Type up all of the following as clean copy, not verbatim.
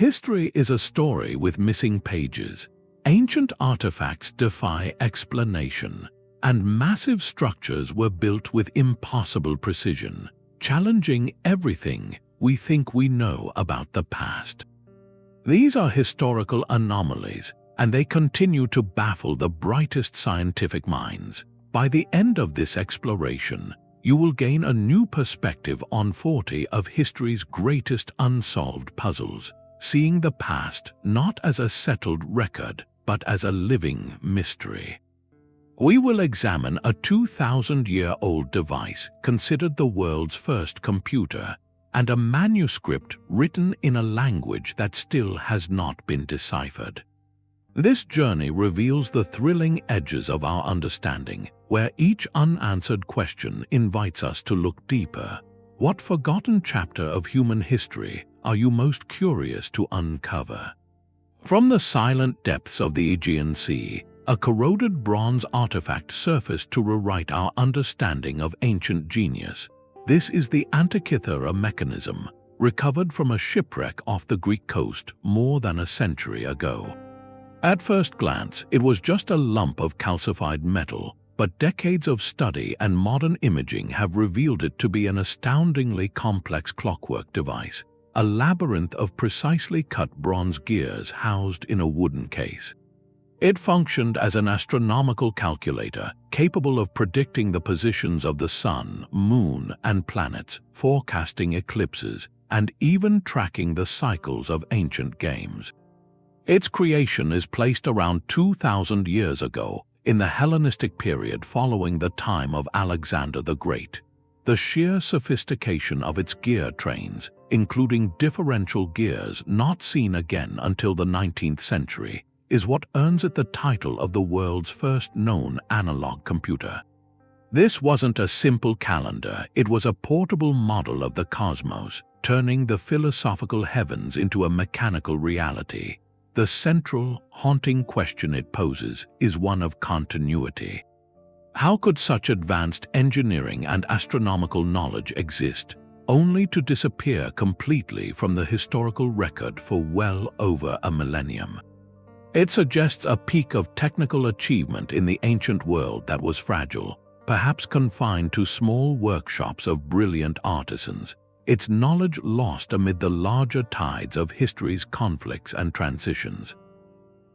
History is a story with missing pages. Ancient artifacts defy explanation, and massive structures were built with impossible precision, challenging everything we think we know about the past. These are historical anomalies, and they continue to baffle the brightest scientific minds. By the end of this exploration, you will gain a new perspective on 40 of history's greatest unsolved puzzles, seeing the past not as a settled record, but as a living mystery. We will examine a 2,000-year-old device considered the world's first computer, and a manuscript written in a language that still has not been deciphered. This journey reveals the thrilling edges of our understanding, where each unanswered question invites us to look deeper. What forgotten chapter of human history are you most curious to uncover? From the silent depths of the Aegean Sea, a corroded bronze artifact surfaced to rewrite our understanding of ancient genius. This is the Antikythera Mechanism, recovered from a shipwreck off the Greek coast more than a century ago. At first glance, it was just a lump of calcified metal, but decades of study and modern imaging have revealed it to be an astoundingly complex clockwork device, a labyrinth of precisely cut bronze gears housed in a wooden case. It functioned as an astronomical calculator, capable of predicting the positions of the sun, moon, and planets, forecasting eclipses, and even tracking the cycles of ancient games. Its creation is placed around 2,000 years ago, in the Hellenistic period following the time of Alexander the Great. The sheer sophistication of its gear trains, including differential gears not seen again until the 19th century, is what earns it the title of the world's first known analog computer. This wasn't a simple calendar, it was a portable model of the cosmos, turning the philosophical heavens into a mechanical reality. The central, haunting question it poses is one of continuity. How could such advanced engineering and astronomical knowledge exist, only to disappear completely from the historical record for well over a millennium? It suggests a peak of technical achievement in the ancient world that was fragile, perhaps confined to small workshops of brilliant artisans, its knowledge lost amid the larger tides of history's conflicts and transitions.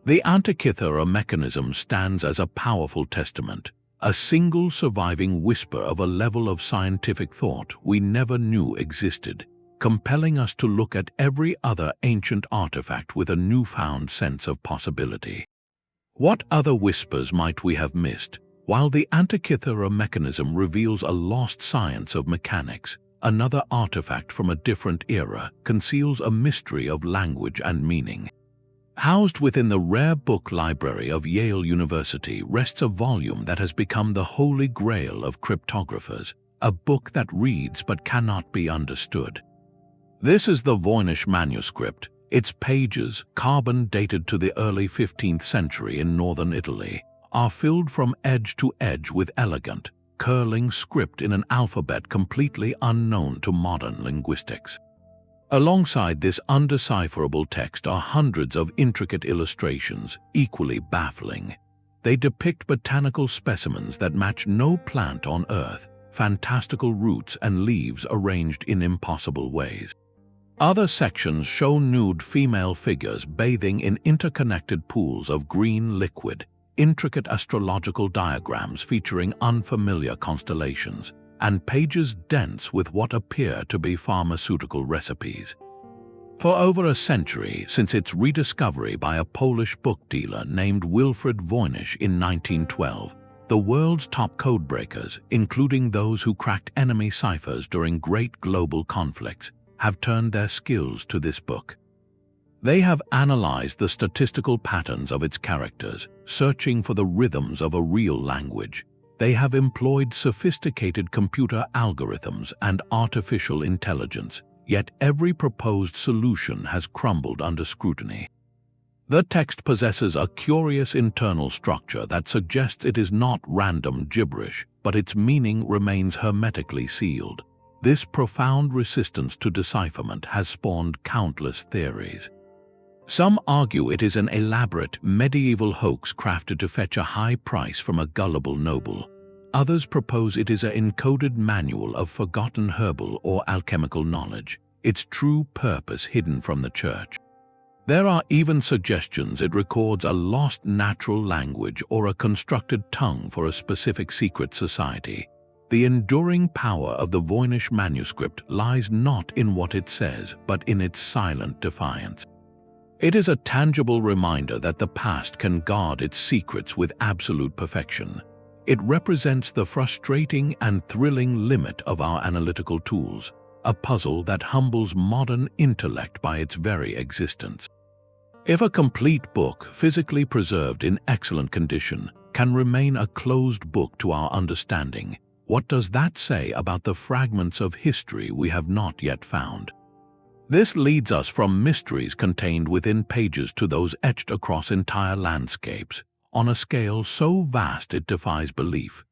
The Antikythera Mechanism stands as a powerful testament, a single surviving whisper of a level of scientific thought we never knew existed, compelling us to look at every other ancient artifact with a newfound sense of possibility. What other whispers might we have missed? While the Antikythera Mechanism reveals a lost science of mechanics, another artifact from a different era conceals a mystery of language and meaning. Housed within the rare book library of Yale University rests a volume that has become the holy grail of cryptographers, a book that reads but cannot be understood. This is the Voynich Manuscript. Its pages, carbon dated to the early 15th century in northern Italy, are filled from edge to edge with elegant, curling script in an alphabet completely unknown to modern linguistics. Alongside this undecipherable text are hundreds of intricate illustrations, equally baffling. They depict botanical specimens that match no plant on Earth, fantastical roots and leaves arranged in impossible ways. Other sections show nude female figures bathing in interconnected pools of green liquid, intricate astrological diagrams featuring unfamiliar constellations, and pages dense with what appear to be pharmaceutical recipes. For over a century since its rediscovery by a Polish book dealer named Wilfred Voynich in 1912, the world's top codebreakers, including those who cracked enemy ciphers during great global conflicts, have turned their skills to this book. They have analyzed the statistical patterns of its characters, searching for the rhythms of a real language. They have employed sophisticated computer algorithms and artificial intelligence, yet every proposed solution has crumbled under scrutiny. The text possesses a curious internal structure that suggests it is not random gibberish, but its meaning remains hermetically sealed. This profound resistance to decipherment has spawned countless theories. Some argue it is an elaborate medieval hoax crafted to fetch a high price from a gullible noble. Others propose it is an encoded manual of forgotten herbal or alchemical knowledge, its true purpose hidden from the church. There are even suggestions it records a lost natural language or a constructed tongue for a specific secret society. The enduring power of the Voynich Manuscript lies not in what it says, but in its silent defiance. It is a tangible reminder that the past can guard its secrets with absolute perfection. It represents the frustrating and thrilling limit of our analytical tools, a puzzle that humbles modern intellect by its very existence. If a complete book, physically preserved in excellent condition, can remain a closed book to our understanding, what does that say about the fragments of history we have not yet found? This leads us from mysteries contained within pages to those etched across entire landscapes, on a scale so vast it defies belief.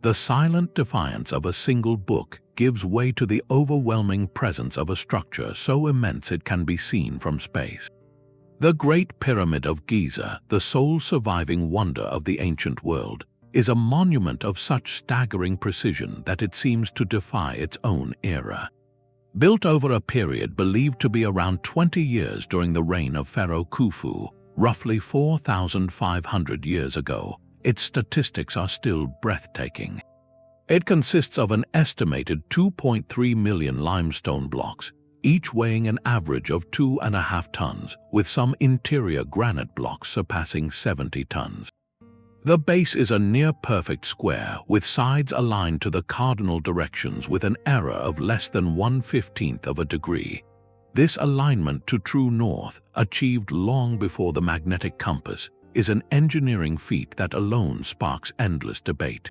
The silent defiance of a single book gives way to the overwhelming presence of a structure so immense it can be seen from space. The Great Pyramid of Giza, the sole surviving wonder of the ancient world, is a monument of such staggering precision that it seems to defy its own era. Built over a period believed to be around 20 years during the reign of Pharaoh Khufu, roughly 4,500 years ago, its statistics are still breathtaking. It consists of an estimated 2.3 million limestone blocks, each weighing an average of 2.5 tons, with some interior granite blocks surpassing 70 tons. The base is a near-perfect square, with sides aligned to the cardinal directions with an error of less than 1/15 of a degree. This alignment to true north, achieved long before the magnetic compass, is an engineering feat that alone sparks endless debate.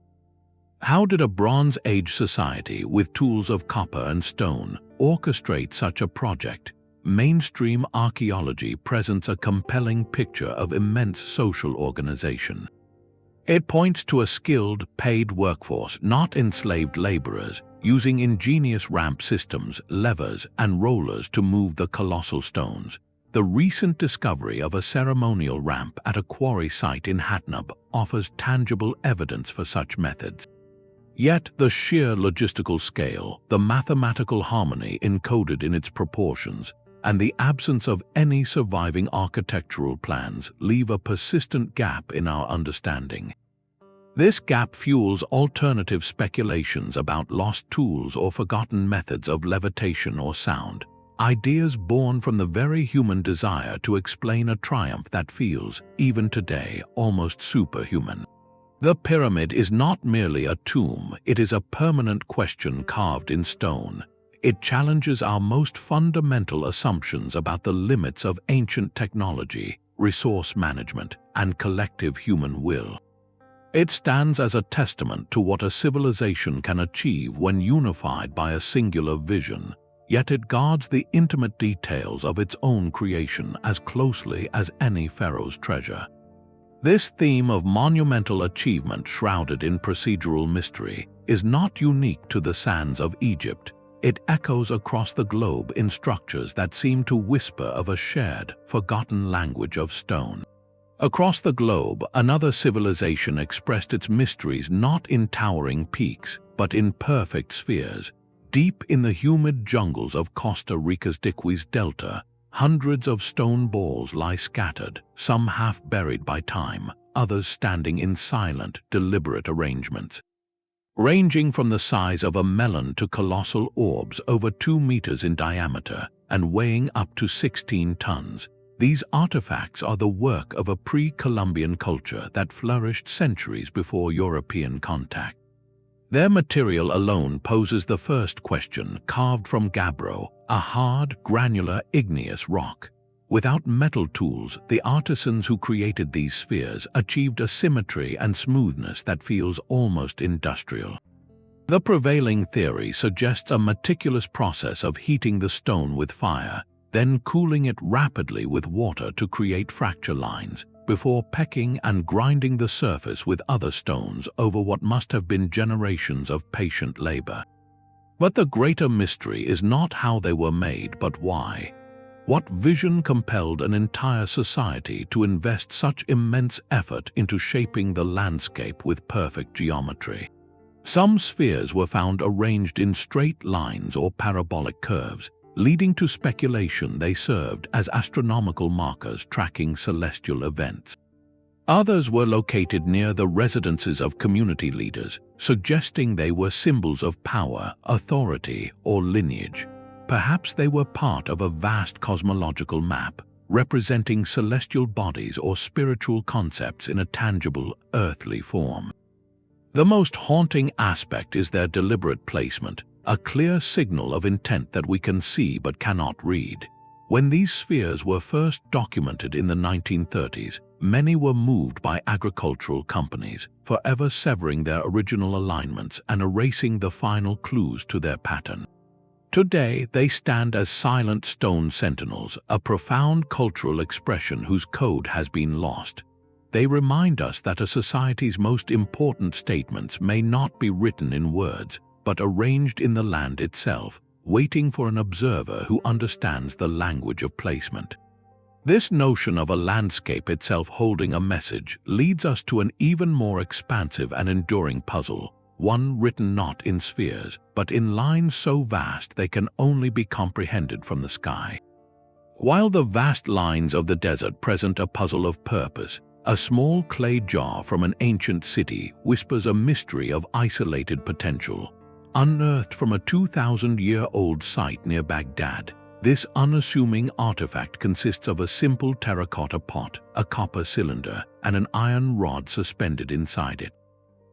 How did a Bronze Age society with tools of copper and stone orchestrate such a project? Mainstream archaeology presents a compelling picture of immense social organization. It points to a skilled, paid workforce, not enslaved laborers, using ingenious ramp systems, levers, and rollers to move the colossal stones. The recent discovery of a ceremonial ramp at a quarry site in Hatnub offers tangible evidence for such methods. Yet the sheer logistical scale, the mathematical harmony encoded in its proportions, and the absence of any surviving architectural plans leave a persistent gap in our understanding. This gap fuels alternative speculations about lost tools or forgotten methods of levitation or sound, ideas born from the very human desire to explain a triumph that feels, even today, almost superhuman. The pyramid is not merely a tomb, it is a permanent question carved in stone. It challenges our most fundamental assumptions about the limits of ancient technology, resource management, and collective human will. It stands as a testament to what a civilization can achieve when unified by a singular vision, yet it guards the intimate details of its own creation as closely as any pharaoh's treasure. This theme of monumental achievement shrouded in procedural mystery is not unique to the sands of Egypt. It echoes across the globe in structures that seem to whisper of a shared, forgotten language of stone. Across the globe, another civilization expressed its mysteries not in towering peaks, but in perfect spheres. Deep in the humid jungles of Costa Rica's Diquis Delta, hundreds of stone balls lie scattered, some half buried by time, others standing in silent, deliberate arrangements. Ranging from the size of a melon to colossal orbs over 2 meters in diameter and weighing up to 16 tons, these artifacts are the work of a pre-Columbian culture that flourished centuries before European contact. Their material alone poses the first question, carved from gabbro, a hard, granular, igneous rock. Without metal tools, the artisans who created these spheres achieved a symmetry and smoothness that feels almost industrial. The prevailing theory suggests a meticulous process of heating the stone with fire, then cooling it rapidly with water to create fracture lines, before pecking and grinding the surface with other stones over what must have been generations of patient labor. But the greater mystery is not how they were made, but why. What vision compelled an entire society to invest such immense effort into shaping the landscape with perfect geometry? Some spheres were found arranged in straight lines or parabolic curves, leading to speculation they served as astronomical markers tracking celestial events. Others were located near the residences of community leaders, suggesting they were symbols of power, authority, or lineage. Perhaps they were part of a vast cosmological map, representing celestial bodies or spiritual concepts in a tangible, earthly form. The most haunting aspect is their deliberate placement, a clear signal of intent that we can see but cannot read. When these spheres were first documented in the 1930s, many were moved by agricultural companies, forever severing their original alignments and erasing the final clues to their pattern. Today, they stand as silent stone sentinels, a profound cultural expression whose code has been lost. They remind us that a society's most important statements may not be written in words, but arranged in the land itself, waiting for an observer who understands the language of placement. This notion of a landscape itself holding a message leads us to an even more expansive and enduring puzzle, one written not in spheres, but in lines so vast they can only be comprehended from the sky. While the vast lines of the desert present a puzzle of purpose, a small clay jar from an ancient city whispers a mystery of isolated potential. Unearthed from a 2,000-year-old site near Baghdad, this unassuming artifact consists of a simple terracotta pot, a copper cylinder, and an iron rod suspended inside it.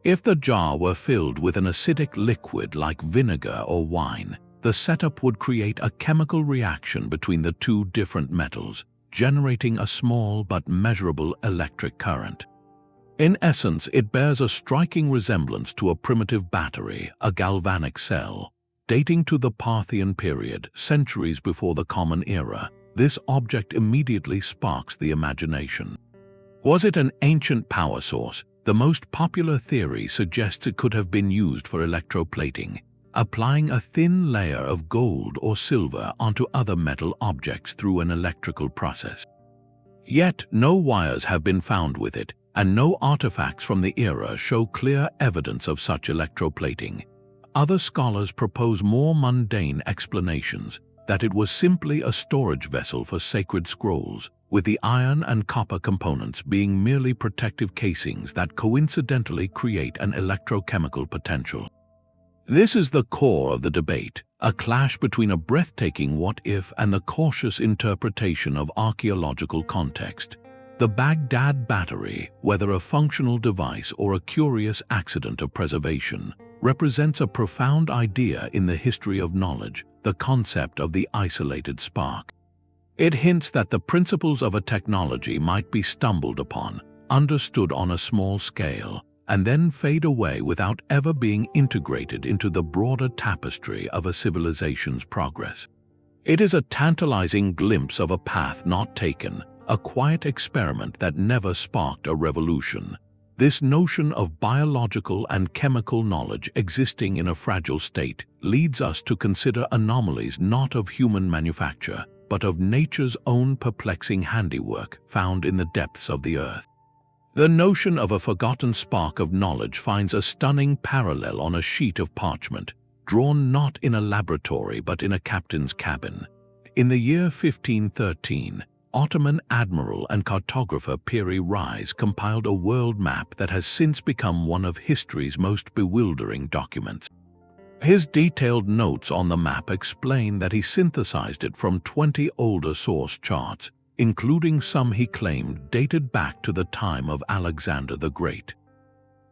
If the jar were filled with an acidic liquid like vinegar or wine, the setup would create a chemical reaction between the two different metals, generating a small but measurable electric current. In essence, it bears a striking resemblance to a primitive battery, a galvanic cell. Dating to the Parthian period, centuries before the Common Era, this object immediately sparks the imagination. Was it an ancient power source? The most popular theory suggests it could have been used for electroplating, applying a thin layer of gold or silver onto other metal objects through an electrical process. Yet, no wires have been found with it, and no artifacts from the era show clear evidence of such electroplating. Other scholars propose more mundane explanations, that it was simply a storage vessel for sacred scrolls, with the iron and copper components being merely protective casings that coincidentally create an electrochemical potential. This is the core of the debate, a clash between a breathtaking what-if and the cautious interpretation of archaeological context. The Baghdad Battery, whether a functional device or a curious accident of preservation, represents a profound idea in the history of knowledge, the concept of the isolated spark. It hints that the principles of a technology might be stumbled upon, understood on a small scale, and then fade away without ever being integrated into the broader tapestry of a civilization's progress. It is a tantalizing glimpse of a path not taken, a quiet experiment that never sparked a revolution. This notion of biological and chemical knowledge existing in a fragile state leads us to consider anomalies not of human manufacture, but of nature's own perplexing handiwork found in the depths of the earth. The notion of a forgotten spark of knowledge finds a stunning parallel on a sheet of parchment, drawn not in a laboratory but in a captain's cabin. In the year 1513, Ottoman admiral and cartographer Piri Reis compiled a world map that has since become one of history's most bewildering documents. His detailed notes on the map explain that he synthesized it from 20 older source charts, including some he claimed dated back to the time of Alexander the Great.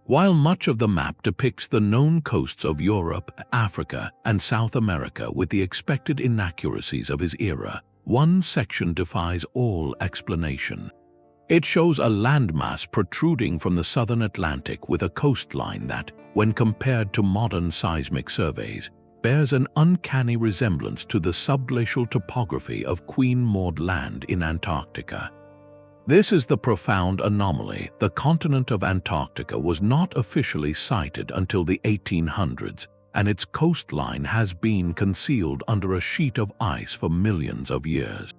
While much of the map depicts the known coasts of Europe, Africa, and South America with the expected inaccuracies of his era, one section defies all explanation. It shows a landmass protruding from the southern Atlantic with a coastline that, when compared to modern seismic surveys, bears an uncanny resemblance to the subglacial topography of Queen Maud Land in Antarctica. This is the profound anomaly. The continent of Antarctica was not officially sighted until the 1800s, and its coastline has been concealed under a sheet of ice for millions of years.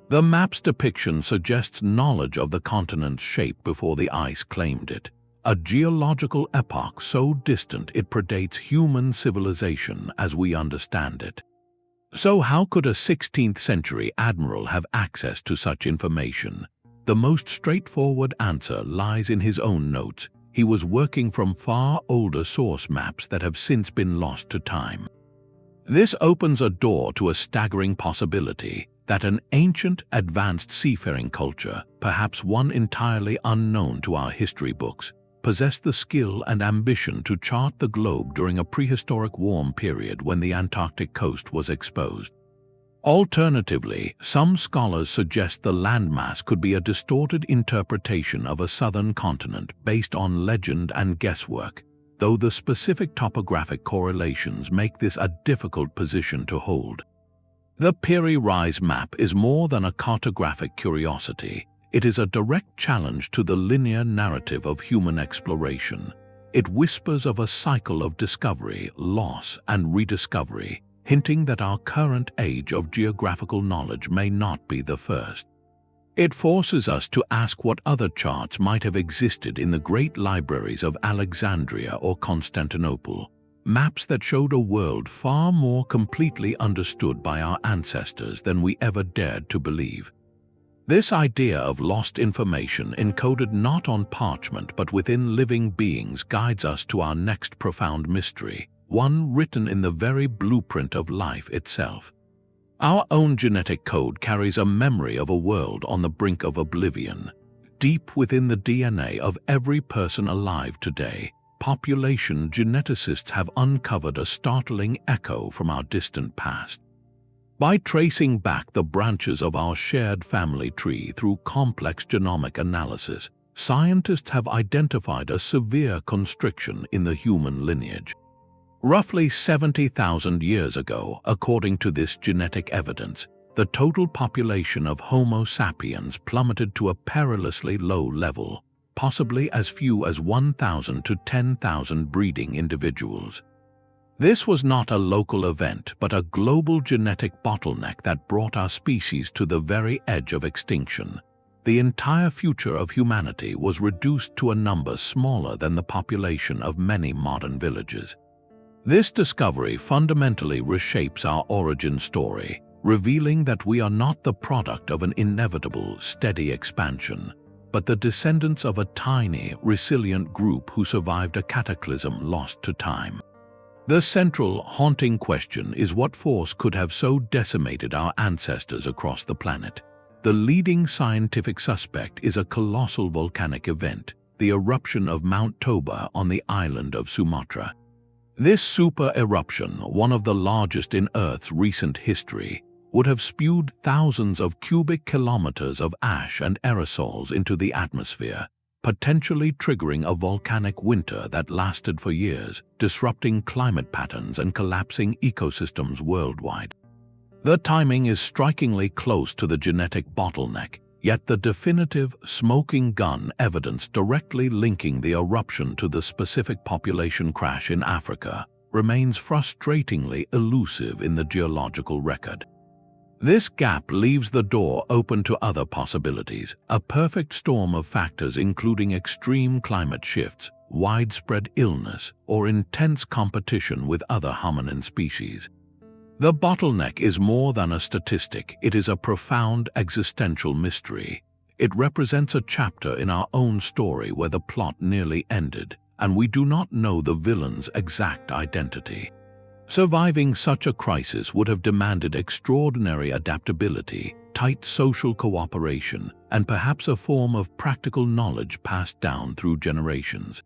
The map's depiction suggests knowledge of the continent's shape before the ice claimed it, a geological epoch so distant it predates human civilization as we understand it. So how could a 16th century admiral have access to such information? The most straightforward answer lies in his own notes. He was working from far older source maps that have since been lost to time. This opens a door to a staggering possibility that an ancient, advanced seafaring culture, perhaps one entirely unknown to our history books, possessed the skill and ambition to chart the globe during a prehistoric warm period when the Antarctic coast was exposed. Alternatively, some scholars suggest the landmass could be a distorted interpretation of a southern continent based on legend and guesswork, though the specific topographic correlations make this a difficult position to hold. The Piri Reis Map is more than a cartographic curiosity. It is a direct challenge to the linear narrative of human exploration. It whispers of a cycle of discovery, loss, and rediscovery, hinting that our current age of geographical knowledge may not be the first. It forces us to ask what other charts might have existed in the great libraries of Alexandria or Constantinople, maps that showed a world far more completely understood by our ancestors than we ever dared to believe. This idea of lost information encoded not on parchment but within living beings guides us to our next profound mystery, one written in the very blueprint of life itself. Our own genetic code carries a memory of a world on the brink of oblivion. Deep within the DNA of every person alive today, population geneticists have uncovered a startling echo from our distant past. By tracing back the branches of our shared family tree through complex genomic analysis, scientists have identified a severe constriction in the human lineage. Roughly 70,000 years ago, according to this genetic evidence, the total population of Homo sapiens plummeted to a perilously low level, possibly as few as 1,000 to 10,000 breeding individuals. This was not a local event, but a global genetic bottleneck that brought our species to the very edge of extinction. The entire future of humanity was reduced to a number smaller than the population of many modern villages. This discovery fundamentally reshapes our origin story, revealing that we are not the product of an inevitable, steady expansion, but the descendants of a tiny, resilient group who survived a cataclysm lost to time. The central, haunting question is what force could have so decimated our ancestors across the planet. The leading scientific suspect is a colossal volcanic event, the eruption of Mount Toba on the island of Sumatra. This super-eruption, one of the largest in Earth's recent history, would have spewed thousands of cubic kilometers of ash and aerosols into the atmosphere, potentially triggering a volcanic winter that lasted for years, disrupting climate patterns and collapsing ecosystems worldwide. The timing is strikingly close to the genetic bottleneck, yet the definitive smoking gun evidence directly linking the eruption to the specific population crash in Africa remains frustratingly elusive in the geological record. This gap leaves the door open to other possibilities, a perfect storm of factors including extreme climate shifts, widespread illness, or intense competition with other hominin species. The bottleneck is more than a statistic, it is a profound existential mystery. It represents a chapter in our own story where the plot nearly ended, and we do not know the villain's exact identity. Surviving such a crisis would have demanded extraordinary adaptability, tight social cooperation, and perhaps a form of practical knowledge passed down through generations.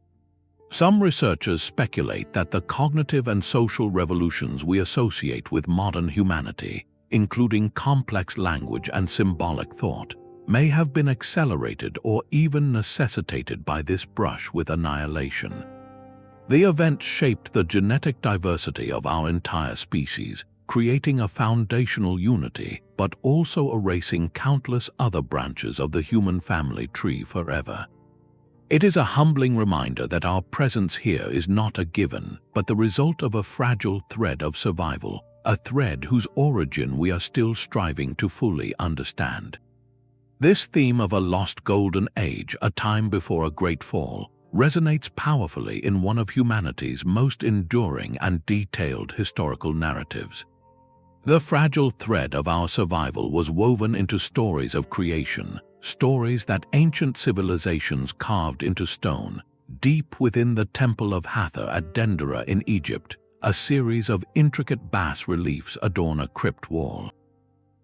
Some researchers speculate that the cognitive and social revolutions we associate with modern humanity, including complex language and symbolic thought, may have been accelerated or even necessitated by this brush with annihilation. The event shaped the genetic diversity of our entire species, creating a foundational unity, but also erasing countless other branches of the human family tree forever. It is a humbling reminder that our presence here is not a given, but the result of a fragile thread of survival, a thread whose origin we are still striving to fully understand. This theme of a lost golden age, a time before a great fall, resonates powerfully in one of humanity's most enduring and detailed historical narratives. The fragile thread of our survival was woven into stories of creation, stories that ancient civilizations carved into stone. Deep within the Temple of Hathor at Dendera in Egypt, a series of intricate bas-reliefs adorn a crypt wall.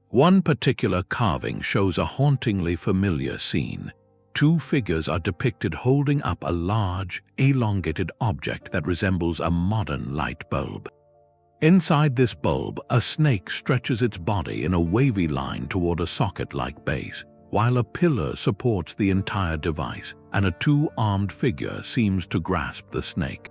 One particular carving shows a hauntingly familiar scene. Two figures are depicted holding up a large, elongated object that resembles a modern light bulb. Inside this bulb, a snake stretches its body in a wavy line toward a socket-like base, while a pillar supports the entire device, and a two-armed figure seems to grasp the snake.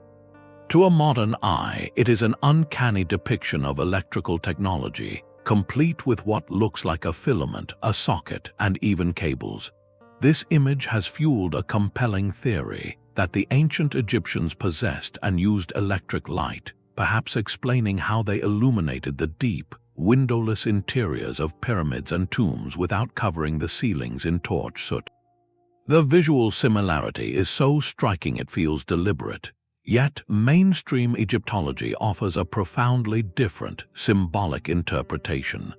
To a modern eye, it is an uncanny depiction of electrical technology, complete with what looks like a filament, a socket, and even cables. This image has fueled a compelling theory that the ancient Egyptians possessed and used electric light, perhaps explaining how they illuminated the deep, windowless interiors of pyramids and tombs without covering the ceilings in torch soot. The visual similarity is so striking it feels deliberate, yet mainstream Egyptology offers a profoundly different, symbolic interpretation.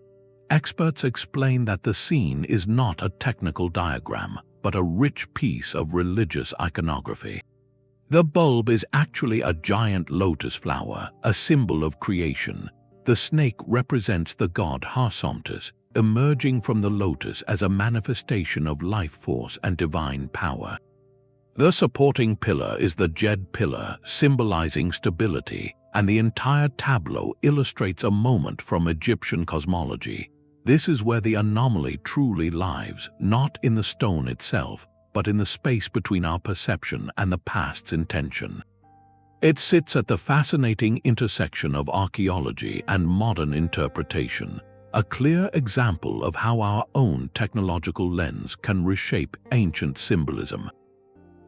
Experts explain that the scene is not a technical diagram, but a rich piece of religious iconography. The bulb is actually a giant lotus flower, a symbol of creation. The snake represents the god Harsomptus, emerging from the lotus as a manifestation of life force and divine power. The supporting pillar is the Djed pillar, symbolizing stability, and the entire tableau illustrates a moment from Egyptian cosmology. This is where the anomaly truly lies, not in the stone itself, but in the space between our perception and the past's intention. It sits at the fascinating intersection of archaeology and modern interpretation, a clear example of how our own technological lens can reshape ancient symbolism.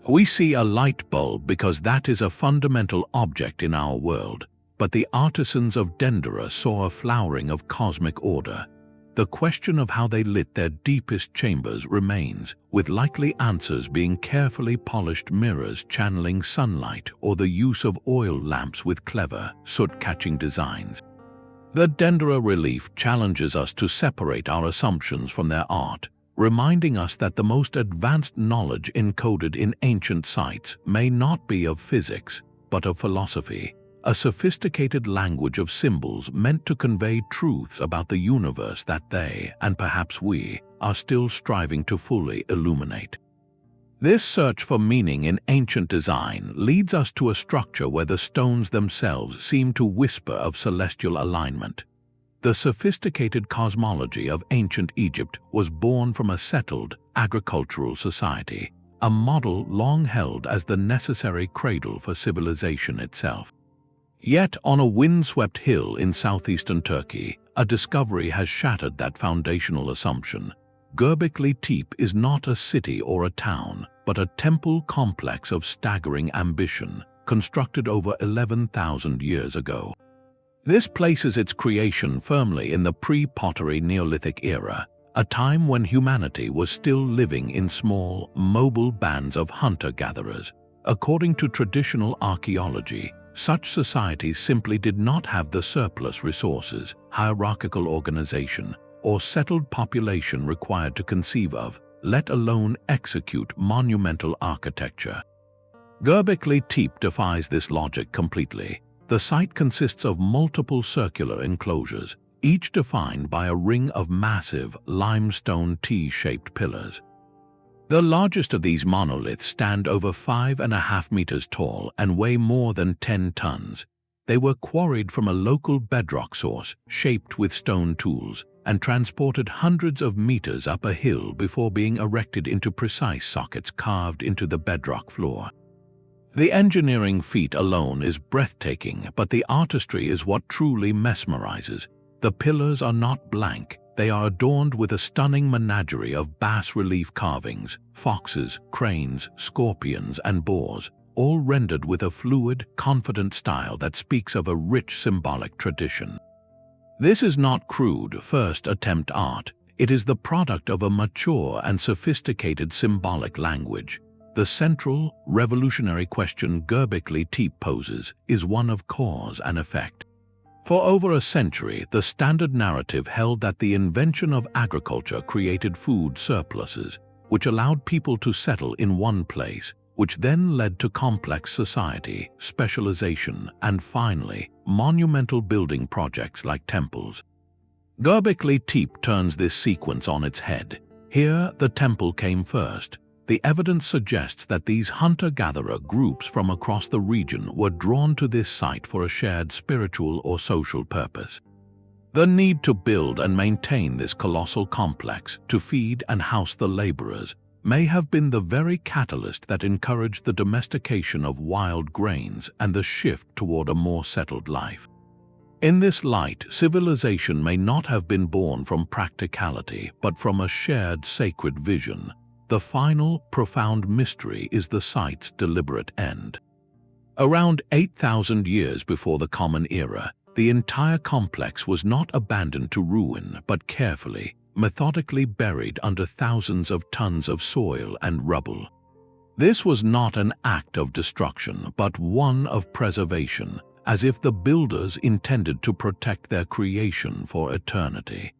We see a light bulb because that is a fundamental object in our world, but the artisans of Dendera saw a flowering of cosmic order. The question of how they lit their deepest chambers remains, with likely answers being carefully polished mirrors channeling sunlight or the use of oil lamps with clever, soot-catching designs. The Dendera relief challenges us to separate our assumptions from their art, reminding us that the most advanced knowledge encoded in ancient sites may not be of physics, but of philosophy, a sophisticated language of symbols meant to convey truths about the universe that they, and perhaps we, are still striving to fully illuminate. This search for meaning in ancient design leads us to a structure where the stones themselves seem to whisper of celestial alignment. The sophisticated cosmology of ancient Egypt was born from a settled, agricultural society, a model long held as the necessary cradle for civilization itself. Yet, on a windswept hill in southeastern Turkey, a discovery has shattered that foundational assumption. Göbekli Tepe is not a city or a town, but a temple complex of staggering ambition, constructed over 11,000 years ago. This places its creation firmly in the pre-pottery Neolithic era, a time when humanity was still living in small, mobile bands of hunter-gatherers. According to traditional archaeology, such societies simply did not have the surplus resources, hierarchical organization, or settled population required to conceive of, let alone execute monumental architecture. Göbekli Tepe defies this logic completely. The site consists of multiple circular enclosures, each defined by a ring of massive, limestone T-shaped pillars. The largest of these monoliths stand over 5.5 meters tall and weigh more than 10 tons. They were quarried from a local bedrock source, shaped with stone tools, and transported hundreds of meters up a hill before being erected into precise sockets carved into the bedrock floor. The engineering feat alone is breathtaking, but the artistry is what truly mesmerizes. The pillars are not blank. They are adorned with a stunning menagerie of bas-relief carvings, foxes, cranes, scorpions, and boars, all rendered with a fluid, confident style that speaks of a rich symbolic tradition. This is not crude first-attempt art. It is the product of a mature and sophisticated symbolic language. The central, revolutionary question Göbekli Tepe poses is one of cause and effect. For over a century, the standard narrative held that the invention of agriculture created food surpluses, which allowed people to settle in one place, which then led to complex society, specialization, and finally, monumental building projects like temples. Göbekli Tepe turns this sequence on its head. Here, the temple came first. The evidence suggests that these hunter-gatherer groups from across the region were drawn to this site for a shared spiritual or social purpose. The need to build and maintain this colossal complex, to feed and house the laborers, may have been the very catalyst that encouraged the domestication of wild grains and the shift toward a more settled life. In this light, civilization may not have been born from practicality, but from a shared sacred vision. The final, profound mystery is the site's deliberate end. Around 8,000 years before the Common Era, the entire complex was not abandoned to ruin, but carefully, methodically buried under thousands of tons of soil and rubble. This was not an act of destruction, but one of preservation, as if the builders intended to protect their creation for eternity.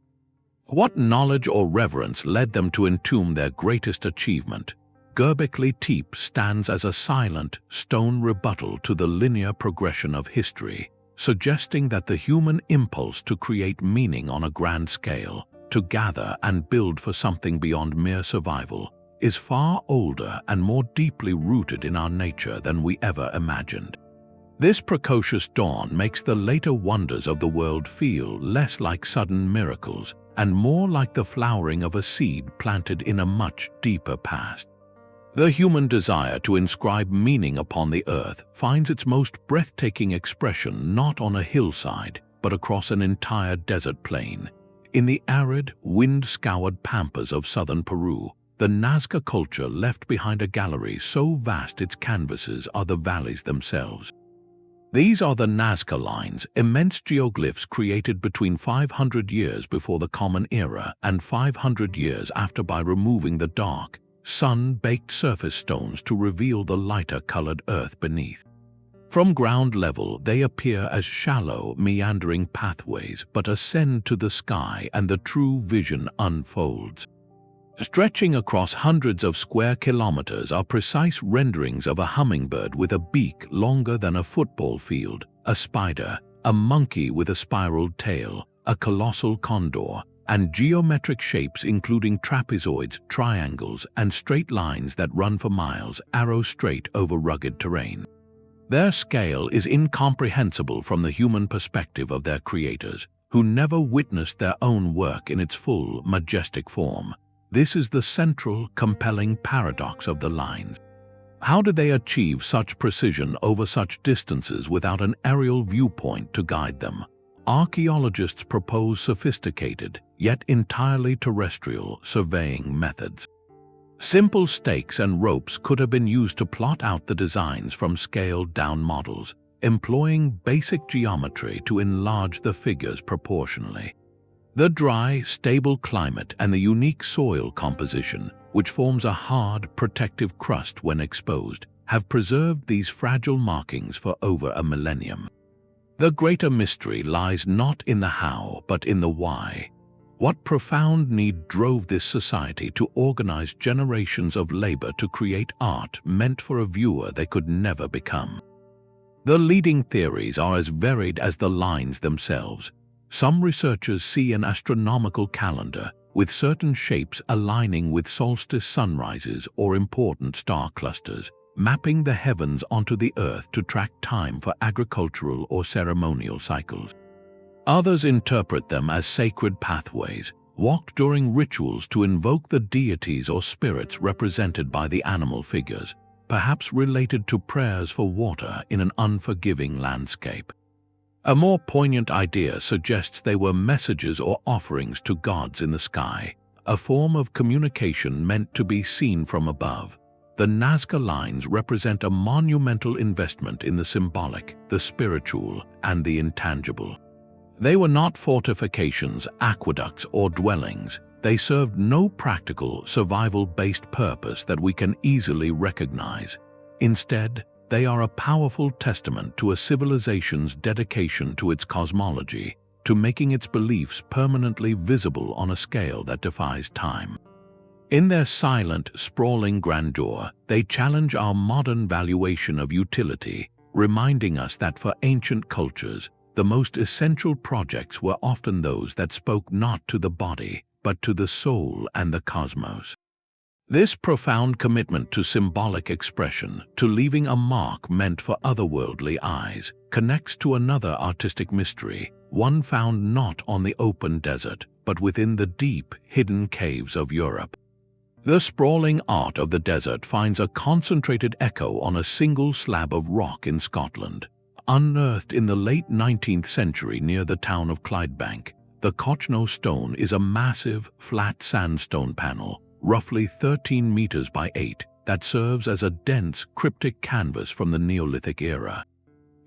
What knowledge or reverence led them to entomb their greatest achievement? Göbekli Tepe stands as a silent, stone rebuttal to the linear progression of history, suggesting that the human impulse to create meaning on a grand scale, to gather and build for something beyond mere survival, is far older and more deeply rooted in our nature than we ever imagined. This precocious dawn makes the later wonders of the world feel less like sudden miracles and more like the flowering of a seed planted in a much deeper past. The human desire to inscribe meaning upon the earth finds its most breathtaking expression not on a hillside, but across an entire desert plain. In the arid, wind-scoured pampas of southern Peru, the Nazca culture left behind a gallery so vast its canvases are the valleys themselves. These are the Nazca Lines, immense geoglyphs created between 500 years before the Common Era and 500 years after by removing the dark, sun-baked surface stones to reveal the lighter-colored earth beneath. From ground level, they appear as shallow, meandering pathways, but ascend to the sky and the true vision unfolds. Stretching across hundreds of square kilometers are precise renderings of a hummingbird with a beak longer than a football field, a spider, a monkey with a spiraled tail, a colossal condor, and geometric shapes including trapezoids, triangles, and straight lines that run for miles, arrow straight over rugged terrain. Their scale is incomprehensible from the human perspective of their creators, who never witnessed their own work in its full, majestic form. This is the central, compelling paradox of the lines. How did they achieve such precision over such distances without an aerial viewpoint to guide them? Archaeologists propose sophisticated, yet entirely terrestrial, surveying methods. Simple stakes and ropes could have been used to plot out the designs from scaled-down models, employing basic geometry to enlarge the figures proportionally. The dry, stable climate and the unique soil composition, which forms a hard, protective crust when exposed, have preserved these fragile markings for over a millennium. The greater mystery lies not in the how, but in the why. What profound need drove this society to organize generations of labor to create art meant for a viewer they could never become? The leading theories are as varied as the lines themselves. Some researchers see an astronomical calendar, with certain shapes aligning with solstice sunrises or important star clusters, mapping the heavens onto the earth to track time for agricultural or ceremonial cycles. Others interpret them as sacred pathways, walked during rituals to invoke the deities or spirits represented by the animal figures, perhaps related to prayers for water in an unforgiving landscape. A more poignant idea suggests they were messages or offerings to gods in the sky, a form of communication meant to be seen from above. The Nazca Lines represent a monumental investment in the symbolic, the spiritual, and the intangible. They were not fortifications, aqueducts, or dwellings. They served no practical, survival-based purpose that we can easily recognize. Instead, they are a powerful testament to a civilization's dedication to its cosmology, to making its beliefs permanently visible on a scale that defies time. In their silent, sprawling grandeur, they challenge our modern valuation of utility, reminding us that for ancient cultures, the most essential projects were often those that spoke not to the body, but to the soul and the cosmos. This profound commitment to symbolic expression, to leaving a mark meant for otherworldly eyes, connects to another artistic mystery, one found not on the open desert, but within the deep, hidden caves of Europe. The sprawling art of the desert finds a concentrated echo on a single slab of rock in Scotland. Unearthed in the late 19th century near the town of Clydebank, the Cochno Stone is a massive, flat sandstone panel, roughly 13 meters by 8, that serves as a dense, cryptic canvas from the Neolithic era.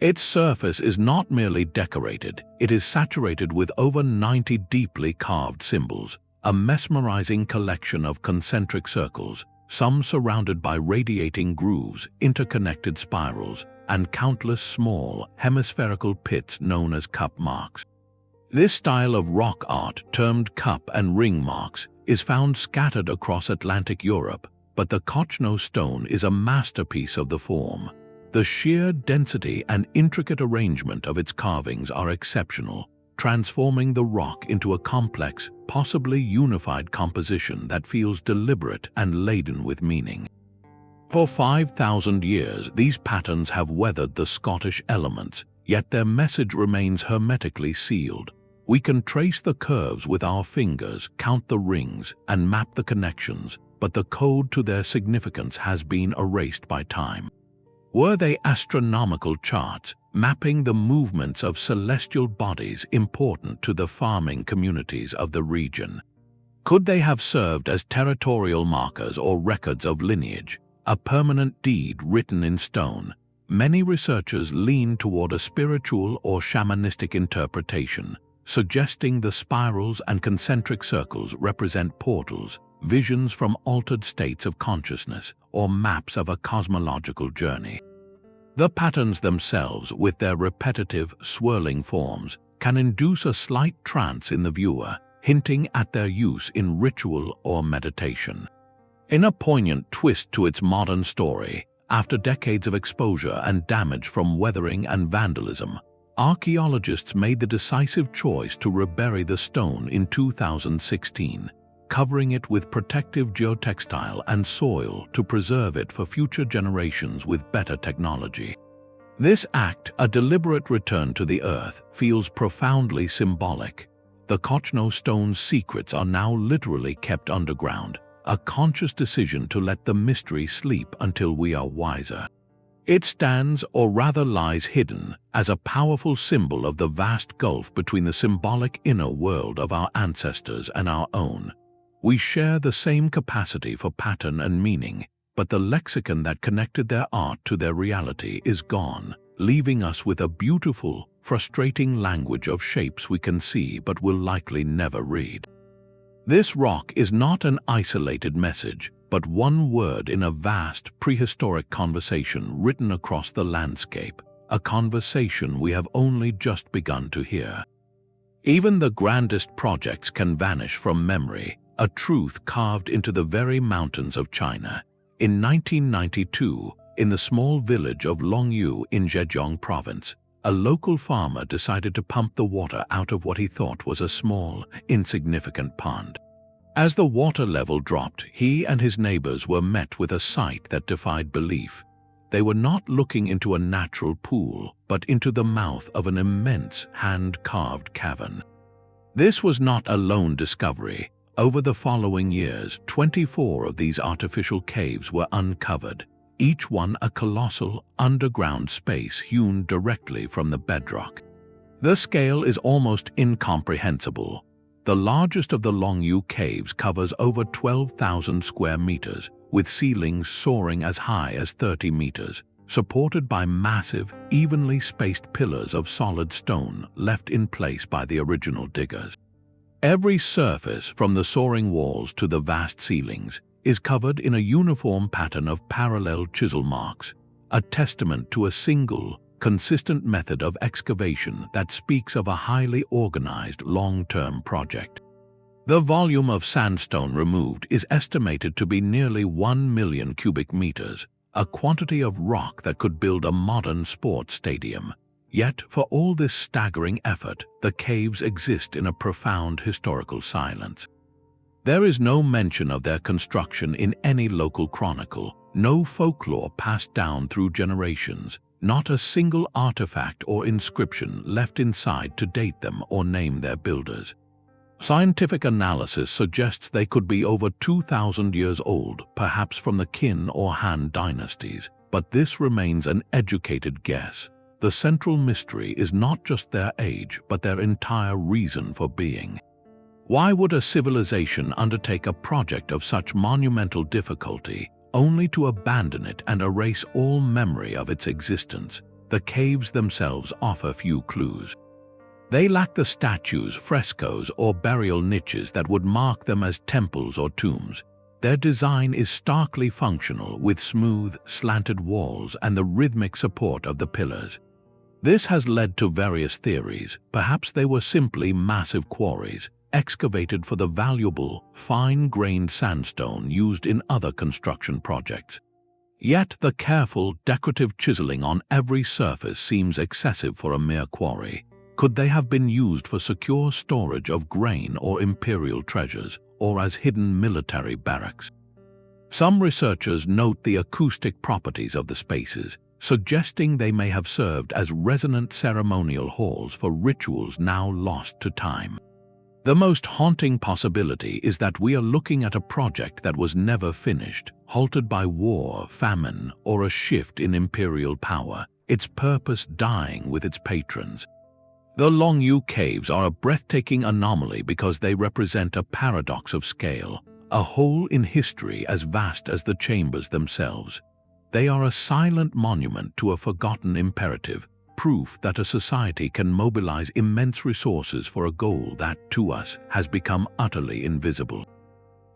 Its surface is not merely decorated, it is saturated with over 90 deeply carved symbols, a mesmerizing collection of concentric circles, some surrounded by radiating grooves, interconnected spirals, and countless small, hemispherical pits known as cup marks. This style of rock art, termed cup and ring marks, is found scattered across Atlantic Europe, but the Cochno Stone is a masterpiece of the form. The sheer density and intricate arrangement of its carvings are exceptional, transforming the rock into a complex, possibly unified composition that feels deliberate and laden with meaning. For 5,000 years, these patterns have weathered the Scottish elements, yet their message remains hermetically sealed. We can trace the curves with our fingers, count the rings, and map the connections, but the code to their significance has been erased by time. Were they astronomical charts, mapping the movements of celestial bodies important to the farming communities of the region? Could they have served as territorial markers or records of lineage, a permanent deed written in stone? Many researchers lean toward a spiritual or shamanistic interpretation, suggesting the spirals and concentric circles represent portals, visions from altered states of consciousness, or maps of a cosmological journey. The patterns themselves, with their repetitive, swirling forms, can induce a slight trance in the viewer, hinting at their use in ritual or meditation. In a poignant twist to its modern story, after decades of exposure and damage from weathering and vandalism, archaeologists made the decisive choice to rebury the stone in 2016, covering it with protective geotextile and soil to preserve it for future generations with better technology. This act, a deliberate return to the earth, feels profoundly symbolic. The Cochno Stone's secrets are now literally kept underground, a conscious decision to let the mystery sleep until we are wiser. It stands, or rather lies hidden, as a powerful symbol of the vast gulf between the symbolic inner world of our ancestors and our own. We share the same capacity for pattern and meaning, but the lexicon that connected their art to their reality is gone, leaving us with a beautiful, frustrating language of shapes we can see but will likely never read. This rock is not an isolated message, but one word in a vast, prehistoric conversation written across the landscape, a conversation we have only just begun to hear. Even the grandest projects can vanish from memory, a truth carved into the very mountains of China. In 1992, in the small village of Longyou in Zhejiang province, a local farmer decided to pump the water out of what he thought was a small, insignificant pond. As the water level dropped, he and his neighbors were met with a sight that defied belief. They were not looking into a natural pool, but into the mouth of an immense hand-carved cavern. This was not a lone discovery. Over the following years, 24 of these artificial caves were uncovered, each one a colossal, underground space hewn directly from the bedrock. The scale is almost incomprehensible. The largest of the Longyou Caves covers over 12,000 square meters, with ceilings soaring as high as 30 meters, supported by massive, evenly spaced pillars of solid stone left in place by the original diggers. Every surface, from the soaring walls to the vast ceilings, is covered in a uniform pattern of parallel chisel marks, a testament to a single, consistent method of excavation that speaks of a highly organized long-term project. The volume of sandstone removed is estimated to be nearly 1 million cubic meters, a quantity of rock that could build a modern sports stadium. Yet, for all this staggering effort, the caves exist in a profound historical silence. There is no mention of their construction in any local chronicle, no folklore passed down through generations, not a single artifact or inscription left inside to date them or name their builders. Scientific analysis suggests they could be over 2,000 years old, perhaps from the Qin or Han dynasties, but this remains an educated guess. The central mystery is not just their age, but their entire reason for being. Why would a civilization undertake a project of such monumental difficulty, only to abandon it and erase all memory of its existence? The caves themselves offer few clues. They lack the statues, frescoes, or burial niches that would mark them as temples or tombs. Their design is starkly functional, with smooth, slanted walls and the rhythmic support of the pillars. This has led to various theories. Perhaps they were simply massive quarries, excavated for the valuable, fine-grained sandstone used in other construction projects. Yet the careful, decorative chiseling on every surface seems excessive for a mere quarry. Could they have been used for secure storage of grain or imperial treasures, or as hidden military barracks? Some researchers note the acoustic properties of the spaces, suggesting they may have served as resonant ceremonial halls for rituals now lost to time. The most haunting possibility is that we are looking at a project that was never finished, halted by war, famine, or a shift in imperial power, its purpose dying with its patrons. The Longyou Caves are a breathtaking anomaly because they represent a paradox of scale, a hole in history as vast as the chambers themselves. They are a silent monument to a forgotten imperative, proof that a society can mobilize immense resources for a goal that, to us, has become utterly invisible.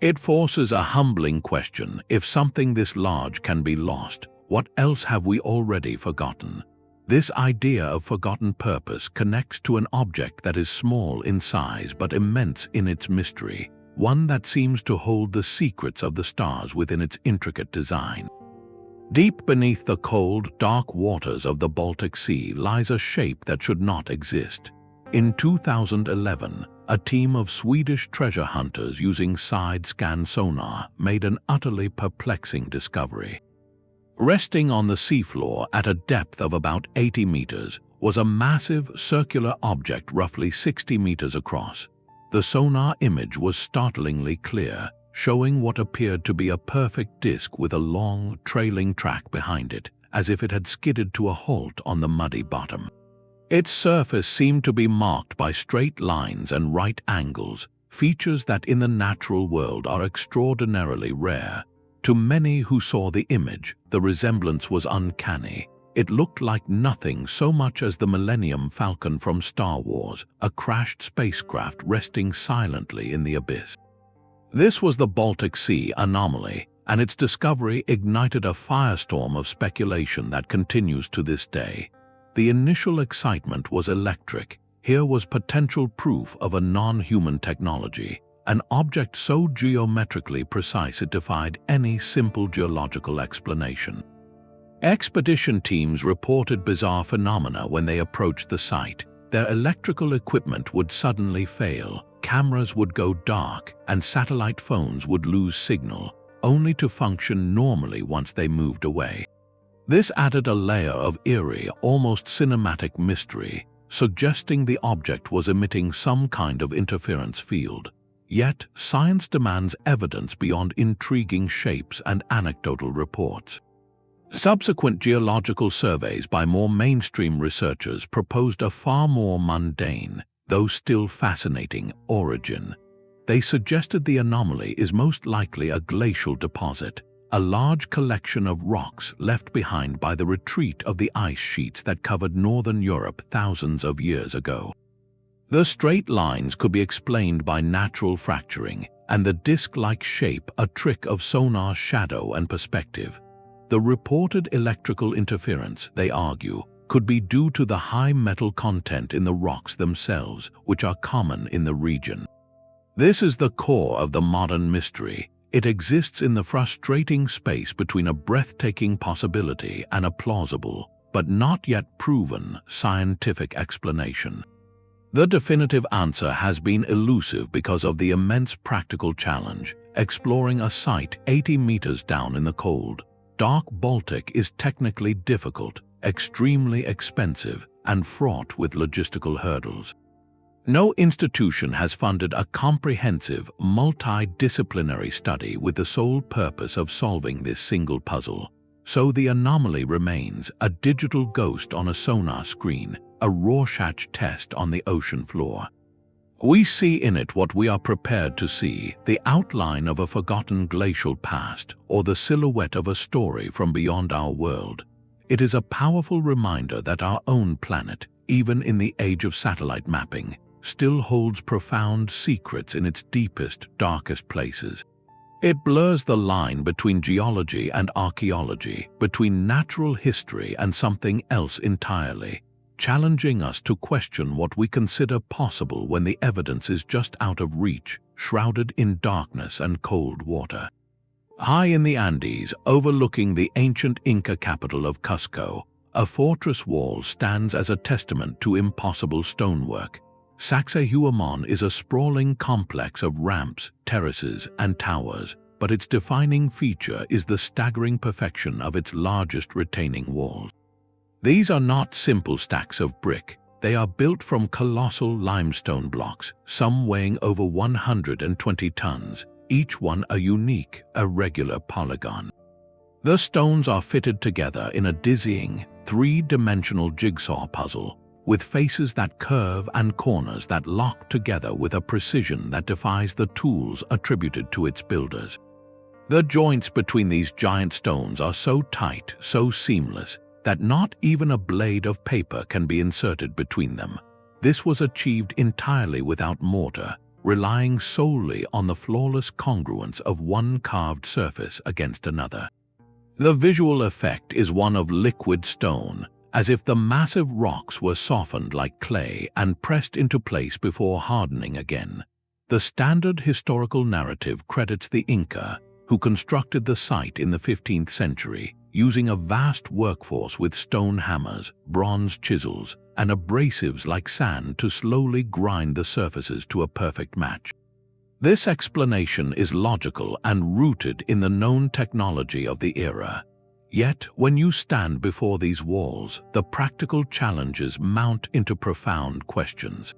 It forces a humbling question: if something this large can be lost, what else have we already forgotten? This idea of forgotten purpose connects to an object that is small in size but immense in its mystery, one that seems to hold the secrets of the stars within its intricate design. Deep beneath the cold, dark waters of the Baltic Sea lies a shape that should not exist. In 2011, a team of Swedish treasure hunters using side-scan sonar made an utterly perplexing discovery. Resting on the seafloor at a depth of about 80 meters was a massive circular object roughly 60 meters across. The sonar image was startlingly clear, showing what appeared to be a perfect disk with a long, trailing track behind it, as if it had skidded to a halt on the muddy bottom. Its surface seemed to be marked by straight lines and right angles, features that in the natural world are extraordinarily rare. To many who saw the image, the resemblance was uncanny. It looked like nothing so much as the Millennium Falcon from Star Wars, a crashed spacecraft resting silently in the abyss. This was the Baltic Sea Anomaly, and its discovery ignited a firestorm of speculation that continues to this day. The initial excitement was electric. Here was potential proof of a non-human technology, an object so geometrically precise it defied any simple geological explanation. Expedition teams reported bizarre phenomena when they approached the site. Their electrical equipment would suddenly fail, cameras would go dark, and satellite phones would lose signal, only to function normally once they moved away. This added a layer of eerie, almost cinematic mystery, suggesting the object was emitting some kind of interference field. Yet, science demands evidence beyond intriguing shapes and anecdotal reports. Subsequent geological surveys by more mainstream researchers proposed a far more mundane, though still fascinating, origin. They suggested the anomaly is most likely a glacial deposit, a large collection of rocks left behind by the retreat of the ice sheets that covered northern Europe thousands of years ago. The straight lines could be explained by natural fracturing, and the disc-like shape a trick of sonar shadow and perspective. The reported electrical interference, they argue, could be due to the high metal content in the rocks themselves, which are common in the region. This is the core of the modern mystery. It exists in the frustrating space between a breathtaking possibility and a plausible, but not yet proven, scientific explanation. The definitive answer has been elusive because of the immense practical challenge. Exploring a site 80 meters down in the cold, dark Baltic is technically difficult, extremely expensive, and fraught with logistical hurdles. No institution has funded a comprehensive, multidisciplinary study with the sole purpose of solving this single puzzle. So the anomaly remains a digital ghost on a sonar screen, a Rorschach test on the ocean floor. We see in it what we are prepared to see, the outline of a forgotten glacial past, or the silhouette of a story from beyond our world. It is a powerful reminder that our own planet, even in the age of satellite mapping, still holds profound secrets in its deepest, darkest places. It blurs the line between geology and archaeology, between natural history and something else entirely, challenging us to question what we consider possible when the evidence is just out of reach, shrouded in darkness and cold water. High in the Andes, overlooking the ancient Inca capital of Cusco, a fortress wall stands as a testament to impossible stonework. Sacsayhuaman is a sprawling complex of ramps, terraces, and towers, but its defining feature is the staggering perfection of its largest retaining walls. These are not simple stacks of brick. They are built from colossal limestone blocks, some weighing over 120 tons, each one a unique, irregular polygon. The stones are fitted together in a dizzying, three-dimensional jigsaw puzzle, with faces that curve and corners that lock together with a precision that defies the tools attributed to its builders. The joints between these giant stones are so tight, so seamless, that not even a blade of paper can be inserted between them. This was achieved entirely without mortar, relying solely on the flawless congruence of one carved surface against another. The visual effect is one of liquid stone, as if the massive rocks were softened like clay and pressed into place before hardening again. The standard historical narrative credits the Inca, who constructed the site in the 15th century, using a vast workforce with stone hammers, bronze chisels, and abrasives like sand to slowly grind the surfaces to a perfect match. This explanation is logical and rooted in the known technology of the era. Yet, when you stand before these walls, the practical challenges mount into profound questions.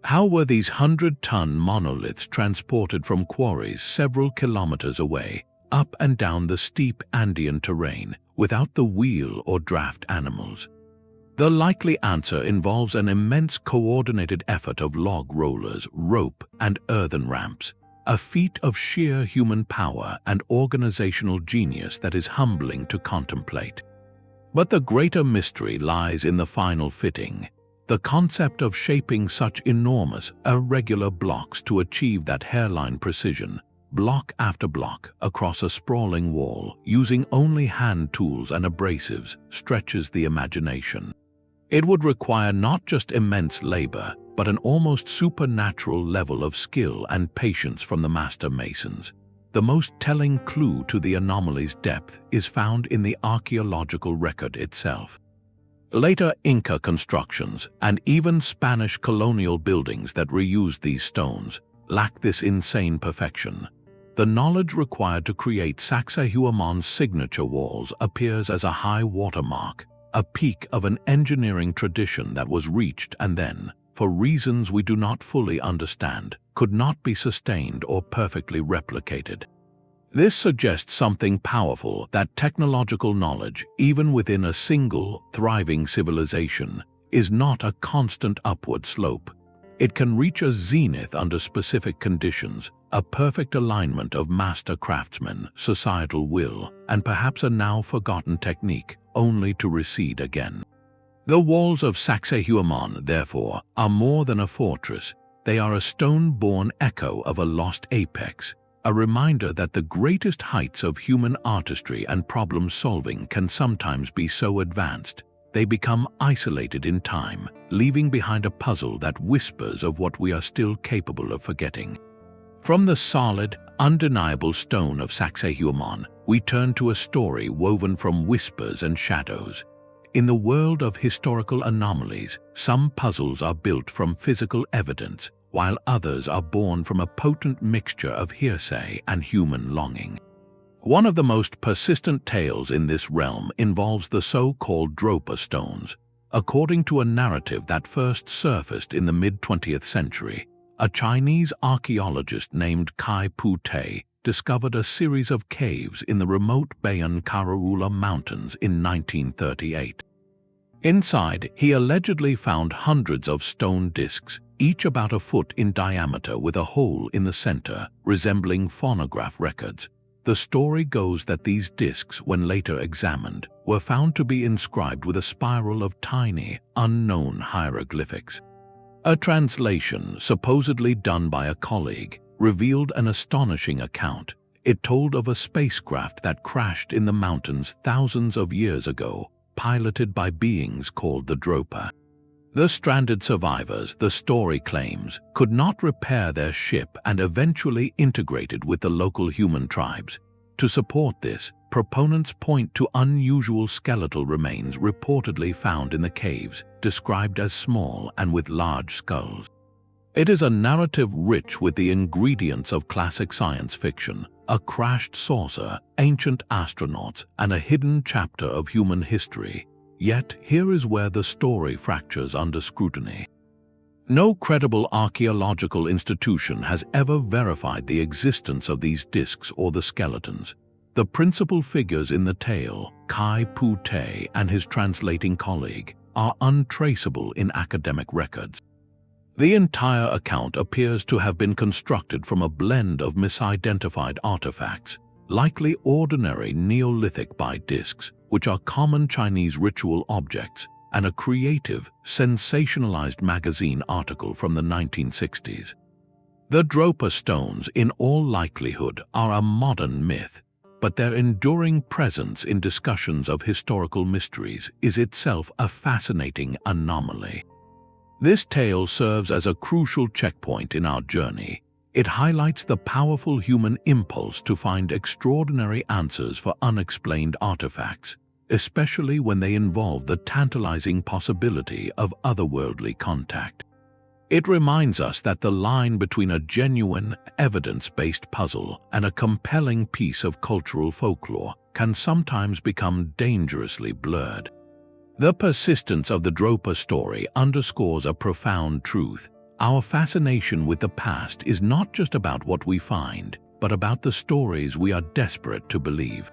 How were these 100-ton monoliths transported from quarries several kilometers away, up and down the steep Andean terrain, without the wheel or draft animals? The likely answer involves an immense coordinated effort of log rollers, rope, and earthen ramps, a feat of sheer human power and organizational genius that is humbling to contemplate. But the greater mystery lies in the final fitting, the concept of shaping such enormous, irregular blocks to achieve that hairline precision, block after block, across a sprawling wall, using only hand tools and abrasives, stretches the imagination. It would require not just immense labor, but an almost supernatural level of skill and patience from the master masons. The most telling clue to the anomaly's depth is found in the archaeological record itself. Later Inca constructions, and even Spanish colonial buildings that reused these stones, lack this insane perfection. The knowledge required to create Sacsayhuaman's signature walls appears as a high watermark, a peak of an engineering tradition that was reached and then, for reasons we do not fully understand, could not be sustained or perfectly replicated. This suggests something powerful, that technological knowledge, even within a single, thriving civilization, is not a constant upward slope. It can reach a zenith under specific conditions, a perfect alignment of master craftsmen, societal will, and perhaps a now-forgotten technique, only to recede again. The walls of Sacsayhuaman, therefore, are more than a fortress. They are a stone-born echo of a lost apex, a reminder that the greatest heights of human artistry and problem-solving can sometimes be so advanced, they become isolated in time, leaving behind a puzzle that whispers of what we are still capable of forgetting. From the solid, undeniable stone of Sacsayhuaman, we turn to a story woven from whispers and shadows. In the world of historical anomalies, some puzzles are built from physical evidence, while others are born from a potent mixture of hearsay and human longing. One of the most persistent tales in this realm involves the so-called Dropa Stones. According to a narrative that first surfaced in the mid-20th century, a Chinese archaeologist named Kai Pu Te discovered a series of caves in the remote Bayan Karaula Mountains in 1938. Inside, he allegedly found hundreds of stone discs, each about a foot in diameter with a hole in the center, resembling phonograph records. The story goes that these discs, when later examined, were found to be inscribed with a spiral of tiny, unknown hieroglyphics. A translation, supposedly done by a colleague, revealed an astonishing account. It told of a spacecraft that crashed in the mountains thousands of years ago, piloted by beings called the Dropa. The stranded survivors, the story claims, could not repair their ship and eventually integrated with the local human tribes. To support this, proponents point to unusual skeletal remains reportedly found in the caves, described as small and with large skulls. It is a narrative rich with the ingredients of classic science fiction, a crashed saucer, ancient astronauts, and a hidden chapter of human history. Yet, here is where the story fractures under scrutiny. No credible archaeological institution has ever verified the existence of these discs or the skeletons. The principal figures in the tale, Kai Pu Te and his translating colleague, are untraceable in academic records. The entire account appears to have been constructed from a blend of misidentified artifacts, likely ordinary Neolithic discs, which are common Chinese ritual objects, and a creative, sensationalized magazine article from the 1960s. The Dropa Stones, in all likelihood, are a modern myth, but their enduring presence in discussions of historical mysteries is itself a fascinating anomaly. This tale serves as a crucial checkpoint in our journey. It highlights the powerful human impulse to find extraordinary answers for unexplained artifacts, especially when they involve the tantalizing possibility of otherworldly contact. It reminds us that the line between a genuine, evidence-based puzzle and a compelling piece of cultural folklore can sometimes become dangerously blurred. The persistence of the Dropa story underscores a profound truth. Our fascination with the past is not just about what we find, but about the stories we are desperate to believe.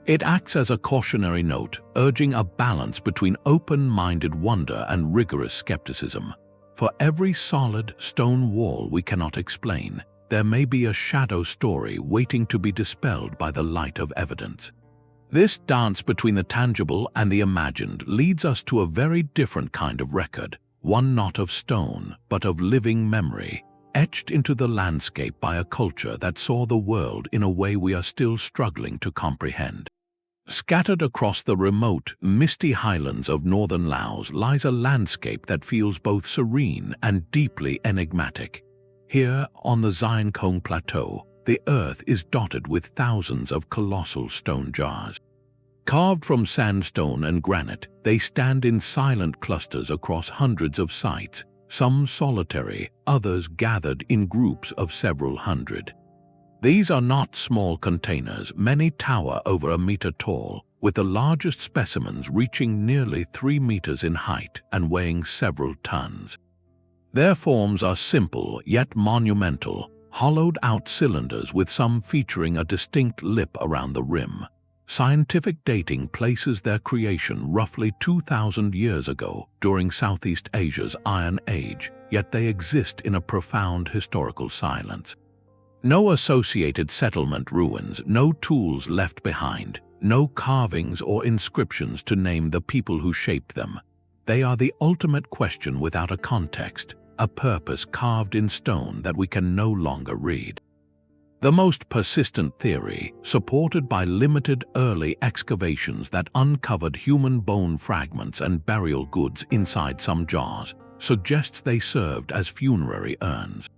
It acts as a cautionary note, urging a balance between open-minded wonder and rigorous skepticism. For every solid stone wall we cannot explain, there may be a shadow story waiting to be dispelled by the light of evidence. This dance between the tangible and the imagined leads us to a very different kind of record, one not of stone, but of living memory, etched into the landscape by a culture that saw the world in a way we are still struggling to comprehend. Scattered across the remote, misty highlands of northern Laos lies a landscape that feels both serene and deeply enigmatic. Here, on the Zion Kong Plateau, the earth is dotted with thousands of colossal stone jars. Carved from sandstone and granite, they stand in silent clusters across hundreds of sites, some solitary, others gathered in groups of several hundred. These are not small containers. Many tower over a meter tall, with the largest specimens reaching nearly 3 meters in height and weighing several tons. Their forms are simple yet monumental, hollowed-out cylinders with some featuring a distinct lip around the rim. Scientific dating places their creation roughly 2,000 years ago during Southeast Asia's Iron Age, yet they exist in a profound historical silence. No associated settlement ruins, no tools left behind, no carvings or inscriptions to name the people who shaped them. They are the ultimate question without a context, a purpose carved in stone that we can no longer read. The most persistent theory, supported by limited early excavations that uncovered human bone fragments and burial goods inside some jars, suggests they served as funerary urns.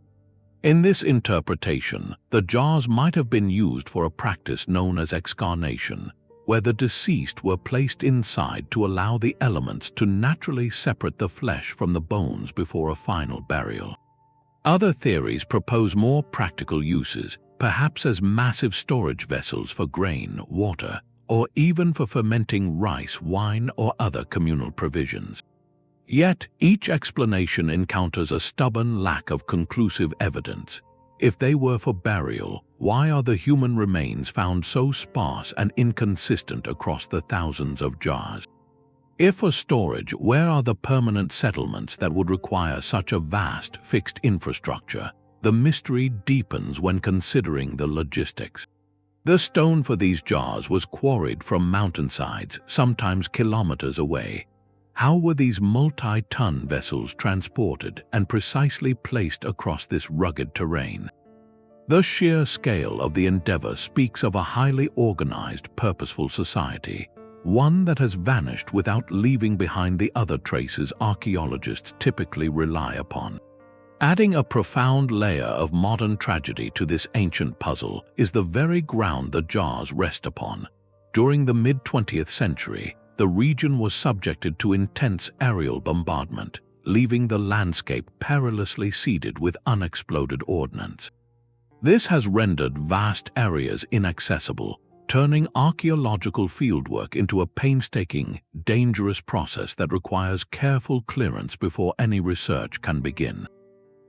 In this interpretation, the jars might have been used for a practice known as excarnation, where the deceased were placed inside to allow the elements to naturally separate the flesh from the bones before a final burial. Other theories propose more practical uses, perhaps as massive storage vessels for grain, water, or even for fermenting rice, wine, or other communal provisions. Yet, each explanation encounters a stubborn lack of conclusive evidence. If they were for burial, why are the human remains found so sparse and inconsistent across the thousands of jars? If for storage, where are the permanent settlements that would require such a vast, fixed infrastructure? The mystery deepens when considering the logistics. The stone for these jars was quarried from mountainsides, sometimes kilometers away. How were these multi-ton vessels transported and precisely placed across this rugged terrain? The sheer scale of the endeavor speaks of a highly organized, purposeful society, one that has vanished without leaving behind the other traces archaeologists typically rely upon. Adding a profound layer of modern tragedy to this ancient puzzle is the very ground the jars rest upon. During the mid-20th century, the region was subjected to intense aerial bombardment, leaving the landscape perilously seeded with unexploded ordnance. This has rendered vast areas inaccessible, turning archaeological fieldwork into a painstaking, dangerous process that requires careful clearance before any research can begin.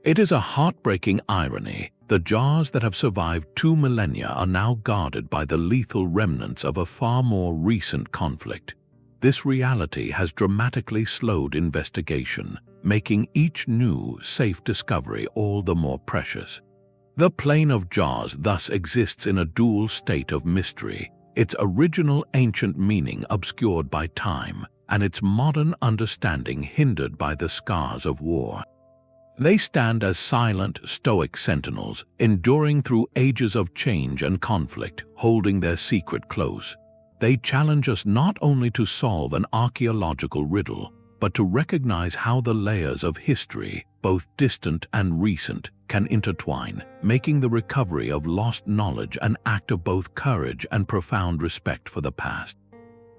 It is a heartbreaking irony. The jars that have survived 2 millennia are now guarded by the lethal remnants of a far more recent conflict. This reality has dramatically slowed investigation, making each new, safe discovery all the more precious. The plane of jars thus exists in a dual state of mystery, its original ancient meaning obscured by time, and its modern understanding hindered by the scars of war. They stand as silent, stoic sentinels, enduring through ages of change and conflict, holding their secret close. They challenge us not only to solve an archaeological riddle, but to recognize how the layers of history, both distant and recent, can intertwine, making the recovery of lost knowledge an act of both courage and profound respect for the past.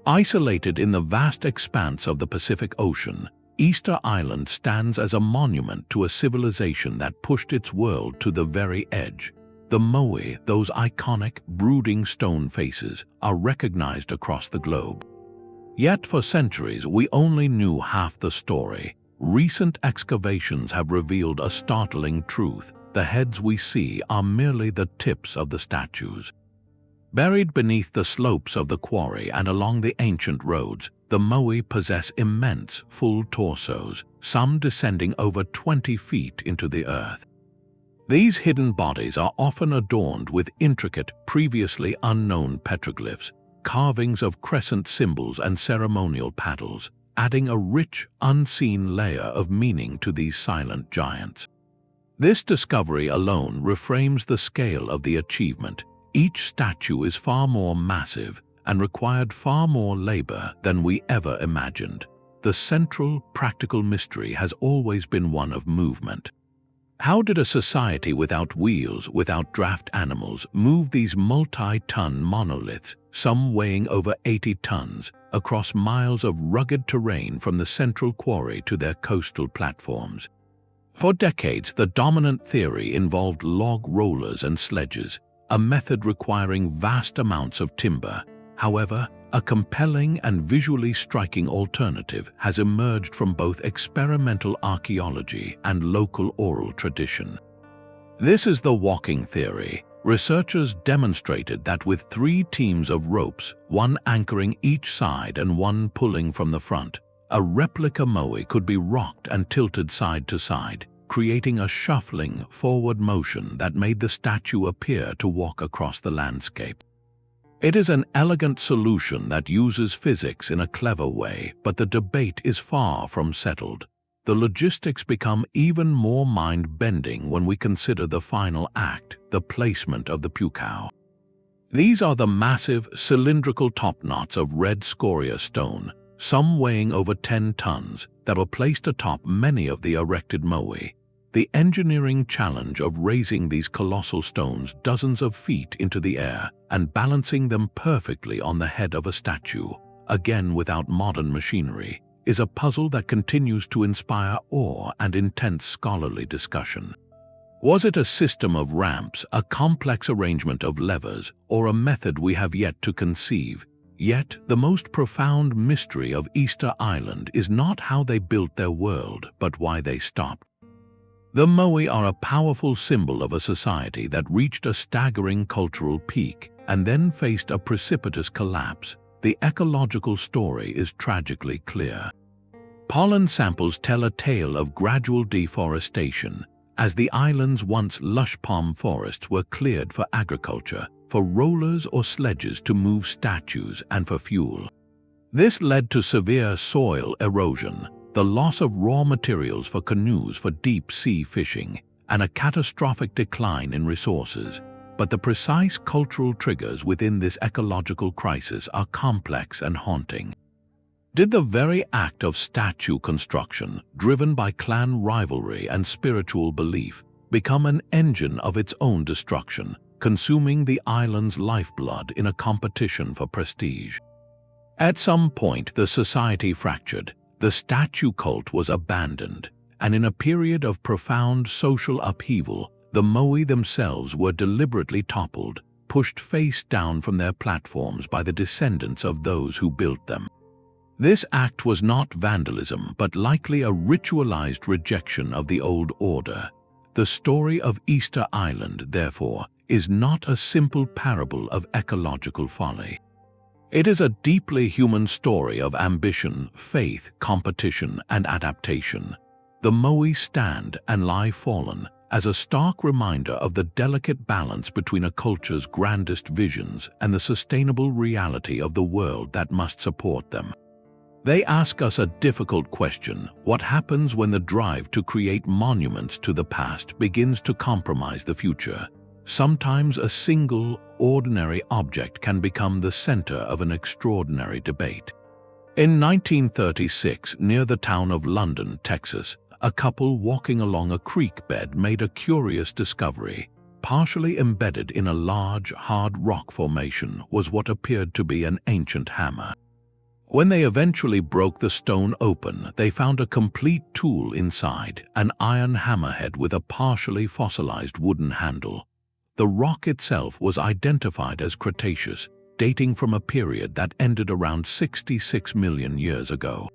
Isolated in the vast expanse of the Pacific Ocean, Easter Island stands as a monument to a civilization that pushed its world to the very edge. The moai, those iconic, brooding stone faces, are recognized across the globe. Yet for centuries we only knew half the story. Recent excavations have revealed a startling truth. The heads we see are merely the tips of the statues. Buried beneath the slopes of the quarry and along the ancient roads, the moai possess immense, full torsos, some descending over 20 feet into the earth. These hidden bodies are often adorned with intricate, previously unknown petroglyphs, carvings of crescent symbols and ceremonial paddles, adding a rich, unseen layer of meaning to these silent giants. This discovery alone reframes the scale of the achievement. Each statue is far more massive and required far more labor than we ever imagined. The central, practical mystery has always been one of movement. How did a society without wheels, without draft animals, move these multi-ton monoliths, some weighing over 80 tons, across miles of rugged terrain from the central quarry to their coastal platforms? For decades, the dominant theory involved log rollers and sledges, a method requiring vast amounts of timber. However, a compelling and visually striking alternative has emerged from both experimental archaeology and local oral tradition. This is the walking theory. Researchers demonstrated that with 3 teams of ropes, one anchoring each side and one pulling from the front, a replica moai could be rocked and tilted side to side, creating a shuffling, forward motion that made the statue appear to walk across the landscape. It is an elegant solution that uses physics in a clever way, but the debate is far from settled. The logistics become even more mind-bending when we consider the final act, the placement of the pukao. These are the massive, cylindrical top-knots of red scoria stone, some weighing over 10 tons, that were placed atop many of the erected moai. The engineering challenge of raising these colossal stones dozens of feet into the air and balancing them perfectly on the head of a statue, again without modern machinery, is a puzzle that continues to inspire awe and intense scholarly discussion. Was it a system of ramps, a complex arrangement of levers, or a method we have yet to conceive? Yet, the most profound mystery of Easter Island is not how they built their world, but why they stopped. The moai are a powerful symbol of a society that reached a staggering cultural peak and then faced a precipitous collapse. The ecological story is tragically clear. Pollen samples tell a tale of gradual deforestation, as the island's once lush palm forests were cleared for agriculture, for rollers or sledges to move statues, and for fuel. This led to severe soil erosion, the loss of raw materials for canoes for deep-sea fishing, and a catastrophic decline in resources. But the precise cultural triggers within this ecological crisis are complex and haunting. Did the very act of statue construction, driven by clan rivalry and spiritual belief, become an engine of its own destruction, consuming the island's lifeblood in a competition for prestige? At some point, the society fractured, the statue cult was abandoned, and in a period of profound social upheaval, the moai themselves were deliberately toppled, pushed face down from their platforms by the descendants of those who built them. This act was not vandalism, but likely a ritualized rejection of the old order. The story of Easter Island, therefore, is not a simple parable of ecological folly. It is a deeply human story of ambition, faith, competition, and adaptation. The moai stand and lie fallen as a stark reminder of the delicate balance between a culture's grandest visions and the sustainable reality of the world that must support them. They ask us a difficult question: what happens when the drive to create monuments to the past begins to compromise the future? Sometimes a single, ordinary object can become the center of an extraordinary debate. In 1936, near the town of London, Texas, a couple walking along a creek bed made a curious discovery. Partially embedded in a large, hard rock formation was what appeared to be an ancient hammer. When they eventually broke the stone open, they found a complete tool inside, an iron hammerhead with a partially fossilized wooden handle. The rock itself was identified as Cretaceous, dating from a period that ended around 66 million years ago.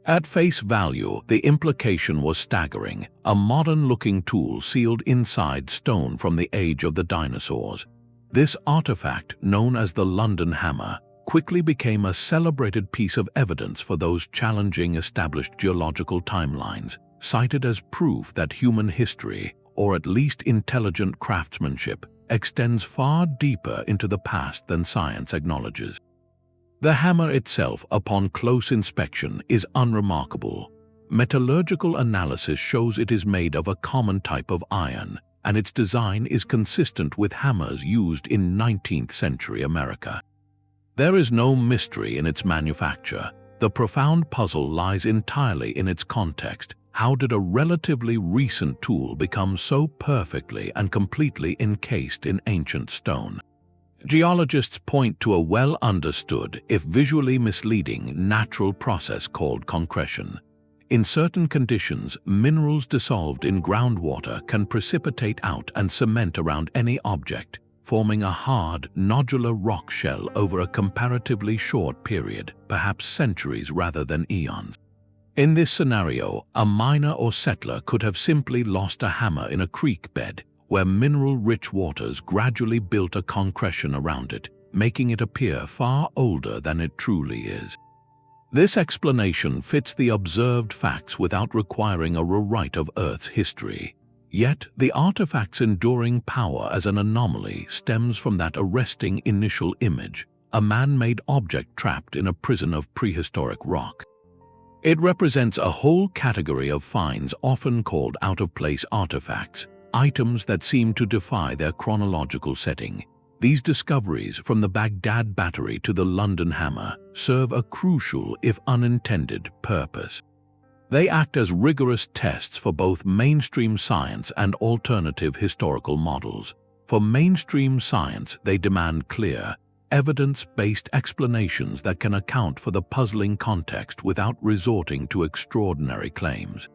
At face value, the implication was staggering: a modern-looking tool sealed inside stone from the age of the dinosaurs. This artifact, known as the London Hammer, quickly became a celebrated piece of evidence for those challenging established geological timelines, cited as proof that human history, or at least intelligent craftsmanship, extends far deeper into the past than science acknowledges. The hammer itself, upon close inspection, is unremarkable. Metallurgical analysis shows it is made of a common type of iron, and its design is consistent with hammers used in 19th century America. There is no mystery in its manufacture. The profound puzzle lies entirely in its context. How did a relatively recent tool become so perfectly and completely encased in ancient stone? Geologists point to a well-understood, if visually misleading, natural process called concretion. In certain conditions, minerals dissolved in groundwater can precipitate out and cement around any object, forming a hard, nodular rock shell over a comparatively short period, perhaps centuries rather than eons. In this scenario, a miner or settler could have simply lost a hammer in a creek bed, where mineral-rich waters gradually built a concretion around it, making it appear far older than it truly is. This explanation fits the observed facts without requiring a rewrite of Earth's history. Yet, the artifact's enduring power as an anomaly stems from that arresting initial image, a man-made object trapped in a prison of prehistoric rock. It represents a whole category of finds often called out-of-place artifacts, items that seem to defy their chronological setting. These discoveries, from the Baghdad Battery to the London Hammer, serve a crucial, if unintended, purpose. They act as rigorous tests for both mainstream science and alternative historical models. For mainstream science, they demand clear, evidence-based explanations that can account for the puzzling context without resorting to extraordinary claims.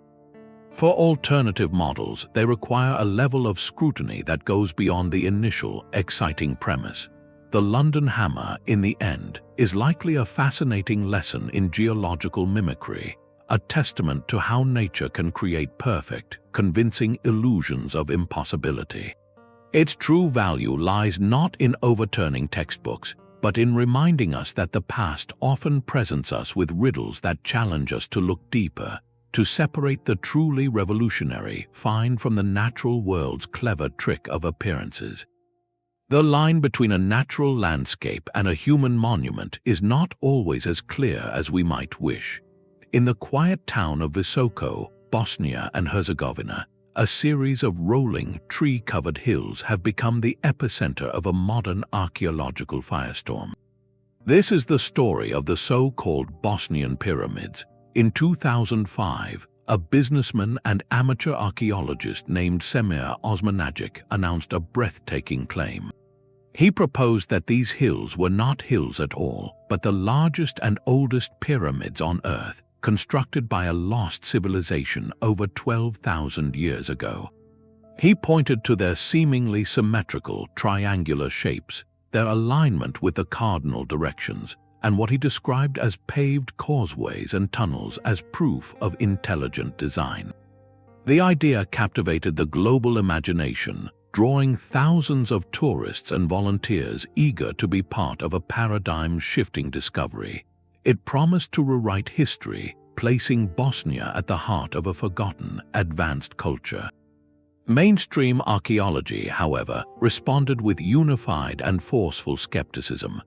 For alternative models, they require a level of scrutiny that goes beyond the initial, exciting premise. The London Hammer, in the end, is likely a fascinating lesson in geological mimicry, a testament to how nature can create perfect, convincing illusions of impossibility. Its true value lies not in overturning textbooks, but in reminding us that the past often presents us with riddles that challenge us to look deeper, to separate the truly revolutionary find from the natural world's clever trick of appearances. The line between a natural landscape and a human monument is not always as clear as we might wish. In the quiet town of Visoko, Bosnia and Herzegovina, a series of rolling, tree-covered hills have become the epicenter of a modern archaeological firestorm. This is the story of the so-called Bosnian Pyramids. In 2005, a businessman and amateur archaeologist named Semir Osmanagic announced a breathtaking claim. He proposed that these hills were not hills at all, but the largest and oldest pyramids on Earth, constructed by a lost civilization over 12,000 years ago. He pointed to their seemingly symmetrical, triangular shapes, their alignment with the cardinal directions, and what he described as paved causeways and tunnels as proof of intelligent design. The idea captivated the global imagination, drawing thousands of tourists and volunteers eager to be part of a paradigm-shifting discovery. It promised to rewrite history, placing Bosnia at the heart of a forgotten, advanced culture. Mainstream archaeology, however, responded with unified and forceful skepticism.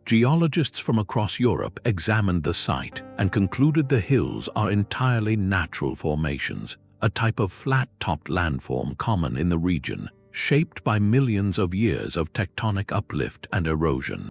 Geologists from across Europe examined the site and concluded the hills are entirely natural formations, a type of flat-topped landform common in the region, shaped by millions of years of tectonic uplift and erosion.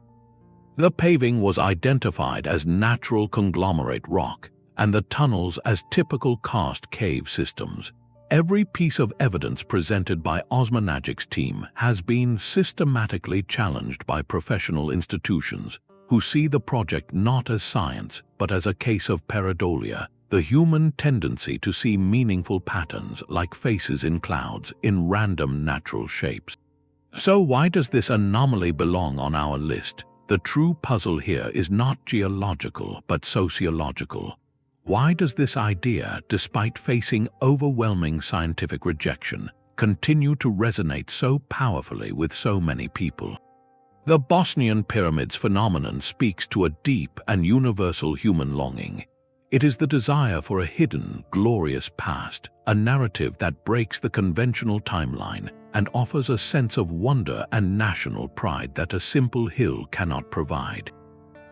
The paving was identified as natural conglomerate rock, and the tunnels as typical karst cave systems. Every piece of evidence presented by Osmanagic's team has been systematically challenged by professional institutions, who see the project not as science, but as a case of pareidolia, the human tendency to see meaningful patterns like faces in clouds in random natural shapes. So why does this anomaly belong on our list? The true puzzle here is not geological, but sociological. Why does this idea, despite facing overwhelming scientific rejection, continue to resonate so powerfully with so many people? The Bosnian Pyramids phenomenon speaks to a deep and universal human longing. It is the desire for a hidden, glorious past, a narrative that breaks the conventional timeline and offers a sense of wonder and national pride that a simple hill cannot provide.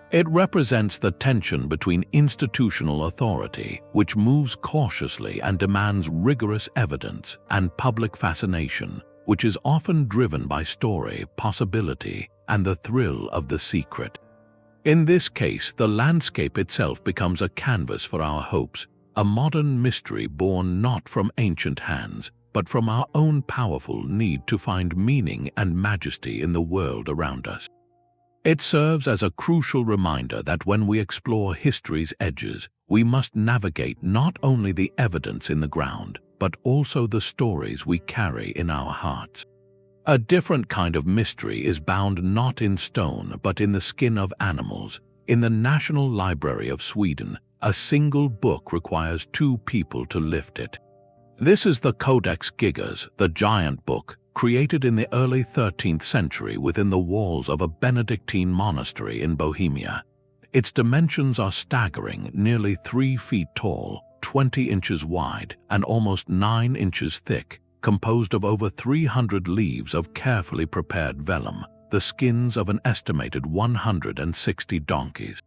It represents the tension between institutional authority, which moves cautiously and demands rigorous evidence, and public fascination, which is often driven by story, possibility, and the thrill of the secret. In this case, the landscape itself becomes a canvas for our hopes, a modern mystery born not from ancient hands, but from our own powerful need to find meaning and majesty in the world around us. It serves as a crucial reminder that when we explore history's edges, we must navigate not only the evidence in the ground, but also the stories we carry in our hearts. A different kind of mystery is bound not in stone but in the skin of animals. In the National Library of Sweden, a single book requires 2 people to lift it. This is the Codex Gigas, the giant book, created in the early 13th century within the walls of a Benedictine monastery in Bohemia. Its dimensions are staggering, nearly 3 feet tall, 20 inches wide, and almost 9 inches thick, composed of over 300 leaves of carefully prepared vellum, the skins of an estimated 160 donkeys.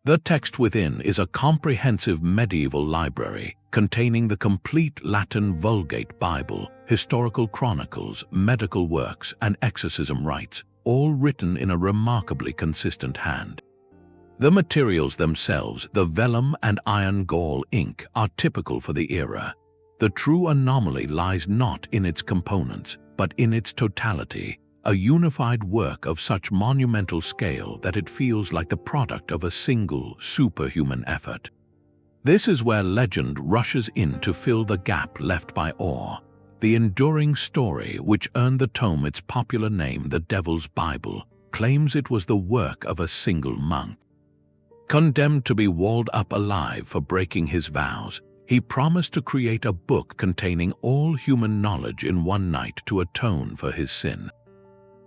The text within is a comprehensive medieval library containing the complete Latin Vulgate Bible, historical chronicles, medical works, and exorcism rites, all written in a remarkably consistent hand. The materials themselves, the vellum and iron gall ink, are typical for the era. The true anomaly lies not in its components, but in its totality, a unified work of such monumental scale that it feels like the product of a single, superhuman effort. This is where legend rushes in to fill the gap left by awe. The enduring story, which earned the tome its popular name, the Devil's Bible, claims it was the work of a single monk. Condemned to be walled up alive for breaking his vows, he promised to create a book containing all human knowledge in one night to atone for his sin.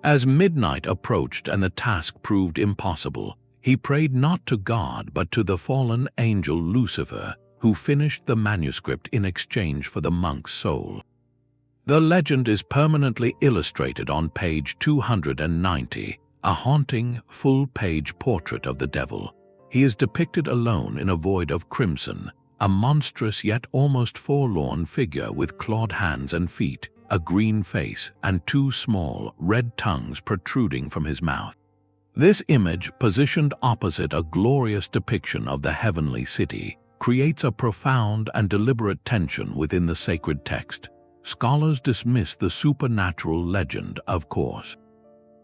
As midnight approached and the task proved impossible, he prayed not to God but to the fallen angel Lucifer, who finished the manuscript in exchange for the monk's soul. The legend is permanently illustrated on page 290, a haunting, full-page portrait of the devil. He is depicted alone in a void of crimson, a monstrous yet almost forlorn figure with clawed hands and feet, a green face, and 2 small, red tongues protruding from his mouth. This image, positioned opposite a glorious depiction of the heavenly city, creates a profound and deliberate tension within the sacred text. Scholars dismiss the supernatural legend, of course.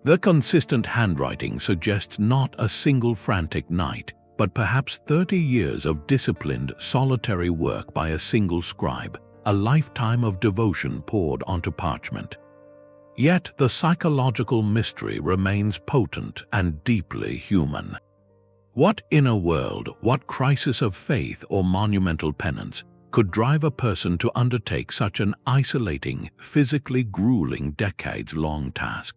The consistent handwriting suggests not a single frantic night, but perhaps 30 years of disciplined, solitary work by a single scribe, a lifetime of devotion poured onto parchment. Yet the psychological mystery remains potent and deeply human. What inner world, what crisis of faith or monumental penance could drive a person to undertake such an isolating, physically grueling, decades-long task?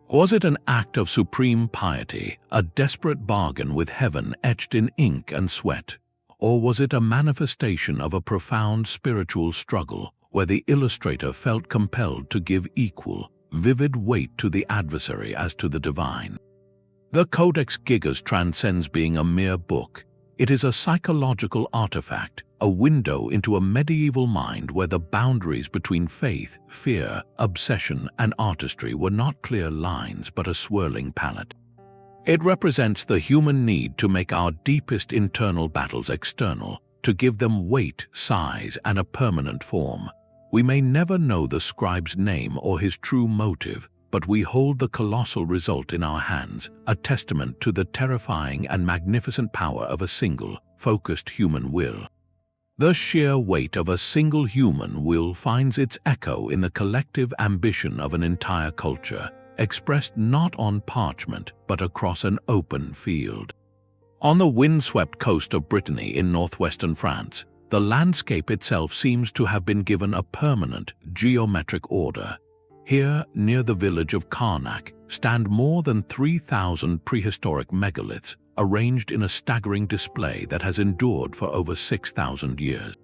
Was it an act of supreme piety, a desperate bargain with heaven etched in ink and sweat? Or was it a manifestation of a profound spiritual struggle where the illustrator felt compelled to give equal, vivid weight to the adversary as to the divine? The Codex Gigas transcends being a mere book. It is a psychological artifact, a window into a medieval mind where the boundaries between faith, fear, obsession, and artistry were not clear lines but a swirling palette. It represents the human need to make our deepest internal battles external, to give them weight, size, and a permanent form. We may never know the scribe's name or his true motive, but we hold the colossal result in our hands, a testament to the terrifying and magnificent power of a single, focused human will. The sheer weight of a single human will finds its echo in the collective ambition of an entire culture, expressed not on parchment but across an open field. On the windswept coast of Brittany in northwestern France, the landscape itself seems to have been given a permanent, geometric order. Here, near the village of Carnac, stand more than 3,000 prehistoric megaliths, arranged in a staggering display that has endured for over 6,000 years.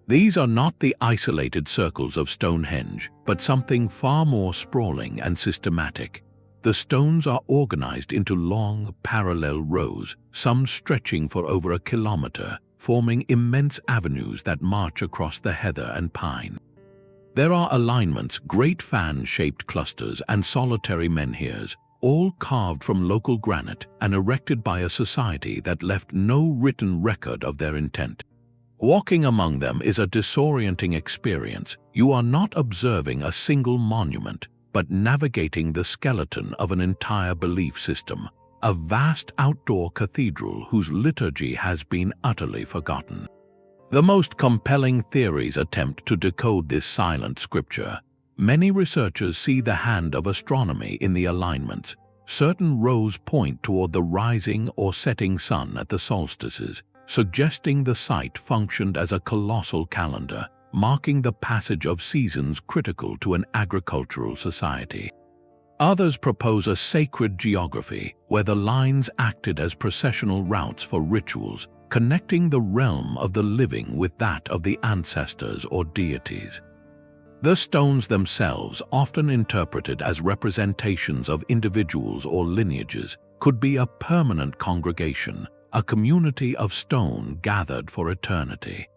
These are not the isolated circles of Stonehenge, but something far more sprawling and systematic. The stones are organized into long, parallel rows, some stretching for over a kilometer, forming immense avenues that march across the heather and pine. There are alignments, great fan-shaped clusters, and solitary menhirs, all carved from local granite and erected by a society that left no written record of their intent. Walking among them is a disorienting experience. You are not observing a single monument, but navigating the skeleton of an entire belief system, a vast outdoor cathedral whose liturgy has been utterly forgotten. The most compelling theories attempt to decode this silent scripture. Many researchers see the hand of astronomy in the alignments. Certain rows point toward the rising or setting sun at the solstices, suggesting the site functioned as a colossal calendar, marking the passage of seasons critical to an agricultural society. Others propose a sacred geography where the lines acted as processional routes for rituals, connecting the realm of the living with that of the ancestors or deities. The stones themselves, often interpreted as representations of individuals or lineages, could be a permanent congregation, a community of stone gathered for eternity.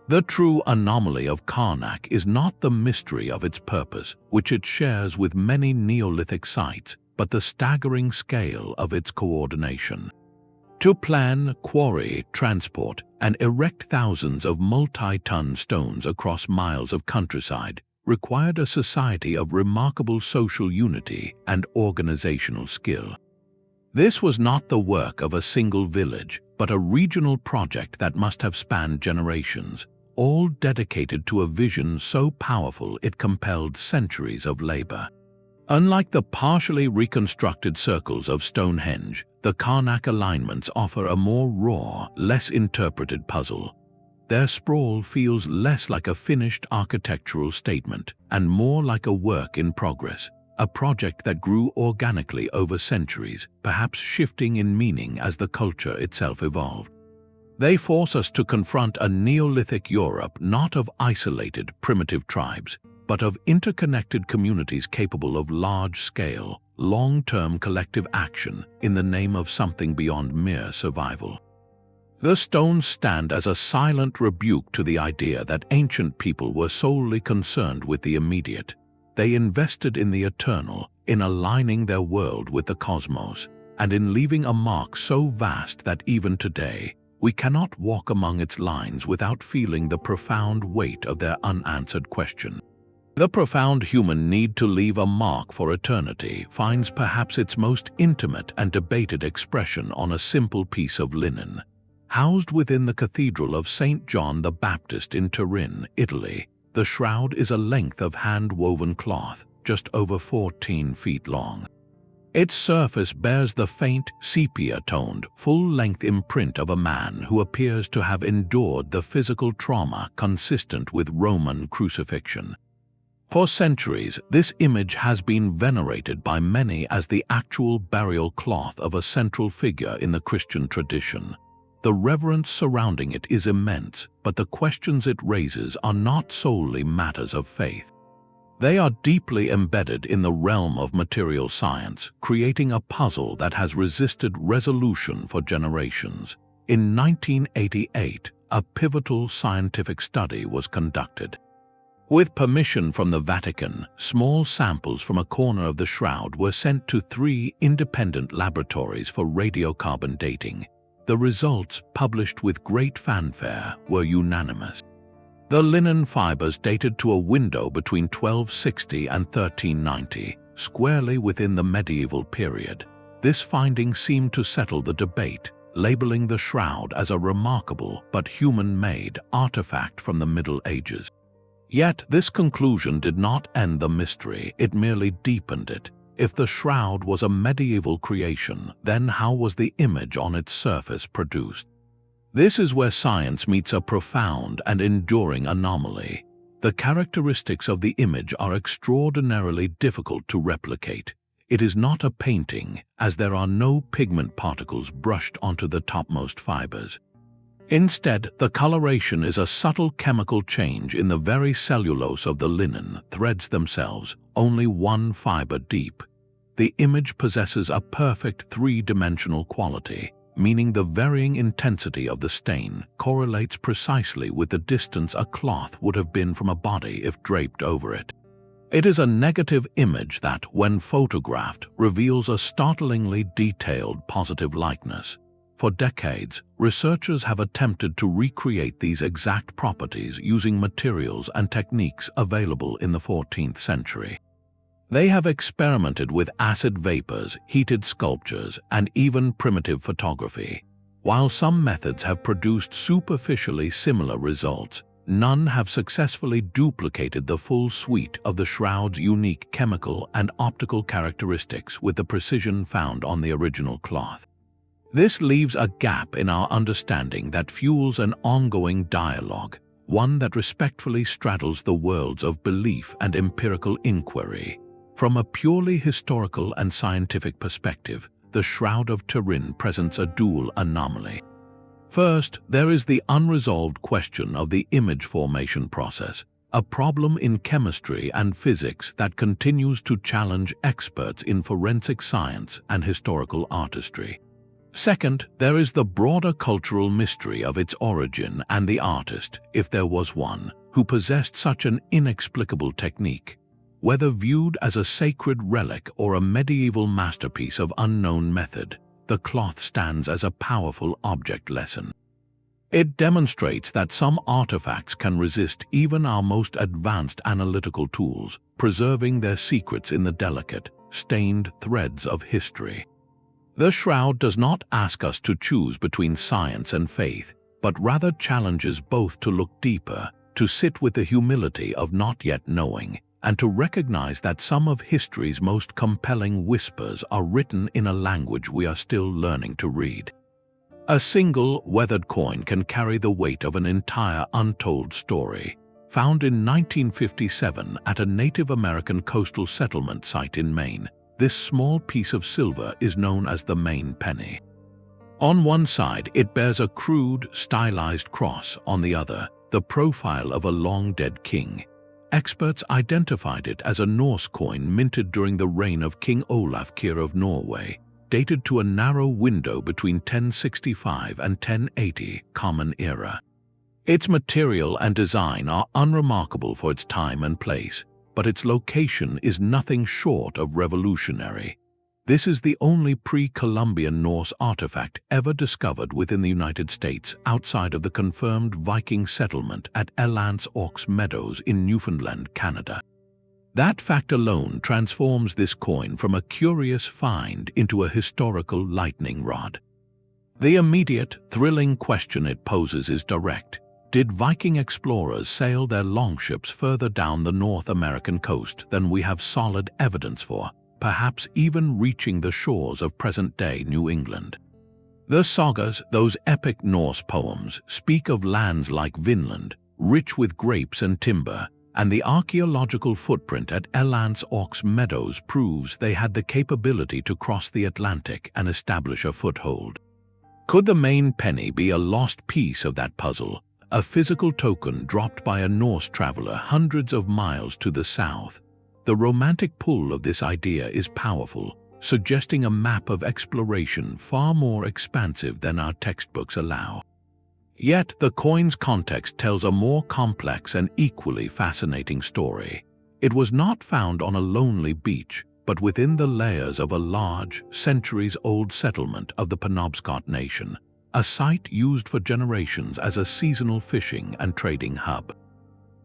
The true anomaly of Carnac is not the mystery of its purpose, which it shares with many Neolithic sites, but the staggering scale of its coordination. To plan, quarry, transport, and erect thousands of multi-ton stones across miles of countryside required a society of remarkable social unity and organizational skill. This was not the work of a single village, but a regional project that must have spanned generations, all dedicated to a vision so powerful it compelled centuries of labor. Unlike the partially reconstructed circles of Stonehenge, the Carnac alignments offer a more raw, less interpreted puzzle. Their sprawl feels less like a finished architectural statement and more like a work in progress, a project that grew organically over centuries, perhaps shifting in meaning as the culture itself evolved. They force us to confront a Neolithic Europe not of isolated, primitive tribes, but of interconnected communities capable of large-scale, long-term collective action in the name of something beyond mere survival. The stones stand as a silent rebuke to the idea that ancient people were solely concerned with the immediate. They invested in the eternal, in aligning their world with the cosmos, and in leaving a mark so vast that even today, we cannot walk among its lines without feeling the profound weight of their unanswered question. The profound human need to leave a mark for eternity finds perhaps its most intimate and debated expression on a simple piece of linen. Housed within the Cathedral of St. John the Baptist in Turin, Italy, the shroud is a length of hand-woven cloth, just over 14 feet long. Its surface bears the faint, sepia-toned, full-length imprint of a man who appears to have endured the physical trauma consistent with Roman crucifixion. For centuries, this image has been venerated by many as the actual burial cloth of a central figure in the Christian tradition. The reverence surrounding it is immense, but the questions it raises are not solely matters of faith. They are deeply embedded in the realm of material science, creating a puzzle that has resisted resolution for generations. In 1988, a pivotal scientific study was conducted. With permission from the Vatican, small samples from a corner of the shroud were sent to 3 independent laboratories for radiocarbon dating. The results, published with great fanfare, were unanimous. The linen fibers dated to a window between 1260 and 1390, squarely within the medieval period. This finding seemed to settle the debate, labeling the shroud as a remarkable but human-made artifact from the Middle Ages. Yet this conclusion did not end the mystery, it merely deepened it. If the shroud was a medieval creation, then how was the image on its surface produced? This is where science meets a profound and enduring anomaly. The characteristics of the image are extraordinarily difficult to replicate. It is not a painting, as there are no pigment particles brushed onto the topmost fibers. Instead, the coloration is a subtle chemical change in the very cellulose of the linen threads themselves, only 1 fiber deep. The image possesses a perfect 3-dimensional quality, meaning the varying intensity of the stain correlates precisely with the distance a cloth would have been from a body if draped over it. It is a negative image that, when photographed, reveals a startlingly detailed positive likeness. For decades, researchers have attempted to recreate these exact properties using materials and techniques available in the 14th century. They have experimented with acid vapors, heated sculptures, and even primitive photography. While some methods have produced superficially similar results, none have successfully duplicated the full suite of the shroud's unique chemical and optical characteristics with the precision found on the original cloth. This leaves a gap in our understanding that fuels an ongoing dialogue, one that respectfully straddles the worlds of belief and empirical inquiry. From a purely historical and scientific perspective, the Shroud of Turin presents a dual anomaly. First, there is the unresolved question of the image formation process, a problem in chemistry and physics that continues to challenge experts in forensic science and historical artistry. Second, there is the broader cultural mystery of its origin and the artist, if there was one, who possessed such an inexplicable technique. Whether viewed as a sacred relic or a medieval masterpiece of unknown method, the cloth stands as a powerful object lesson. It demonstrates that some artifacts can resist even our most advanced analytical tools, preserving their secrets in the delicate, stained threads of history. The shroud does not ask us to choose between science and faith, but rather challenges both to look deeper, to sit with the humility of not yet knowing, and to recognize that some of history's most compelling whispers are written in a language we are still learning to read. A single weathered coin can carry the weight of an entire untold story. Found in 1957 at a Native American coastal settlement site in Maine, this small piece of silver is known as the Maine Penny. On one side, it bears a crude, stylized cross. On the other, the profile of a long-dead king. Experts identified it as a Norse coin minted during the reign of King Olafkir of Norway, dated to a narrow window between 1065 and 1080 Common Era. Its material and design are unremarkable for its time and place, but its location is nothing short of revolutionary. This is the only pre-Columbian Norse artifact ever discovered within the United States outside of the confirmed Viking settlement at Elance Aux Meadows in Newfoundland, Canada. That fact alone transforms this coin from a curious find into a historical lightning rod. The immediate, thrilling question it poses is direct. Did Viking explorers sail their longships further down the North American coast than we have solid evidence for, perhaps even reaching the shores of present-day New England? The sagas, those epic Norse poems, speak of lands like Vinland, rich with grapes and timber, and the archaeological footprint at Elance Aux Meadows proves they had the capability to cross the Atlantic and establish a foothold. Could the Maine Penny be a lost piece of that puzzle, a physical token dropped by a Norse traveler hundreds of miles to the south? The romantic pull of this idea is powerful, suggesting a map of exploration far more expansive than our textbooks allow. Yet the coin's context tells a more complex and equally fascinating story. It was not found on a lonely beach, but within the layers of a large, centuries-old settlement of the Penobscot Nation, a site used for generations as a seasonal fishing and trading hub.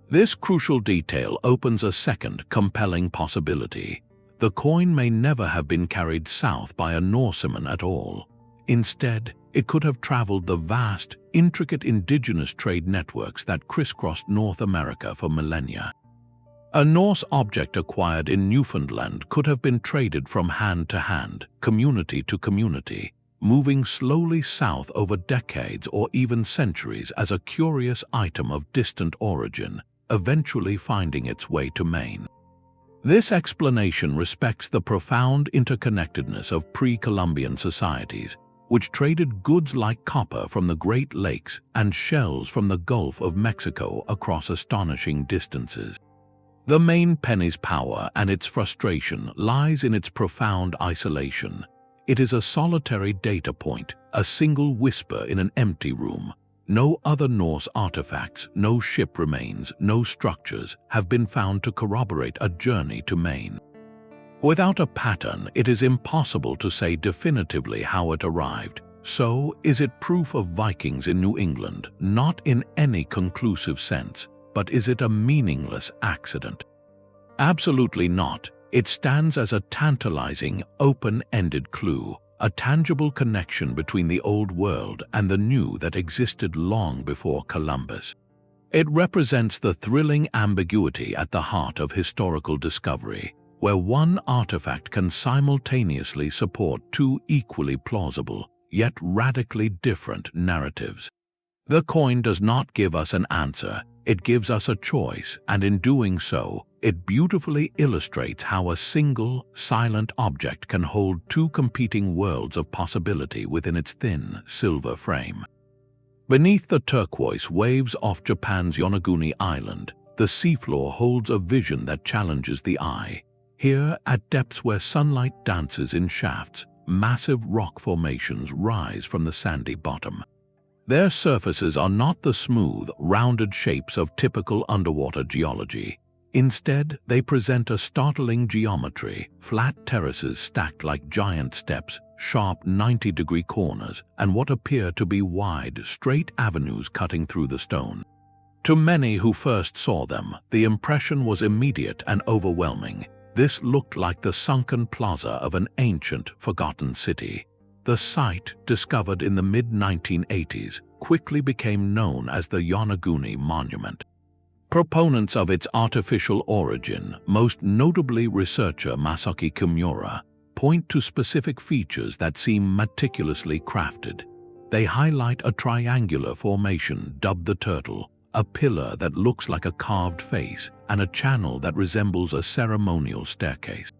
This crucial detail opens a second, compelling possibility. The coin may never have been carried south by a Norseman at all. Instead, it could have traveled the vast, intricate indigenous trade networks that crisscrossed North America for millennia. A Norse object acquired in Newfoundland could have been traded from hand to hand, community to community, moving slowly south over decades or even centuries as a curious item of distant origin, eventually finding its way to Maine. This explanation respects the profound interconnectedness of pre-Columbian societies, which traded goods like copper from the Great Lakes and shells from the Gulf of Mexico across astonishing distances. The Maine Penny's power and its frustration lies in its profound isolation. It is a solitary data point, a single whisper in an empty room. No other Norse artifacts, no ship remains, no structures have been found to corroborate a journey to Maine. Without a pattern, it is impossible to say definitively how it arrived. So, is it proof of Vikings in New England? Not in any conclusive sense, but is it a meaningless accident? Absolutely not. It stands as a tantalizing, open-ended clue, a tangible connection between the old world and the new that existed long before Columbus. It represents the thrilling ambiguity at the heart of historical discovery, where one artifact can simultaneously support two equally plausible, yet radically different narratives. The coin does not give us an answer, It gives us a choice, and in doing so, it beautifully illustrates how a single, silent object can hold two competing worlds of possibility within its thin, silver frame. Beneath the turquoise waves off Japan's Yonaguni Island, the seafloor holds a vision that challenges the eye. Here, at depths where sunlight dances in shafts, massive rock formations rise from the sandy bottom. Their surfaces are not the smooth, rounded shapes of typical underwater geology. Instead, they present a startling geometry, flat terraces stacked like giant steps, sharp 90-degree corners, and what appear to be wide, straight avenues cutting through the stone. To many who first saw them, the impression was immediate and overwhelming. This looked like the sunken plaza of an ancient, forgotten city. The site, discovered in the mid-1980s, quickly became known as the Yonaguni Monument. Proponents of its artificial origin, most notably researcher Masaki Kimura, point to specific features that seem meticulously crafted. They highlight a triangular formation dubbed the Turtle, a pillar that looks like a carved face, and a channel that resembles a ceremonial staircase.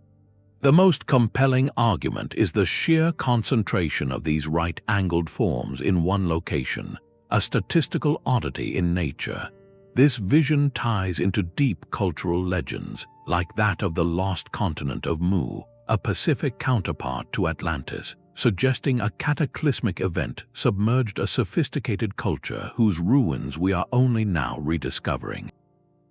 The most compelling argument is the sheer concentration of these right-angled forms in one location, a statistical oddity in nature. This vision ties into deep cultural legends, like that of the lost continent of Mu, a Pacific counterpart to Atlantis, suggesting a cataclysmic event submerged a sophisticated culture whose ruins we are only now rediscovering.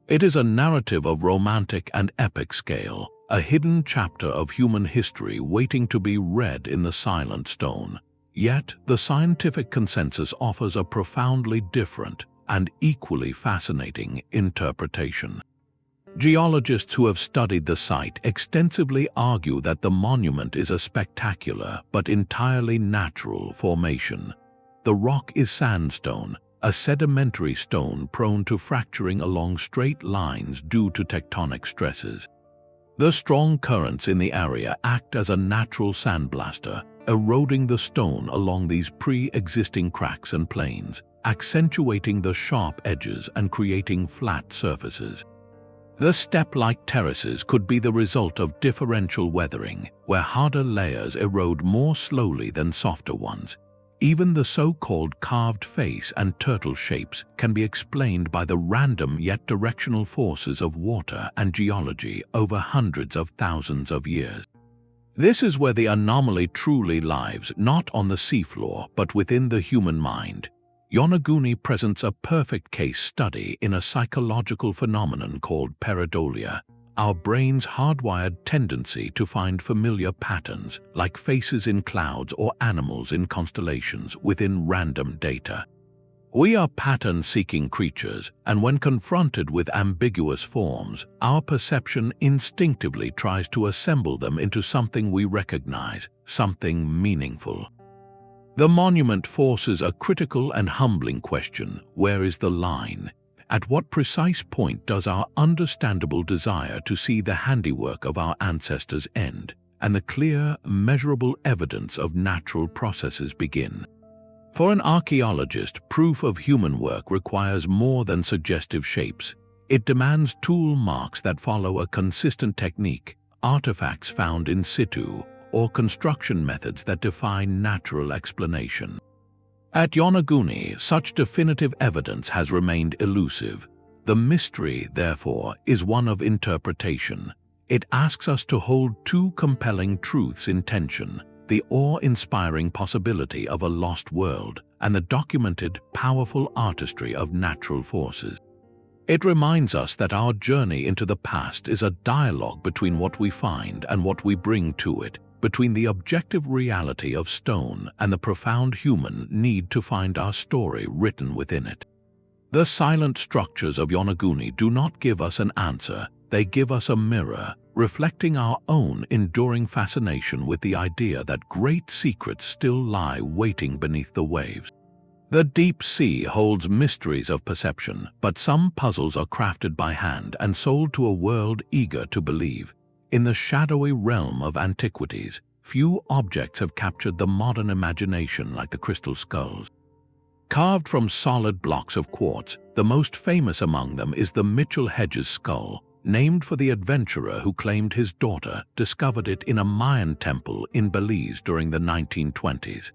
It is a narrative of romantic and epic scale, a hidden chapter of human history waiting to be read in the silent stone. Yet, the scientific consensus offers a profoundly different and equally fascinating interpretation. Geologists who have studied the site extensively argue that the monument is a spectacular but entirely natural formation. The rock is sandstone, a sedimentary stone prone to fracturing along straight lines due to tectonic stresses. The strong currents in the area act as a natural sandblaster, eroding the stone along these pre-existing cracks and planes, accentuating the sharp edges and creating flat surfaces. The step-like terraces could be the result of differential weathering, where harder layers erode more slowly than softer ones. Even the so-called carved face and turtle shapes can be explained by the random yet directional forces of water and geology over hundreds of thousands of years. This is where the anomaly truly lives, not on the seafloor, but within the human mind. Yonaguni presents a perfect case study in a psychological phenomenon called pareidolia, our brain's hardwired tendency to find familiar patterns, like faces in clouds or animals in constellations, within random data. We are pattern-seeking creatures, and when confronted with ambiguous forms, our perception instinctively tries to assemble them into something we recognize, something meaningful. The monument forces a critical and humbling question: where is the line? At what precise point does our understandable desire to see the handiwork of our ancestors end, and the clear, measurable evidence of natural processes begin? For an archaeologist, proof of human work requires more than suggestive shapes. It demands tool marks that follow a consistent technique, artifacts found in situ, or construction methods that defy natural explanation. At Yonaguni, such definitive evidence has remained elusive. The mystery, therefore, is one of interpretation. It asks us to hold two compelling truths in tension: the awe-inspiring possibility of a lost world and the documented, powerful artistry of natural forces. It reminds us that our journey into the past is a dialogue between what we find and what we bring to it, between the objective reality of stone and the profound human need to find our story written within it. The silent structures of Yonaguni do not give us an answer, they give us a mirror, reflecting our own enduring fascination with the idea that great secrets still lie waiting beneath the waves. The deep sea holds mysteries of perception, but some puzzles are crafted by hand and sold to a world eager to believe. In the shadowy realm of antiquities, few objects have captured the modern imagination like the crystal skulls. Carved from solid blocks of quartz, the most famous among them is the Mitchell-Hedges skull, named for the adventurer who claimed his daughter discovered it in a Mayan temple in Belize during the 1920s.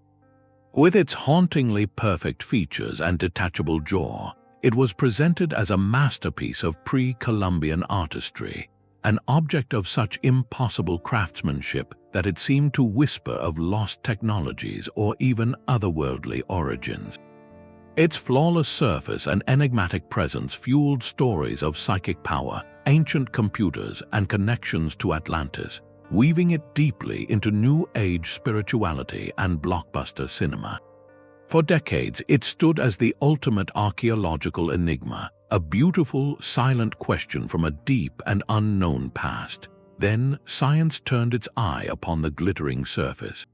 With its hauntingly perfect features and detachable jaw, it was presented as a masterpiece of pre-Columbian artistry, an object of such impossible craftsmanship that it seemed to whisper of lost technologies or even otherworldly origins. Its flawless surface and enigmatic presence fueled stories of psychic power, ancient computers, and connections to Atlantis, weaving it deeply into New Age spirituality and blockbuster cinema. For decades, it stood as the ultimate archaeological enigma, a beautiful, silent question from a deep and unknown past. Then, science turned its eye upon the glittering surface.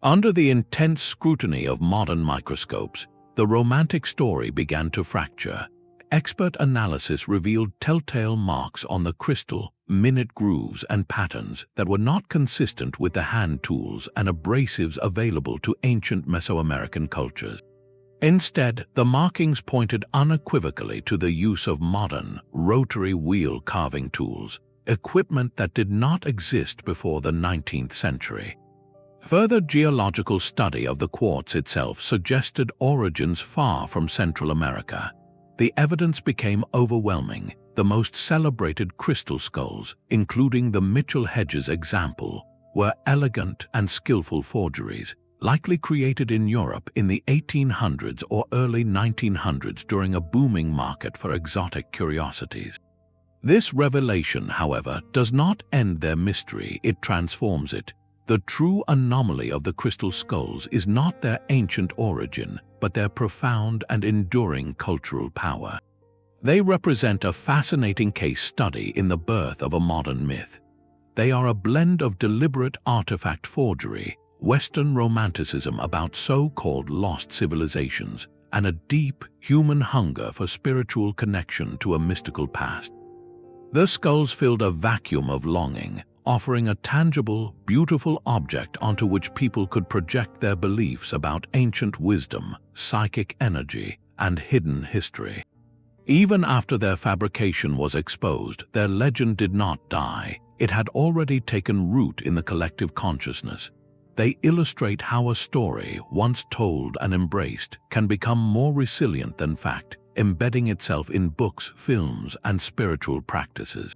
Under the intense scrutiny of modern microscopes, the romantic story began to fracture. Expert analysis revealed telltale marks on the crystal, minute grooves and patterns that were not consistent with the hand tools and abrasives available to ancient Mesoamerican cultures. Instead, the markings pointed unequivocally to the use of modern, rotary wheel carving tools, equipment that did not exist before the 19th century. Further geological study of the quartz itself suggested origins far from Central America. The evidence became overwhelming. The most celebrated crystal skulls, including the Mitchell-Hedges example, were elegant and skillful forgeries, likely created in Europe in the 1800s or early 1900s during a booming market for exotic curiosities. This revelation, however, does not end their mystery, it transforms it. The true anomaly of the crystal skulls is not their ancient origin, but their profound and enduring cultural power. They represent a fascinating case study in the birth of a modern myth. They are a blend of deliberate artifact forgery, Western romanticism about so-called lost civilizations, and a deep human hunger for spiritual connection to a mystical past. The skulls filled a vacuum of longing, offering a tangible, beautiful object onto which people could project their beliefs about ancient wisdom, psychic energy, and hidden history. Even after their fabrication was exposed, their legend did not die. It had already taken root in the collective consciousness. They illustrate how a story, once told and embraced, can become more resilient than fact, embedding itself in books, films, and spiritual practices.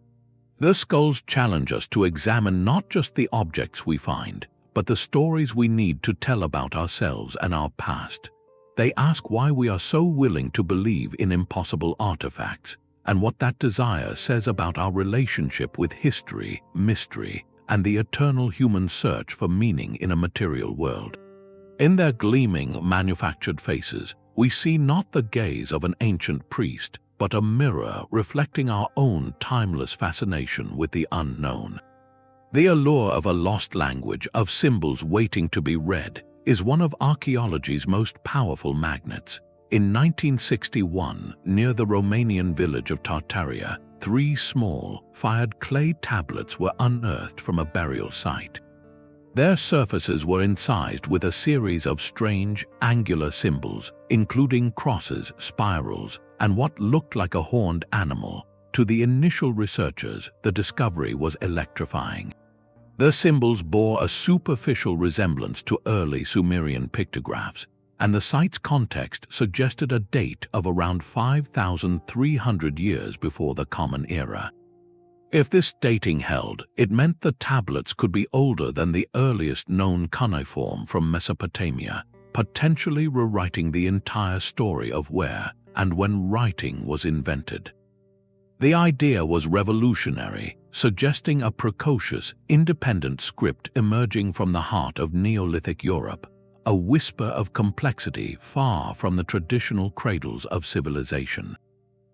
The skulls challenge us to examine not just the objects we find, but the stories we need to tell about ourselves and our past. They ask why we are so willing to believe in impossible artifacts, and what that desire says about our relationship with history, mystery, and the eternal human search for meaning in a material world. In their gleaming, manufactured faces, we see not the gaze of an ancient priest, but a mirror reflecting our own timeless fascination with the unknown. The allure of a lost language, of symbols waiting to be read, is one of archaeology's most powerful magnets. In 1961, near the Romanian village of Tartaria, 3 small, fired clay tablets were unearthed from a burial site. Their surfaces were incised with a series of strange, angular symbols, including crosses, spirals, and what looked like a horned animal. To the initial researchers, the discovery was electrifying. The symbols bore a superficial resemblance to early Sumerian pictographs, and the site's context suggested a date of around 5,300 years before the Common Era. If this dating held, it meant the tablets could be older than the earliest known cuneiform from Mesopotamia, potentially rewriting the entire story of where and when writing was invented. The idea was revolutionary, suggesting a precocious, independent script emerging from the heart of Neolithic Europe, a whisper of complexity far from the traditional cradles of civilization.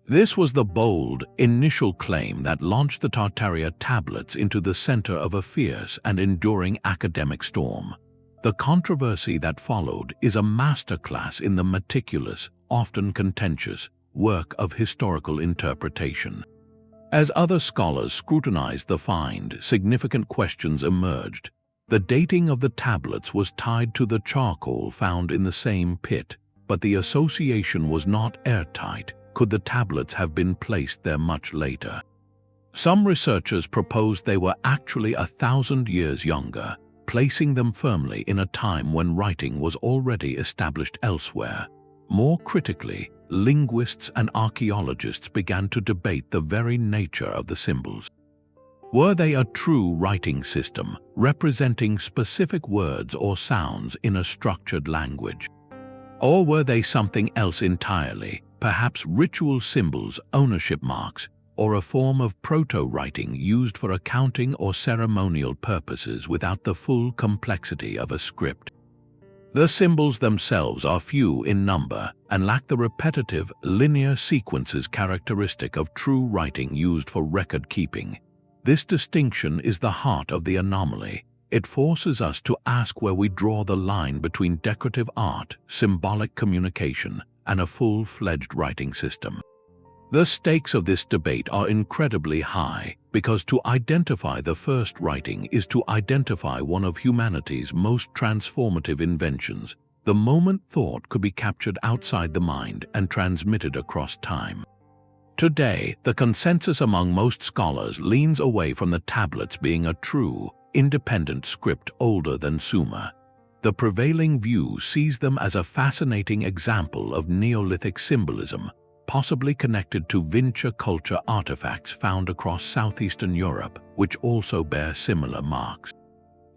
This was the bold, initial claim that launched the Tartaria Tablets into the center of a fierce and enduring academic storm. The controversy that followed is a masterclass in the meticulous, often contentious, work of historical interpretation. As other scholars scrutinized the find, significant questions emerged. The dating of the tablets was tied to the charcoal found in the same pit, but the association was not airtight. Could the tablets have been placed there much later? Some researchers proposed they were actually 1,000 years younger, placing them firmly in a time when writing was already established elsewhere. More critically, linguists and archaeologists began to debate the very nature of the symbols. Were they a true writing system, representing specific words or sounds in a structured language? Or were they something else entirely, perhaps ritual symbols, ownership marks, or a form of proto-writing used for accounting or ceremonial purposes without the full complexity of a script? The symbols themselves are few in number and lack the repetitive, linear sequences characteristic of true writing used for record-keeping. This distinction is the heart of the anomaly. It forces us to ask where we draw the line between decorative art, symbolic communication, and a full-fledged writing system. The stakes of this debate are incredibly high, because to identify the first writing is to identify one of humanity's most transformative inventions. The moment thought could be captured outside the mind and transmitted across time. Today, the consensus among most scholars leans away from the tablets being a true, independent script older than Sumer. The prevailing view sees them as a fascinating example of Neolithic symbolism, possibly connected to Vinca culture artifacts found across southeastern Europe, which also bear similar marks.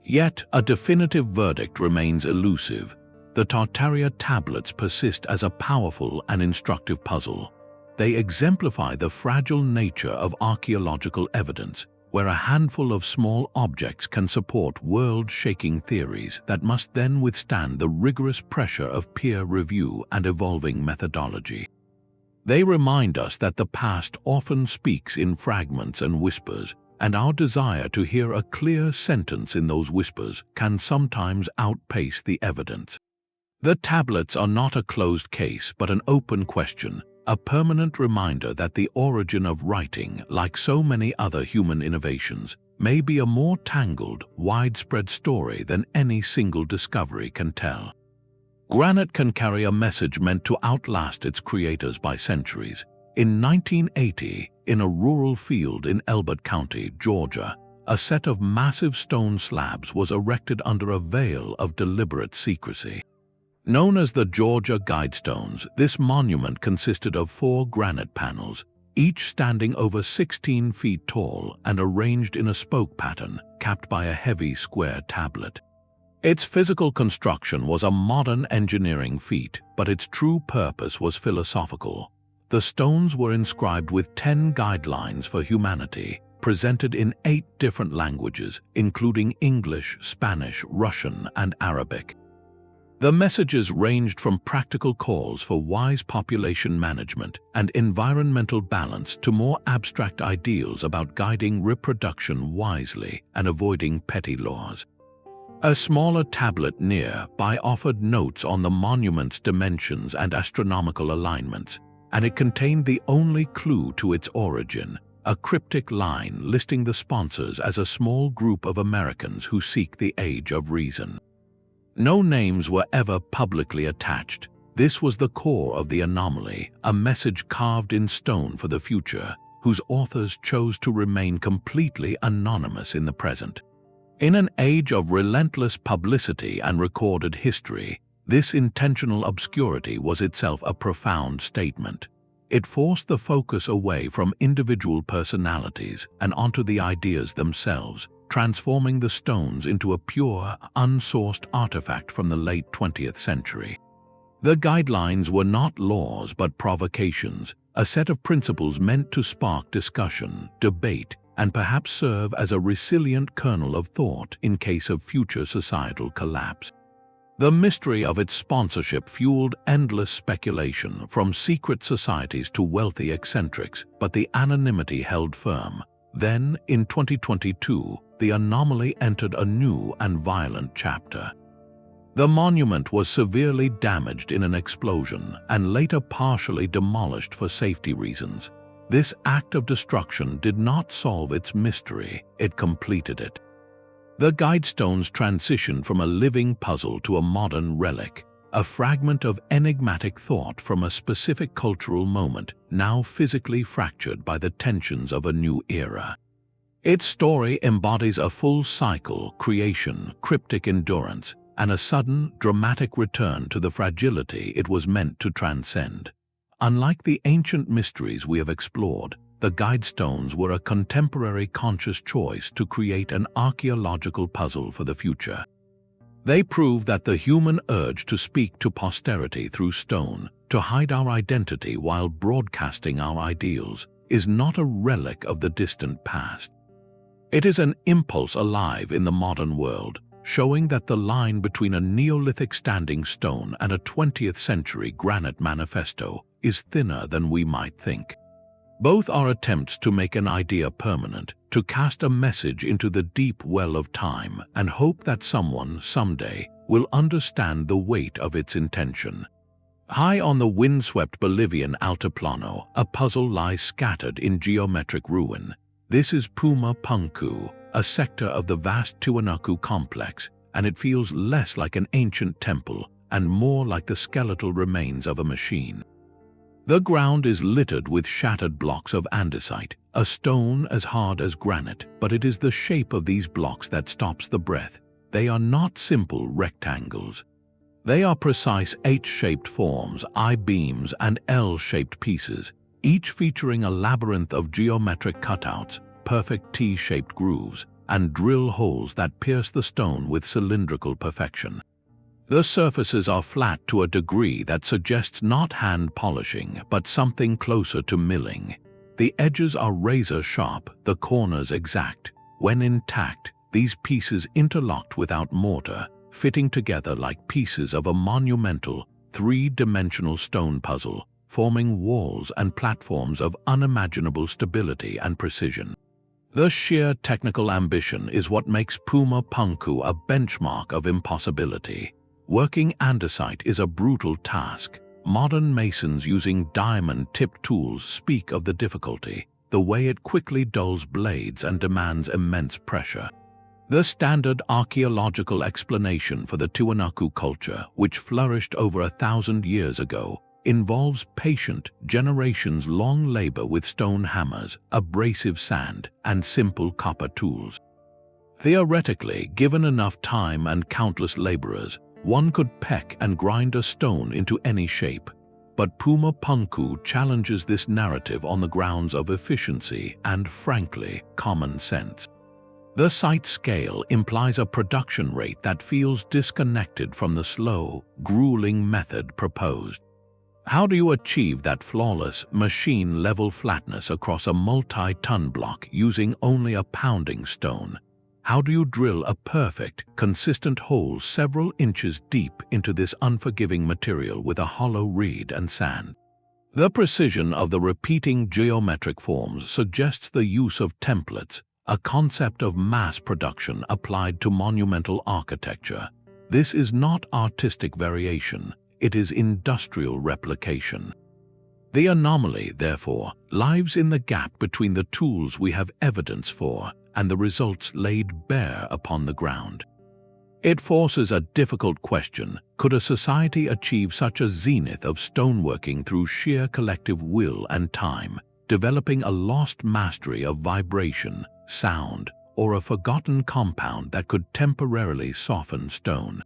Yet, a definitive verdict remains elusive. The Tartaria Tablets persist as a powerful and instructive puzzle. They exemplify the fragile nature of archaeological evidence, where a handful of small objects can support world-shaking theories that must then withstand the rigorous pressure of peer review and evolving methodology. They remind us that the past often speaks in fragments and whispers, and our desire to hear a clear sentence in those whispers can sometimes outpace the evidence. The tablets are not a closed case but an open question, a permanent reminder that the origin of writing, like so many other human innovations, may be a more tangled, widespread story than any single discovery can tell. Granite can carry a message meant to outlast its creators by centuries. In 1980, in a rural field in Elbert County, Georgia, a set of massive stone slabs was erected under a veil of deliberate secrecy. Known as the Georgia Guidestones, this monument consisted of 4 granite panels, each standing over 16 feet tall and arranged in a spoke pattern, capped by a heavy square tablet. Its physical construction was a modern engineering feat, but its true purpose was philosophical. The stones were inscribed with 10 guidelines for humanity, presented in 8 different languages, including English, Spanish, Russian, and Arabic. The messages ranged from practical calls for wise population management and environmental balance to more abstract ideals about guiding reproduction wisely and avoiding petty laws. A smaller tablet nearby offered notes on the monument's dimensions and astronomical alignments, and it contained the only clue to its origin, a cryptic line listing the sponsors as a small group of Americans who seek the age of reason. No names were ever publicly attached. This was the core of the anomaly, a message carved in stone for the future, whose authors chose to remain completely anonymous in the present. In an age of relentless publicity and recorded history, this intentional obscurity was itself a profound statement. It forced the focus away from individual personalities and onto the ideas themselves, transforming the stones into a pure, unsourced artifact from the late 20th century. The guidelines were not laws but provocations, a set of principles meant to spark discussion, debate, and perhaps serve as a resilient kernel of thought in case of future societal collapse. The mystery of its sponsorship fueled endless speculation from secret societies to wealthy eccentrics, but the anonymity held firm. Then, in 2022, the anomaly entered a new and violent chapter. The monument was severely damaged in an explosion and later partially demolished for safety reasons. This act of destruction did not solve its mystery, it completed it. The Guidestones transitioned from a living puzzle to a modern relic, a fragment of enigmatic thought from a specific cultural moment, now physically fractured by the tensions of a new era. Its story embodies a full cycle: creation, cryptic endurance, and a sudden, dramatic return to the fragility it was meant to transcend. Unlike the ancient mysteries we have explored, the Guidestones were a contemporary conscious choice to create an archaeological puzzle for the future. They prove that the human urge to speak to posterity through stone, to hide our identity while broadcasting our ideals, is not a relic of the distant past. It is an impulse alive in the modern world, showing that the line between a Neolithic standing stone and a 20th century granite manifesto is thinner than we might think. Both are attempts to make an idea permanent, to cast a message into the deep well of time and hope that someone, someday, will understand the weight of its intention. High on the windswept Bolivian Altiplano, a puzzle lies scattered in geometric ruin. This is Puma Punku, a sector of the vast Tiwanaku complex, and it feels less like an ancient temple and more like the skeletal remains of a machine. The ground is littered with shattered blocks of andesite, a stone as hard as granite, but it is the shape of these blocks that stops the breath. They are not simple rectangles. They are precise H-shaped forms, I-beams, and L-shaped pieces, each featuring a labyrinth of geometric cutouts, perfect T-shaped grooves, and drill holes that pierce the stone with cylindrical perfection. The surfaces are flat to a degree that suggests not hand polishing, but something closer to milling. The edges are razor-sharp, the corners exact. When intact, these pieces interlocked without mortar, fitting together like pieces of a monumental, three-dimensional stone puzzle, forming walls and platforms of unimaginable stability and precision. The sheer technical ambition is what makes Puma Punku a benchmark of impossibility. Working andesite is a brutal task. Modern masons using diamond-tipped tools speak of the difficulty, the way it quickly dulls blades and demands immense pressure. The standard archaeological explanation for the Tiwanaku culture, which flourished over 1,000 years ago, involves patient, generations-long labor with stone hammers, abrasive sand, and simple copper tools. Theoretically, given enough time and countless laborers, one could peck and grind a stone into any shape. But Puma Punku challenges this narrative on the grounds of efficiency and, frankly, common sense. The site scale implies a production rate that feels disconnected from the slow, grueling method proposed. How do you achieve that flawless, machine-level flatness across a multi-ton block using only a pounding stone? How do you drill a perfect, consistent hole several inches deep into this unforgiving material with a hollow reed and sand? The precision of the repeating geometric forms suggests the use of templates, a concept of mass production applied to monumental architecture. This is not artistic variation. It is industrial replication. The anomaly, therefore, lies in the gap between the tools we have evidence for and the results laid bare upon the ground. It forces a difficult question: could a society achieve such a zenith of stoneworking through sheer collective will and time, developing a lost mastery of vibration, sound, or a forgotten compound that could temporarily soften stone?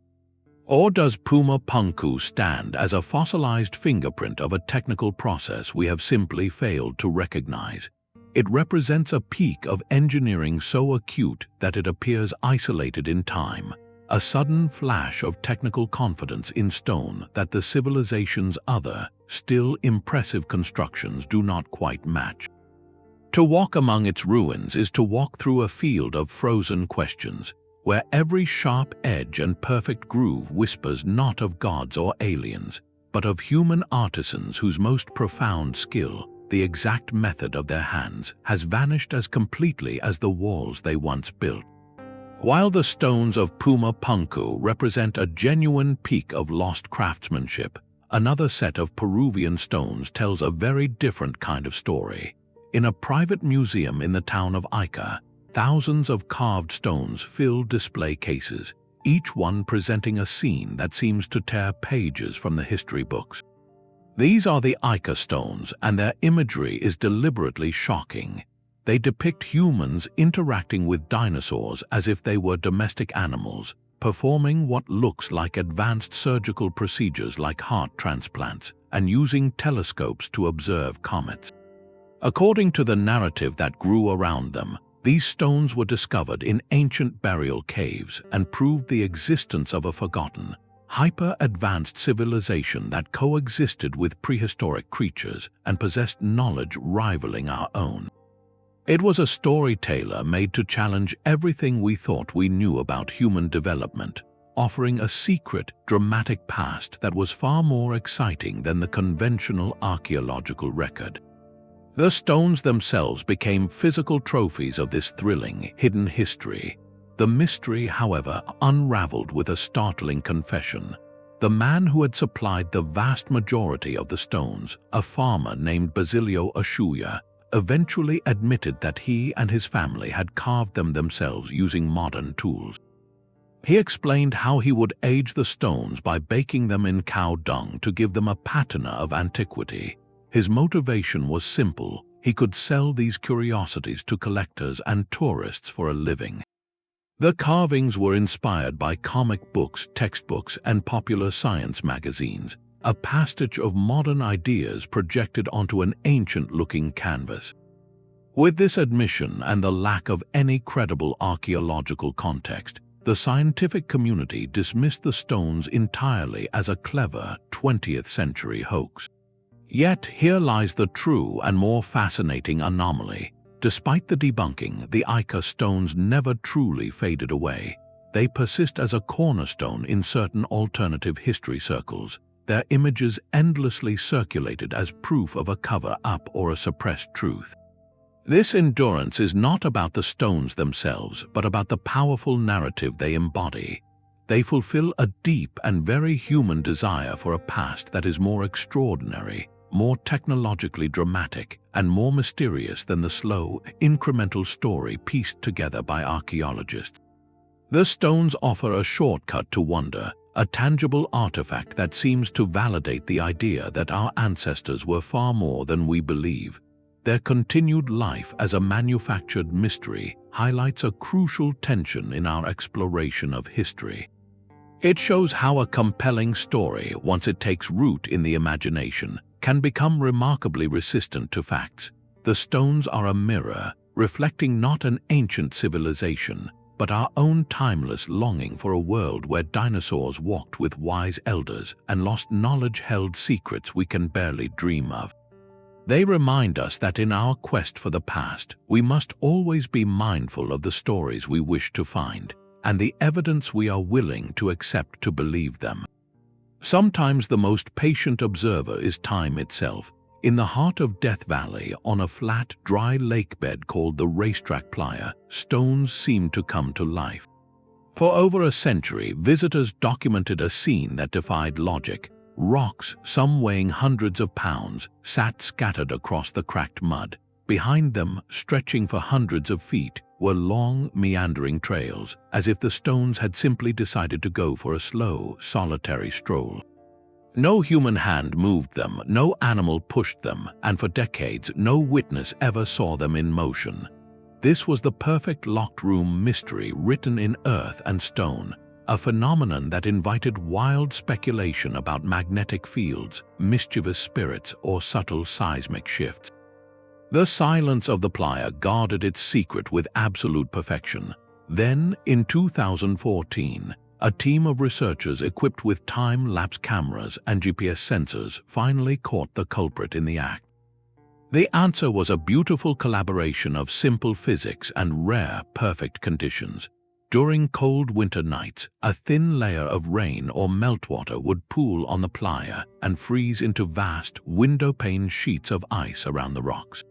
Or does Puma Punku stand as a fossilized fingerprint of a technical process we have simply failed to recognize? It represents a peak of engineering so acute that it appears isolated in time, a sudden flash of technical confidence in stone that the civilization's other, still impressive constructions do not quite match. To walk among its ruins is to walk through a field of frozen questions, where every sharp edge and perfect groove whispers not of gods or aliens, but of human artisans whose most profound skill, the exact method of their hands, has vanished as completely as the walls they once built. While the stones of Puma Punku represent a genuine peak of lost craftsmanship, another set of Peruvian stones tells a very different kind of story. In a private museum in the town of Ica, thousands of carved stones fill display cases, each one presenting a scene that seems to tear pages from the history books. These are the Ica Stones, and their imagery is deliberately shocking. They depict humans interacting with dinosaurs as if they were domestic animals, performing what looks like advanced surgical procedures like heart transplants, and using telescopes to observe comets. According to the narrative that grew around them, these stones were discovered in ancient burial caves and proved the existence of a forgotten, hyper-advanced civilization that coexisted with prehistoric creatures and possessed knowledge rivaling our own. It was a storyteller made to challenge everything we thought we knew about human development, offering a secret, dramatic past that was far more exciting than the conventional archaeological record. The stones themselves became physical trophies of this thrilling, hidden history. The mystery, however, unraveled with a startling confession. The man who had supplied the vast majority of the stones, a farmer named Basilio Ashuya, eventually admitted that he and his family had carved them themselves using modern tools. He explained how he would age the stones by baking them in cow dung to give them a patina of antiquity. His motivation was simple: he could sell these curiosities to collectors and tourists for a living. The carvings were inspired by comic books, textbooks, and popular science magazines, a pastiche of modern ideas projected onto an ancient-looking canvas. With this admission and the lack of any credible archaeological context, the scientific community dismissed the stones entirely as a clever 20th-century hoax. Yet here lies the true and more fascinating anomaly. Despite the debunking, the Ica stones never truly faded away. They persist as a cornerstone in certain alternative history circles, their images endlessly circulated as proof of a cover-up or a suppressed truth. This endurance is not about the stones themselves, but about the powerful narrative they embody. They fulfill a deep and very human desire for a past that is more extraordinary, more technologically dramatic, and more mysterious than the slow, incremental story pieced together by archaeologists. The stones offer a shortcut to wonder, a tangible artifact that seems to validate the idea that our ancestors were far more than we believe. Their continued life as a manufactured mystery highlights a crucial tension in our exploration of history. It shows how a compelling story, once it takes root in the imagination, can become remarkably resistant to facts. The stones are a mirror, reflecting not an ancient civilization, but our own timeless longing for a world where dinosaurs walked with wise elders and lost knowledge held secrets we can barely dream of. They remind us that in our quest for the past, we must always be mindful of the stories we wish to find, and the evidence we are willing to accept to believe them. Sometimes the most patient observer is time itself. In the heart of Death Valley, on a flat, dry lake bed called the Racetrack Playa, stones seem to come to life. For over a century, visitors documented a scene that defied logic. Rocks, some weighing hundreds of pounds, sat scattered across the cracked mud. Behind them, stretching for hundreds of feet, were long, meandering trails, as if the stones had simply decided to go for a slow, solitary stroll. No human hand moved them, no animal pushed them, and for decades no witness ever saw them in motion. This was the perfect locked room mystery written in earth and stone, a phenomenon that invited wild speculation about magnetic fields, mischievous spirits, or subtle seismic shifts. The silence of the playa guarded its secret with absolute perfection. Then, in 2014, a team of researchers equipped with time-lapse cameras and GPS sensors finally caught the culprit in the act. The answer was a beautiful collaboration of simple physics and rare, perfect conditions. During cold winter nights, a thin layer of rain or meltwater would pool on the playa and freeze into vast, window-pane sheets of ice around the rocks.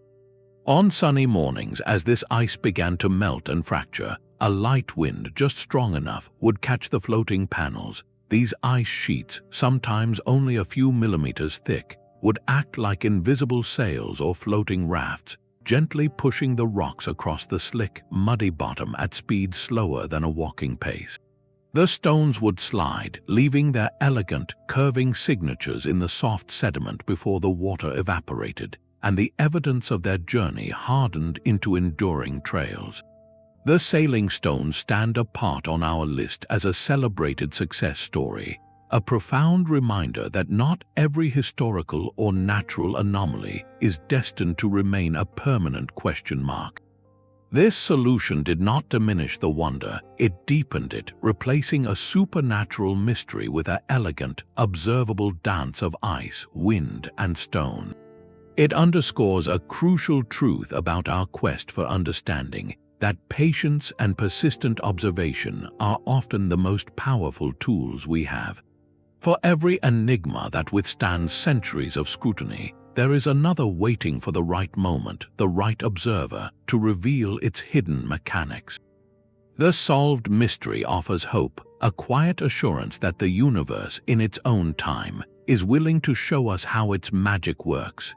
On sunny mornings, as this ice began to melt and fracture, a light wind just strong enough would catch the floating panels. These ice sheets, sometimes only a few millimeters thick, would act like invisible sails or floating rafts, gently pushing the rocks across the slick, muddy bottom at speeds slower than a walking pace. The stones would slide, leaving their elegant, curving signatures in the soft sediment before the water evaporated, and the evidence of their journey hardened into enduring trails. The sailing stones stand apart on our list as a celebrated success story, a profound reminder that not every historical or natural anomaly is destined to remain a permanent question mark. This solution did not diminish the wonder, it deepened it, replacing a supernatural mystery with an elegant, observable dance of ice, wind, and stone. It underscores a crucial truth about our quest for understanding, that patience and persistent observation are often the most powerful tools we have. For every enigma that withstands centuries of scrutiny, there is another waiting for the right moment, the right observer, to reveal its hidden mechanics. The solved mystery offers hope, a quiet assurance that the universe, in its own time, is willing to show us how its magic works.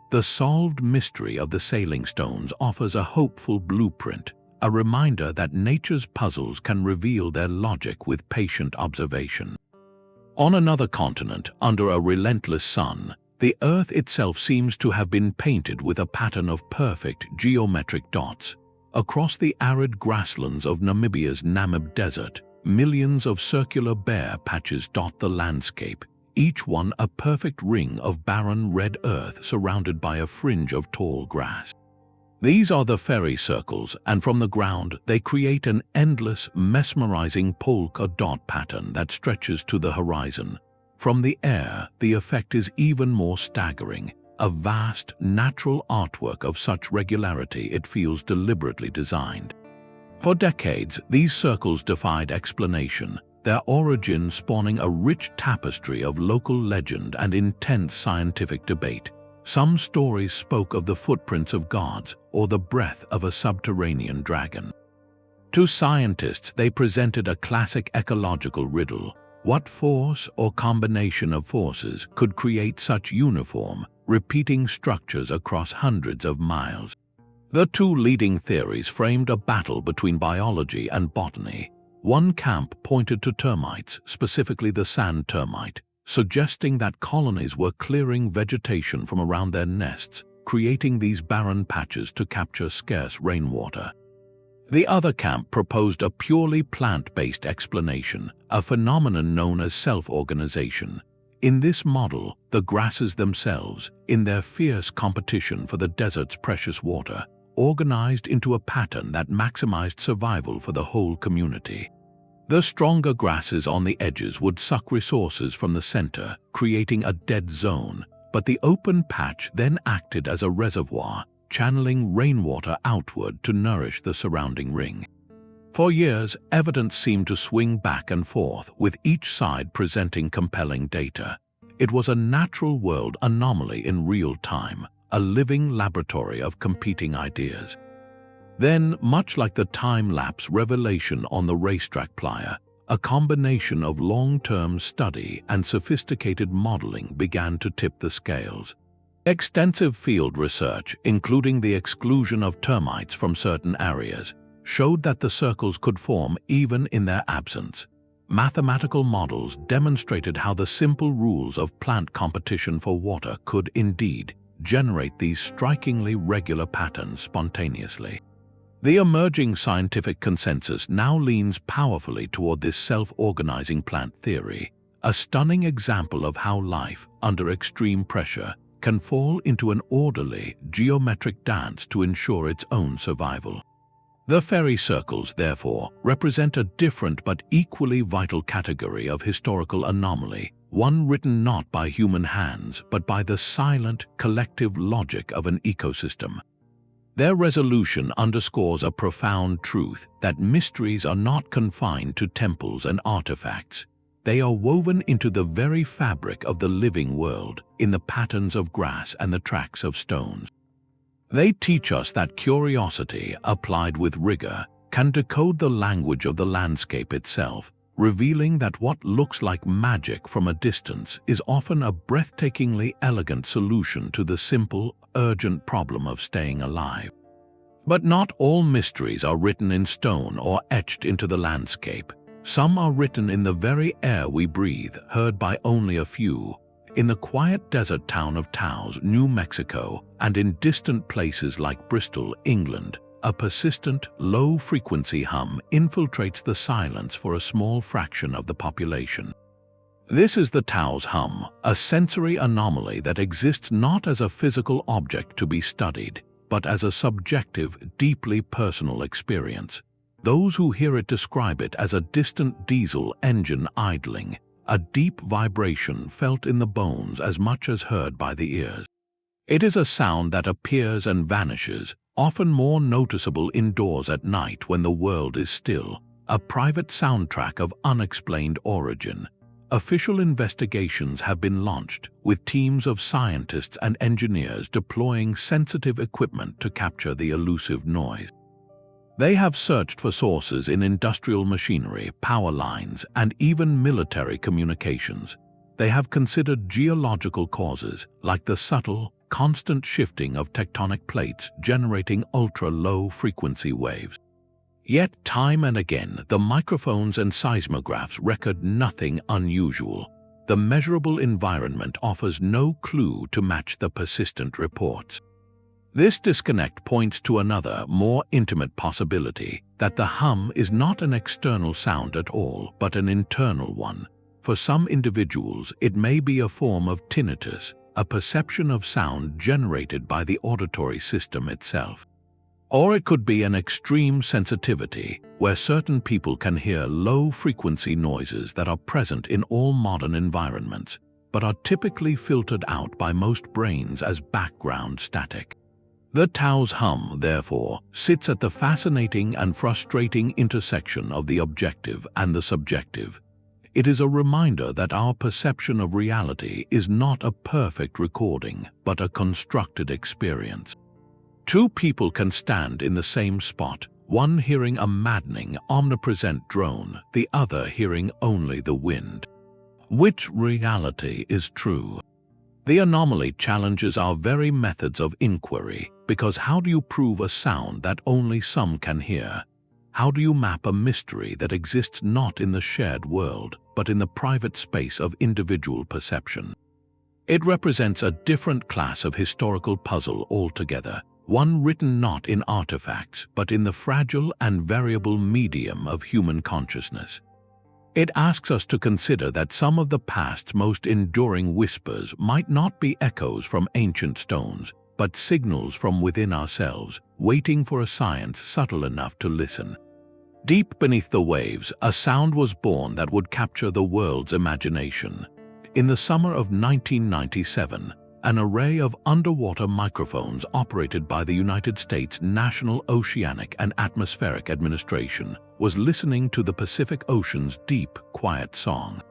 The solved mystery of the sailing stones offers a hopeful blueprint, a reminder that nature's puzzles can reveal their logic with patient observation. On another continent, under a relentless sun, the Earth itself seems to have been painted with a pattern of perfect geometric dots. Across the arid grasslands of Namibia's Namib Desert, millions of circular bare patches dot the landscape, each one a perfect ring of barren red earth surrounded by a fringe of tall grass. These are the fairy circles, and from the ground they create an endless, mesmerizing polka dot pattern that stretches to the horizon. From the air, the effect is even more staggering, a vast, natural artwork of such regularity it feels deliberately designed. For decades, these circles defied explanation, their origin spawning a rich tapestry of local legend and intense scientific debate. Some stories spoke of the footprints of gods or the breath of a subterranean dragon. To scientists, they presented a classic ecological riddle. What force or combination of forces could create such uniform, repeating structures across hundreds of miles? The two leading theories framed a battle between biology and botany. One camp pointed to termites, specifically the sand termite, suggesting that colonies were clearing vegetation from around their nests, creating these barren patches to capture scarce rainwater. The other camp proposed a purely plant-based explanation, a phenomenon known as self-organization. In this model, the grasses themselves, in their fierce competition for the desert's precious water, organized into a pattern that maximized survival for the whole community. The stronger grasses on the edges would suck resources from the center, creating a dead zone, but the open patch then acted as a reservoir, channeling rainwater outward to nourish the surrounding ring. For years, evidence seemed to swing back and forth, with each side presenting compelling data. It was a natural world anomaly in real time, a living laboratory of competing ideas. Then, much like the time-lapse revelation on the racetrack playa, a combination of long-term study and sophisticated modeling began to tip the scales. Extensive field research, including the exclusion of termites from certain areas, showed that the circles could form even in their absence. Mathematical models demonstrated how the simple rules of plant competition for water could indeed generate these strikingly regular patterns spontaneously. The emerging scientific consensus now leans powerfully toward this self-organizing plant theory, a stunning example of how life, under extreme pressure, can fall into an orderly, geometric dance to ensure its own survival. The fairy circles, therefore, represent a different but equally vital category of historical anomaly, one written not by human hands but by the silent, collective logic of an ecosystem. Their resolution underscores a profound truth that mysteries are not confined to temples and artifacts. They are woven into the very fabric of the living world, in the patterns of grass and the tracks of stones. They teach us that curiosity, applied with rigor, can decode the language of the landscape itself, revealing that what looks like magic from a distance is often a breathtakingly elegant solution to the simple, urgent problem of staying alive. But not all mysteries are written in stone or etched into the landscape. Some are written in the very air we breathe, heard by only a few. In the quiet desert town of Taos, New Mexico, and in distant places like Bristol, England, a persistent, low-frequency hum infiltrates the silence for a small fraction of the population. This is the Taos Hum, a sensory anomaly that exists not as a physical object to be studied, but as a subjective, deeply personal experience. Those who hear it describe it as a distant diesel engine idling, a deep vibration felt in the bones as much as heard by the ears. It is a sound that appears and vanishes, often more noticeable indoors at night when the world is still, a private soundtrack of unexplained origin. Official investigations have been launched, with teams of scientists and engineers deploying sensitive equipment to capture the elusive noise. They have searched for sources in industrial machinery, power lines, and even military communications. They have considered geological causes, like the subtle, constant shifting of tectonic plates generating ultra-low frequency waves. Yet time and again, the microphones and seismographs record nothing unusual. The measurable environment offers no clue to match the persistent reports. This disconnect points to another, more intimate possibility, that the hum is not an external sound at all, but an internal one. For some individuals, it may be a form of tinnitus, a perception of sound generated by the auditory system itself. Or it could be an extreme sensitivity, where certain people can hear low-frequency noises that are present in all modern environments, but are typically filtered out by most brains as background static. The Taos Hum, therefore, sits at the fascinating and frustrating intersection of the objective and the subjective. It is a reminder that our perception of reality is not a perfect recording, but a constructed experience. Two people can stand in the same spot, one hearing a maddening, omnipresent drone, the other hearing only the wind. Which reality is true? The anomaly challenges our very methods of inquiry, because how do you prove a sound that only some can hear? How do you map a mystery that exists not in the shared world, but in the private space of individual perception? It represents a different class of historical puzzle altogether, one written not in artifacts, but in the fragile and variable medium of human consciousness. It asks us to consider that some of the past's most enduring whispers might not be echoes from ancient stones, but signals from within ourselves, waiting for a science subtle enough to listen. Deep beneath the waves, a sound was born that would capture the world's imagination. In the summer of 1997, an array of underwater microphones operated by the United States National Oceanic and Atmospheric Administration was listening to the Pacific Ocean's deep, quiet song.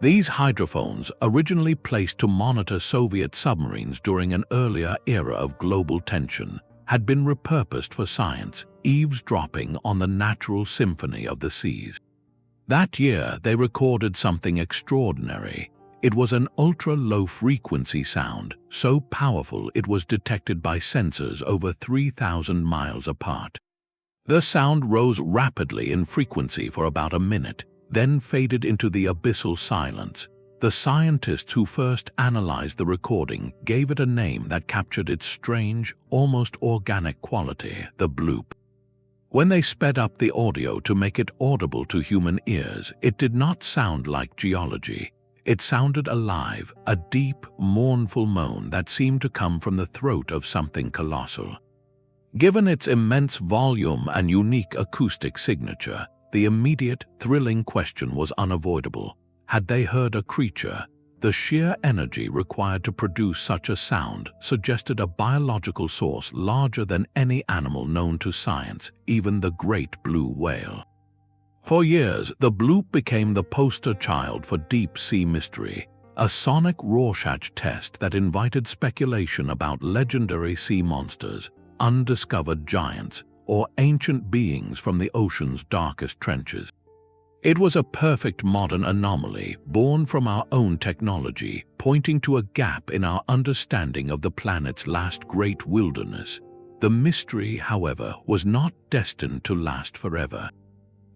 These hydrophones, originally placed to monitor Soviet submarines during an earlier era of global tension, had been repurposed for science, eavesdropping on the natural symphony of the seas. That year, they recorded something extraordinary. It was an ultra-low-frequency sound, so powerful it was detected by sensors over 3,000 miles apart. The sound rose rapidly in frequency for about a minute, then faded into the abyssal silence. The scientists who first analyzed the recording gave it a name that captured its strange, almost organic quality, the bloop. When they sped up the audio to make it audible to human ears, it did not sound like geology. It sounded alive, a deep, mournful moan that seemed to come from the throat of something colossal. Given its immense volume and unique acoustic signature, the immediate, thrilling question was unavoidable. Had they heard a creature? The sheer energy required to produce such a sound suggested a biological source larger than any animal known to science, even the great blue whale. For years, the bloop became the poster child for deep-sea mystery, a sonic Rorschach test that invited speculation about legendary sea monsters, undiscovered giants, or ancient beings from the ocean's darkest trenches. It was a perfect modern anomaly, born from our own technology, pointing to a gap in our understanding of the planet's last great wilderness. The mystery, however, was not destined to last forever.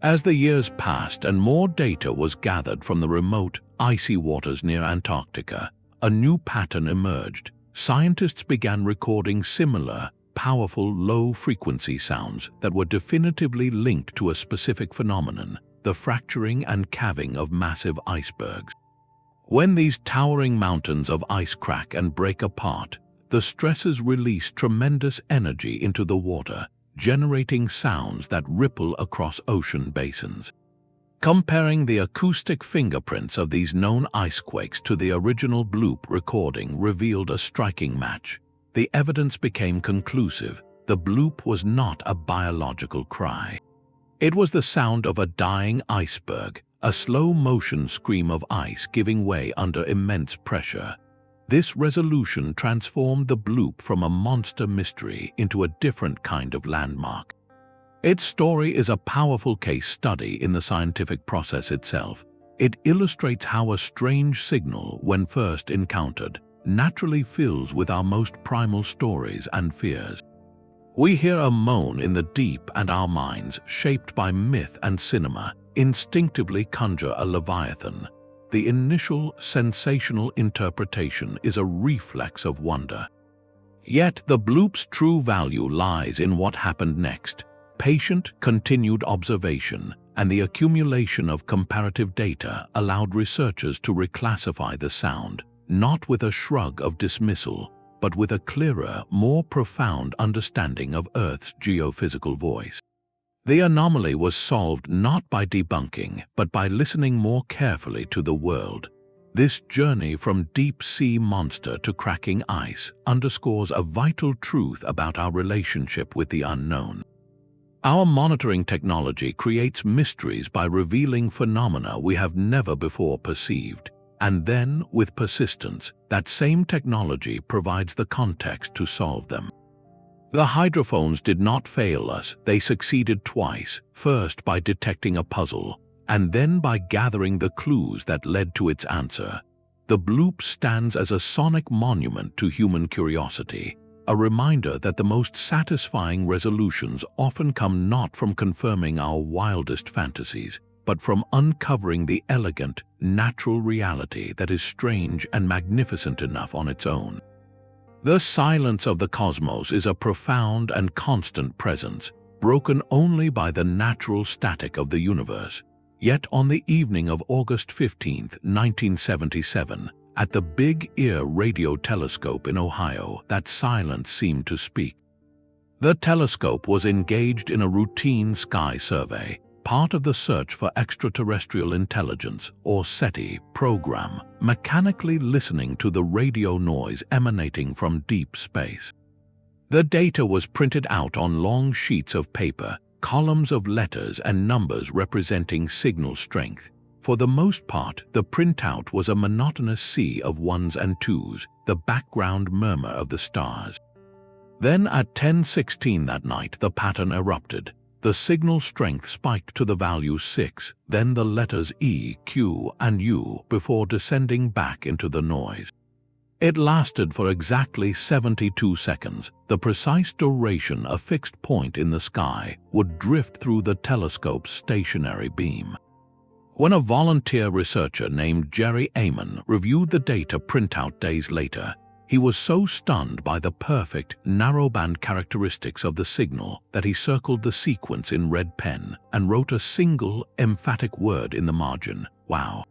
As the years passed and more data was gathered from the remote, icy waters near Antarctica, a new pattern emerged. Scientists began recording similar, powerful low-frequency sounds that were definitively linked to a specific phenomenon, the fracturing and calving of massive icebergs. When these towering mountains of ice crack and break apart, the stresses release tremendous energy into the water, generating sounds that ripple across ocean basins. Comparing the acoustic fingerprints of these known icequakes to the original bloop recording revealed a striking match. The evidence became conclusive. The bloop was not a biological cry. It was the sound of a dying iceberg, a slow-motion scream of ice giving way under immense pressure. This resolution transformed the bloop from a monster mystery into a different kind of landmark. Its story is a powerful case study in the scientific process itself. It illustrates how a strange signal, when first encountered, naturally fills with our most primal stories and fears. We hear a moan in the deep and our minds, shaped by myth and cinema, instinctively conjure a leviathan. The initial sensational interpretation is a reflex of wonder. Yet the bloop's true value lies in what happened next. Patient, continued observation and the accumulation of comparative data allowed researchers to reclassify the sound, not with a shrug of dismissal, but with a clearer, more profound understanding of Earth's geophysical voice. The anomaly was solved not by debunking, but by listening more carefully to the world. This journey from deep-sea monster to cracking ice underscores a vital truth about our relationship with the unknown. Our monitoring technology creates mysteries by revealing phenomena we have never before perceived. And then, with persistence, that same technology provides the context to solve them. The hydrophones did not fail us. They succeeded twice, first by detecting a puzzle, and then by gathering the clues that led to its answer. The bloop stands as a sonic monument to human curiosity, a reminder that the most satisfying resolutions often come not from confirming our wildest fantasies, but from uncovering the elegant, natural reality that is strange and magnificent enough on its own. The silence of the cosmos is a profound and constant presence, broken only by the natural static of the universe. Yet on the evening of August 15, 1977, at the Big Ear Radio Telescope in Ohio, that silence seemed to speak. The telescope was engaged in a routine sky survey, part of the Search for Extraterrestrial Intelligence, or SETI, program, mechanically listening to the radio noise emanating from deep space. The data was printed out on long sheets of paper, columns of letters and numbers representing signal strength. For the most part, the printout was a monotonous sea of ones and twos, the background murmur of the stars. Then at 10:16 that night, the pattern erupted. The signal strength spiked to the value 6, then the letters E, Q, and U before descending back into the noise. It lasted for exactly 72 seconds, the precise duration a fixed point in the sky would drift through the telescope's stationary beam. When a volunteer researcher named Jerry Amon reviewed the data printout days later, he was so stunned by the perfect, narrowband characteristics of the signal that he circled the sequence in red pen and wrote a single, emphatic word in the margin: "Wow."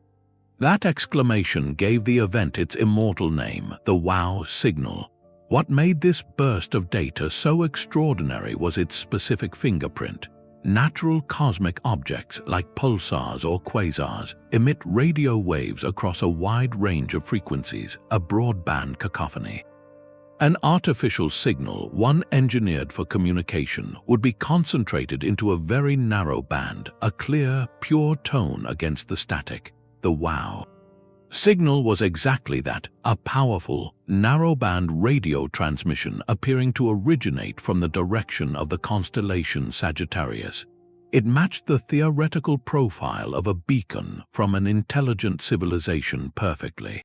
That exclamation gave the event its immortal name, the Wow signal. What made this burst of data so extraordinary was its specific fingerprint. Natural cosmic objects like pulsars or quasars emit radio waves across a wide range of frequencies, a broadband cacophony. An artificial signal, one engineered for communication, would be concentrated into a very narrow band, a clear, pure tone against the static. The Wow signal was exactly that, a powerful, narrowband radio transmission appearing to originate from the direction of the constellation Sagittarius. It matched the theoretical profile of a beacon from an intelligent civilization perfectly.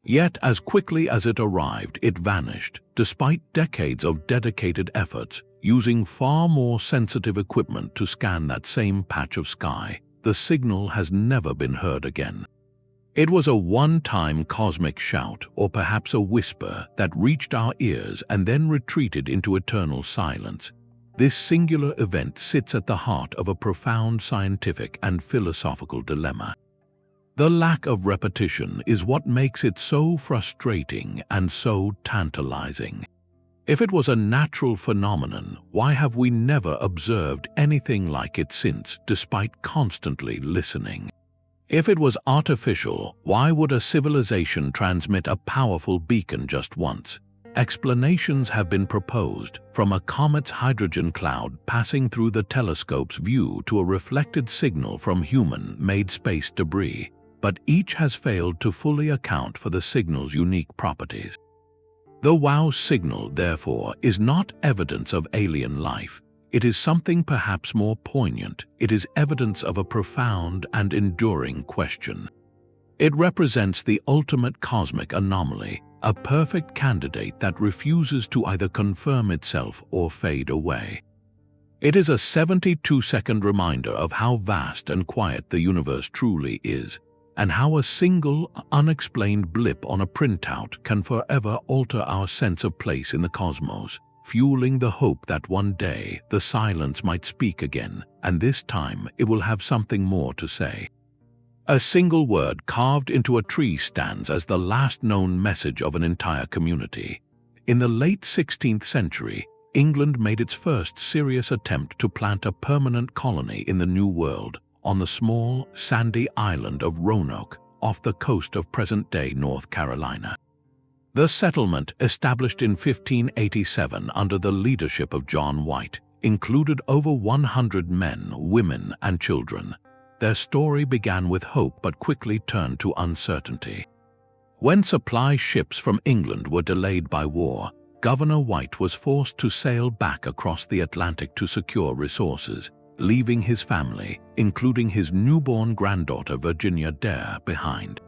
Yet as quickly as it arrived, it vanished. Despite decades of dedicated efforts, using far more sensitive equipment to scan that same patch of sky. The signal has never been heard again. It was a one-time cosmic shout, or perhaps a whisper, that reached our ears and then retreated into eternal silence. This singular event sits at the heart of a profound scientific and philosophical dilemma. The lack of repetition is what makes it so frustrating and so tantalizing. If it was a natural phenomenon, why have we never observed anything like it since, despite constantly listening? If it was artificial, why would a civilization transmit a powerful beacon just once? Explanations have been proposed, from a comet's hydrogen cloud passing through the telescope's view to a reflected signal from human-made space debris, but each has failed to fully account for the signal's unique properties. The WOW signal, therefore, is not evidence of alien life. It is something perhaps more poignant. It is evidence of a profound and enduring question. It represents the ultimate cosmic anomaly, a perfect candidate that refuses to either confirm itself or fade away. It is a 72-second reminder of how vast and quiet the universe truly is, and how a single, unexplained blip on a printout can forever alter our sense of place in the cosmos, fueling the hope that one day the silence might speak again, and this time it will have something more to say. A single word carved into a tree stands as the last known message of an entire community. In the late 16th century, England made its first serious attempt to plant a permanent colony in the New World, on the small, sandy island of Roanoke, off the coast of present-day North Carolina. The settlement, established in 1587 under the leadership of John White, included over 100 men, women, and children. Their story began with hope but quickly turned to uncertainty. When supply ships from England were delayed by war, Governor White was forced to sail back across the Atlantic to secure resources, leaving his family, including his newborn granddaughter Virginia Dare, behind.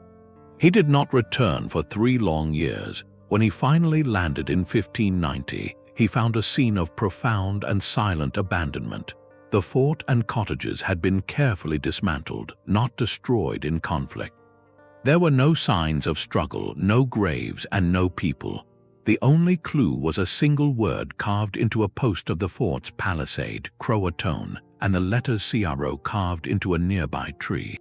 He did not return for 3 long years. When he finally landed in 1590, he found a scene of profound and silent abandonment. The fort and cottages had been carefully dismantled, not destroyed in conflict. There were no signs of struggle, no graves, and no people. The only clue was a single word carved into a post of the fort's palisade, Croatoan, and the letters CRO carved into a nearby tree.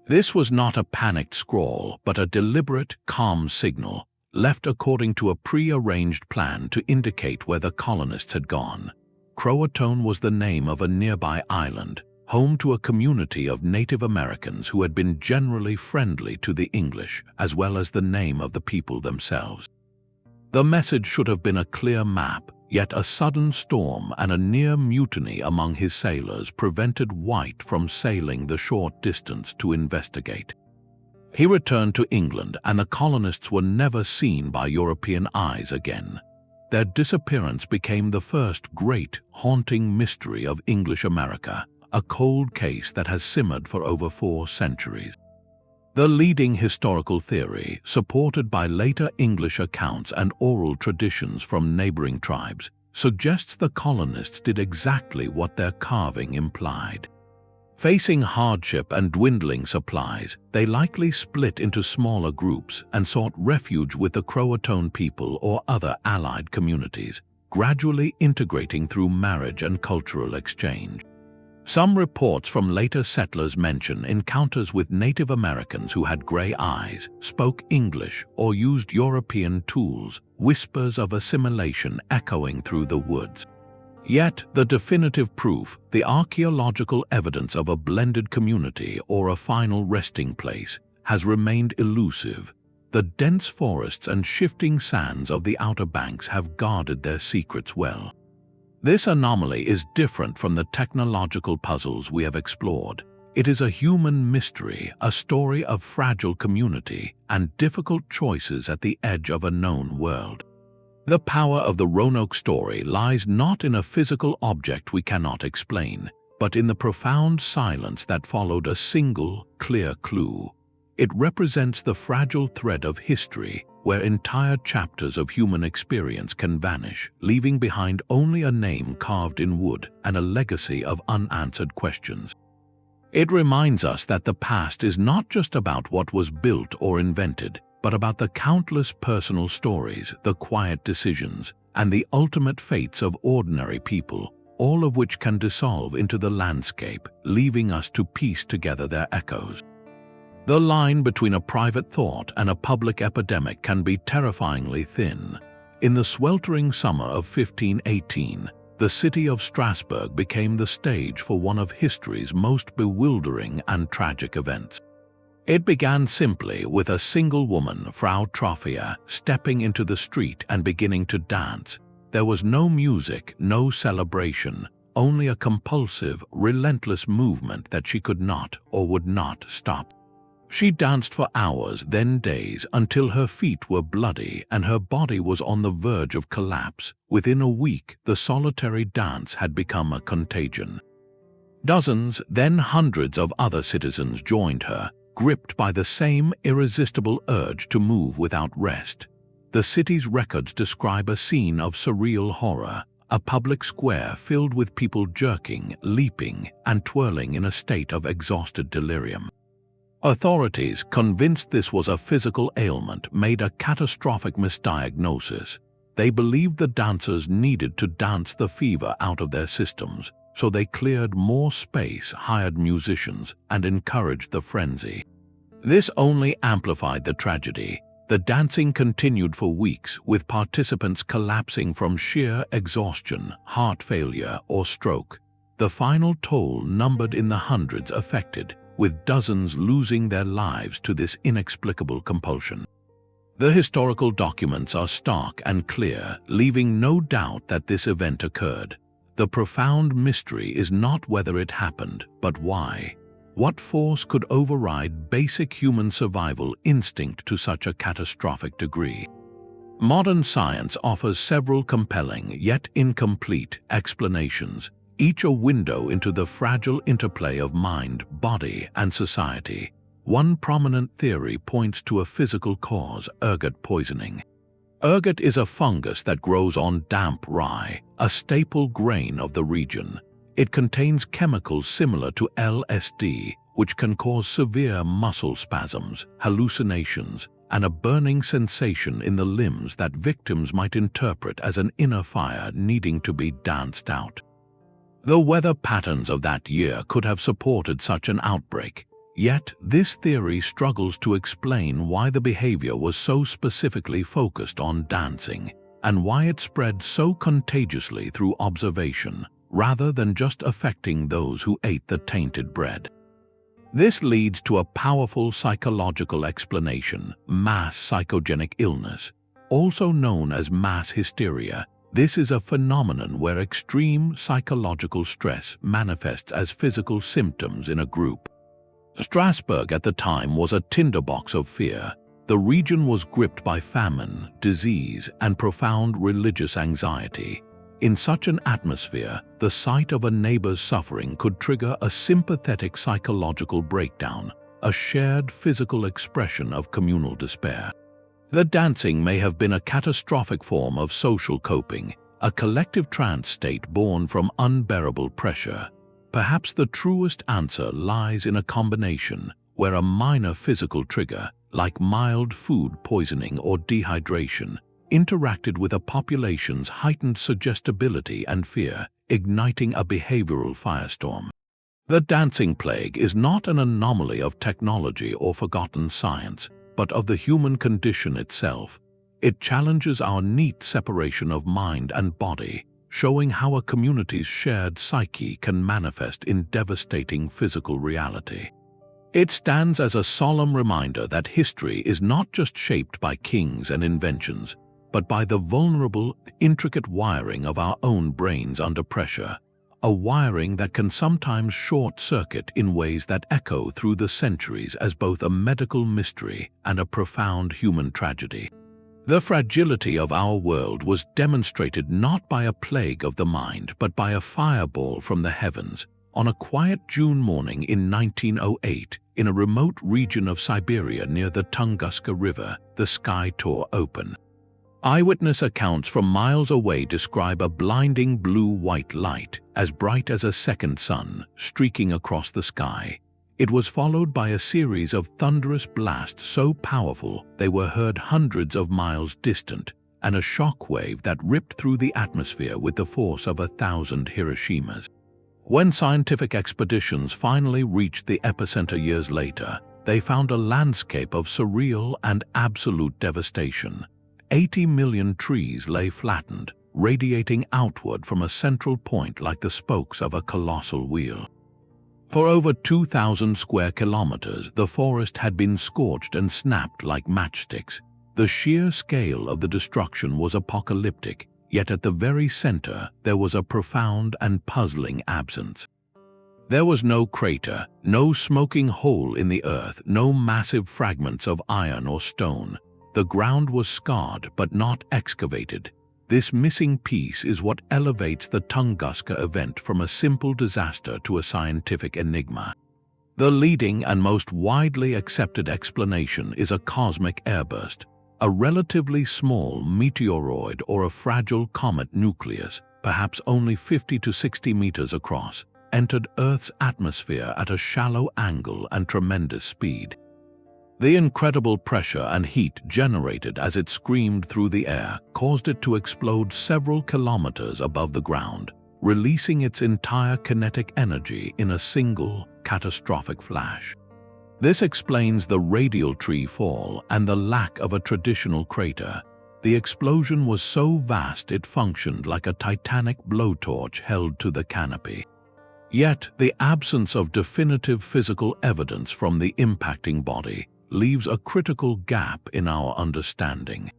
This was not a panicked scrawl, but a deliberate, calm signal, left according to a pre-arranged plan to indicate where the colonists had gone. Croatoan was the name of a nearby island, home to a community of Native Americans who had been generally friendly to the English, as well as the name of the people themselves. The message should have been a clear map, yet a sudden storm and a near mutiny among his sailors prevented White from sailing the short distance to investigate. He returned to England, and the colonists were never seen by European eyes again. Their disappearance became the first great, haunting mystery of English America, a cold case that has simmered for over 4 centuries. The leading historical theory, supported by later English accounts and oral traditions from neighboring tribes, suggests the colonists did exactly what their carving implied. Facing hardship and dwindling supplies, they likely split into smaller groups and sought refuge with the Croatoan people or other allied communities, gradually integrating through marriage and cultural exchange. Some reports from later settlers mention encounters with Native Americans who had gray eyes, spoke English, or used European tools, whispers of assimilation echoing through the woods. Yet, the definitive proof, the archaeological evidence of a blended community or a final resting place, has remained elusive. The dense forests and shifting sands of the Outer Banks have guarded their secrets well. This anomaly is different from the technological puzzles we have explored. It is a human mystery, a story of fragile community and difficult choices at the edge of a known world. The power of the Roanoke story lies not in a physical object we cannot explain, but in the profound silence that followed a single, clear clue. It represents the fragile thread of history where entire chapters of human experience can vanish, leaving behind only a name carved in wood and a legacy of unanswered questions. It reminds us that the past is not just about what was built or invented, but about the countless personal stories, the quiet decisions, and the ultimate fates of ordinary people, all of which can dissolve into the landscape, leaving us to piece together their echoes. The line between a private thought and a public epidemic can be terrifyingly thin. In the sweltering summer of 1518, the city of Strasbourg became the stage for one of history's most bewildering and tragic events. It began simply with a single woman, Frau Trophia, stepping into the street and beginning to dance. There was no music, no celebration, only a compulsive, relentless movement that she could not or would not stop. She danced for hours, then days, until her feet were bloody and her body was on the verge of collapse. Within a week, the solitary dance had become a contagion. Dozens, then hundreds of other citizens joined her, gripped by the same irresistible urge to move without rest. The city's records describe a scene of surreal horror, a public square filled with people jerking, leaping, and twirling in a state of exhausted delirium. Authorities, convinced this was a physical ailment, made a catastrophic misdiagnosis. They believed the dancers needed to dance the fever out of their systems, so they cleared more space, hired musicians, and encouraged the frenzy. This only amplified the tragedy. The dancing continued for weeks, with participants collapsing from sheer exhaustion, heart failure, or stroke. The final toll numbered in the hundreds affected, with dozens losing their lives to this inexplicable compulsion. The historical documents are stark and clear, leaving no doubt that this event occurred. The profound mystery is not whether it happened, but why. What force could override basic human survival instinct to such a catastrophic degree? Modern science offers several compelling, yet incomplete, explanations, each a window into the fragile interplay of mind, body, and society. One prominent theory points to a physical cause, ergot poisoning. Ergot is a fungus that grows on damp rye, a staple grain of the region. It contains chemicals similar to LSD, which can cause severe muscle spasms, hallucinations, and a burning sensation in the limbs that victims might interpret as an inner fire needing to be danced out. The weather patterns of that year could have supported such an outbreak, yet this theory struggles to explain why the behavior was so specifically focused on dancing, and why it spread so contagiously through observation, rather than just affecting those who ate the tainted bread. This leads to a powerful psychological explanation: mass psychogenic illness, also known as mass hysteria. This is a phenomenon where extreme psychological stress manifests as physical symptoms in a group. Strasbourg at the time was a tinderbox of fear. The region was gripped by famine, disease, and profound religious anxiety. In such an atmosphere, the sight of a neighbor's suffering could trigger a sympathetic psychological breakdown, a shared physical expression of communal despair. The dancing may have been a catastrophic form of social coping, a collective trance state born from unbearable pressure. Perhaps the truest answer lies in a combination where a minor physical trigger, like mild food poisoning or dehydration, interacted with a population's heightened suggestibility and fear, igniting a behavioral firestorm. The dancing plague is not an anomaly of technology or forgotten science, but of the human condition itself. It challenges our neat separation of mind and body, showing how a community's shared psyche can manifest in devastating physical reality. It stands as a solemn reminder that history is not just shaped by kings and inventions, but by the vulnerable, intricate wiring of our own brains under pressure, a wiring that can sometimes short-circuit in ways that echo through the centuries as both a medical mystery and a profound human tragedy. The fragility of our world was demonstrated not by a plague of the mind, but by a fireball from the heavens, On a quiet June morning in 1908, in a remote region of Siberia near the Tunguska River, the sky tore open. Eyewitness accounts from miles away describe a blinding blue-white light, as bright as a second sun, streaking across the sky. It was followed by a series of thunderous blasts so powerful they were heard hundreds of miles distant, and a shock wave that ripped through the atmosphere with the force of 1,000 Hiroshimas. When scientific expeditions finally reached the epicenter years later, they found a landscape of surreal and absolute devastation. 80 million trees lay flattened, radiating outward from a central point like the spokes of a colossal wheel. For over 2,000 square kilometers, the forest had been scorched and snapped like matchsticks. The sheer scale of the destruction was apocalyptic, yet at the very center there was a profound and puzzling absence. There was no crater, no smoking hole in the earth, no massive fragments of iron or stone. The ground was scarred but not excavated. This missing piece is what elevates the Tunguska event from a simple disaster to a scientific enigma. The leading and most widely accepted explanation is a cosmic airburst, a relatively small meteoroid or a fragile comet nucleus, perhaps only 50 to 60 meters across, entered Earth's atmosphere at a shallow angle and tremendous speed. The incredible pressure and heat generated as it screamed through the air caused it to explode several kilometers above the ground, releasing its entire kinetic energy in a single, catastrophic flash. This explains the radial tree fall and the lack of a traditional crater. The explosion was so vast it functioned like a titanic blowtorch held to the canopy. Yet, the absence of definitive physical evidence from the impacting body leaves a critical gap in our understanding.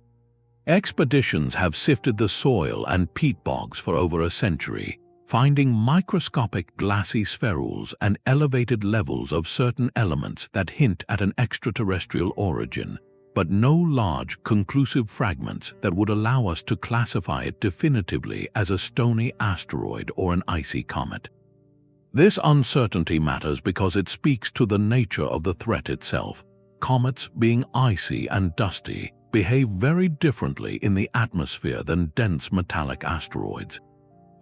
Expeditions have sifted the soil and peat bogs for over a century, finding microscopic glassy spherules and elevated levels of certain elements that hint at an extraterrestrial origin, but no large, conclusive fragments that would allow us to classify it definitively as a stony asteroid or an icy comet. This uncertainty matters because it speaks to the nature of the threat itself. Comets, being icy and dusty, behave very differently in the atmosphere than dense metallic asteroids.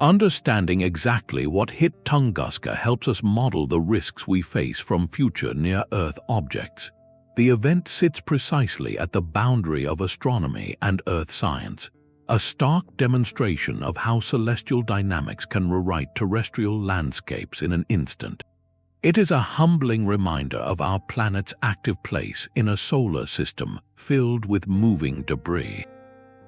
Understanding exactly what hit Tunguska helps us model the risks we face from future near-Earth objects. The event sits precisely at the boundary of astronomy and Earth science, a stark demonstration of how celestial dynamics can rewrite terrestrial landscapes in an instant. It is a humbling reminder of our planet's active place in a solar system filled with moving debris.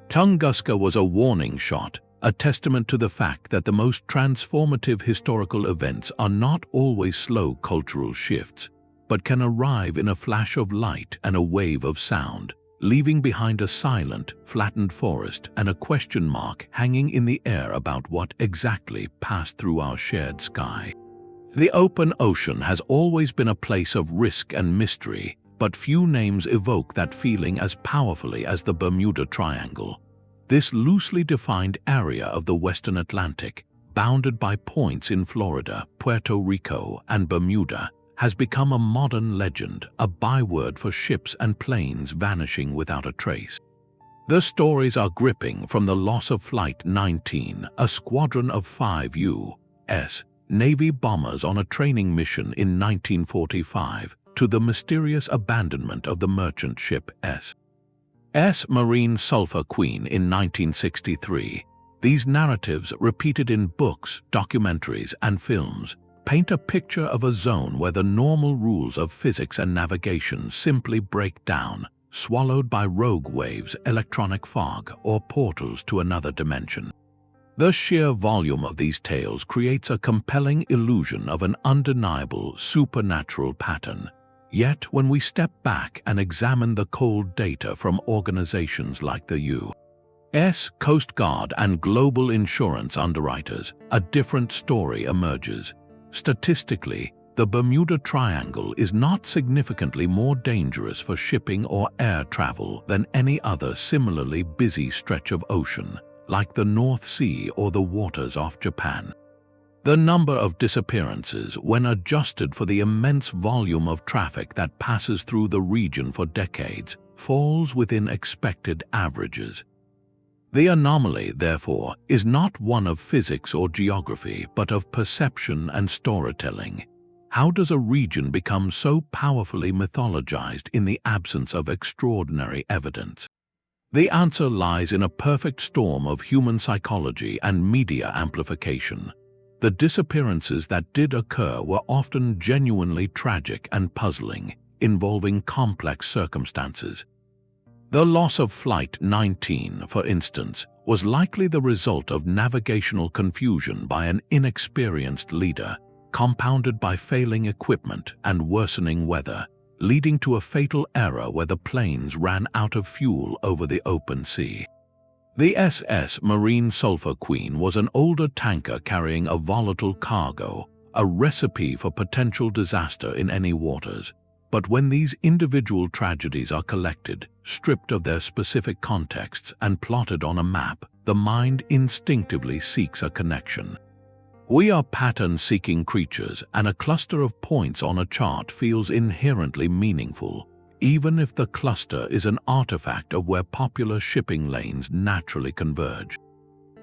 Tunguska was a warning shot, a testament to the fact that the most transformative historical events are not always slow cultural shifts, but can arrive in a flash of light and a wave of sound, leaving behind a silent, flattened forest and a question mark hanging in the air about what exactly passed through our shared sky. The open ocean has always been a place of risk and mystery, but few names evoke that feeling as powerfully as the Bermuda Triangle. This loosely defined area of the Western Atlantic, bounded by points in Florida, Puerto Rico, and Bermuda, has become a modern legend, a byword for ships and planes vanishing without a trace. The stories are gripping, from the loss of Flight 19, a squadron of 5 U.S. Navy bombers on a training mission in 1945, to the mysterious abandonment of the merchant ship S. Marine Sulphur Queen in 1963. These narratives, repeated in books, documentaries, and films, paint a picture of a zone where the normal rules of physics and navigation simply break down, swallowed by rogue waves, electronic fog, or portals to another dimension. The sheer volume of these tales creates a compelling illusion of an undeniable supernatural pattern. Yet, when we step back and examine the cold data from organizations like the U.S. Coast Guard and global insurance underwriters, a different story emerges. Statistically, the Bermuda Triangle is not significantly more dangerous for shipping or air travel than any other similarly busy stretch of ocean, like the North Sea or the waters off Japan. The number of disappearances, when adjusted for the immense volume of traffic that passes through the region for decades, falls within expected averages. The anomaly, therefore, is not one of physics or geography, but of perception and storytelling. How does a region become so powerfully mythologized in the absence of extraordinary evidence? The answer lies in a perfect storm of human psychology and media amplification. The disappearances that did occur were often genuinely tragic and puzzling, involving complex circumstances. The loss of Flight 19, for instance, was likely the result of navigational confusion by an inexperienced leader, compounded by failing equipment and worsening weather, leading to a fatal error where the planes ran out of fuel over the open sea. The SS Marine Sulphur Queen was an older tanker carrying a volatile cargo, a recipe for potential disaster in any waters. But when these individual tragedies are collected, stripped of their specific contexts, and plotted on a map, the mind instinctively seeks a connection. We are pattern-seeking creatures, and a cluster of points on a chart feels inherently meaningful, even if the cluster is an artifact of where popular shipping lanes naturally converge.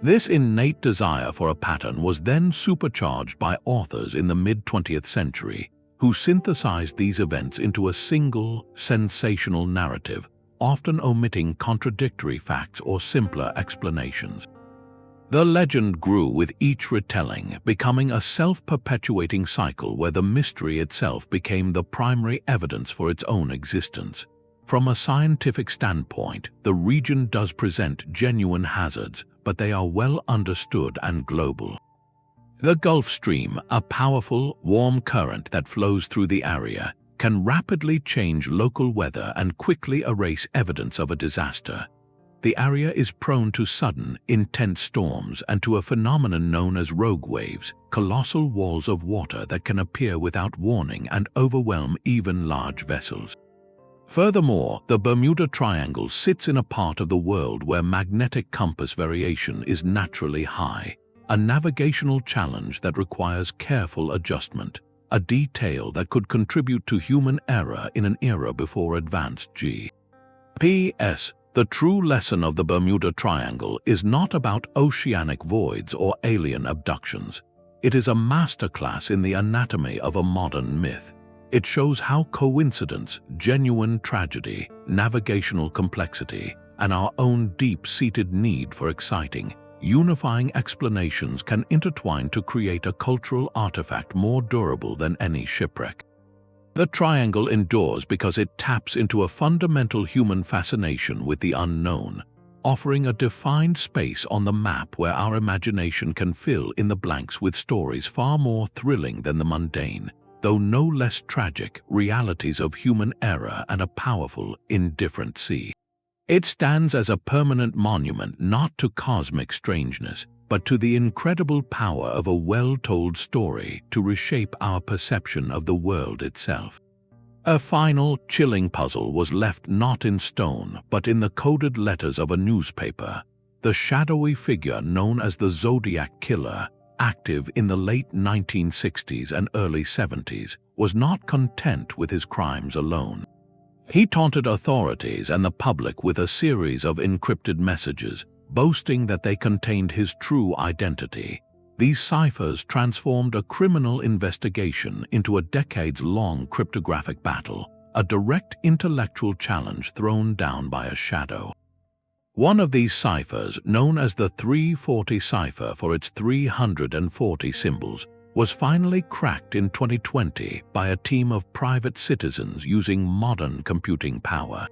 This innate desire for a pattern was then supercharged by authors in the mid-20th century, who synthesized these events into a single, sensational narrative, often omitting contradictory facts or simpler explanations. The legend grew with each retelling, becoming a self-perpetuating cycle where the mystery itself became the primary evidence for its own existence. From a scientific standpoint, the region does present genuine hazards, but they are well understood and global. The Gulf Stream, a powerful, warm current that flows through the area, can rapidly change local weather and quickly erase evidence of a disaster. The area is prone to sudden, intense storms and to a phenomenon known as rogue waves, colossal walls of water that can appear without warning and overwhelm even large vessels. Furthermore, the Bermuda Triangle sits in a part of the world where magnetic compass variation is naturally high, a navigational challenge that requires careful adjustment, a detail that could contribute to human error in an era before advanced GPS. The true lesson of the Bermuda Triangle is not about oceanic voids or alien abductions. It is a masterclass in the anatomy of a modern myth. It shows how coincidence, genuine tragedy, navigational complexity, and our own deep-seated need for exciting, unifying explanations can intertwine to create a cultural artifact more durable than any shipwreck. The triangle endures because it taps into a fundamental human fascination with the unknown, offering a defined space on the map where our imagination can fill in the blanks with stories far more thrilling than the mundane, though no less tragic, realities of human error and a powerful, indifferent sea. It stands as a permanent monument not to cosmic strangeness, but to the incredible power of a well-told story to reshape our perception of the world itself. A final, chilling puzzle was left not in stone, but in the coded letters of a newspaper. The shadowy figure known as the Zodiac Killer, active in the late 1960s and early 70s, was not content with his crimes alone. He taunted authorities and the public with a series of encrypted messages, boasting that they contained his true identity. These ciphers transformed a criminal investigation into a decades-long cryptographic battle, a direct intellectual challenge thrown down by a shadow. One of these ciphers, known as the 340 cipher for its 340 symbols, was finally cracked in 2020 by a team of private citizens using modern computing power.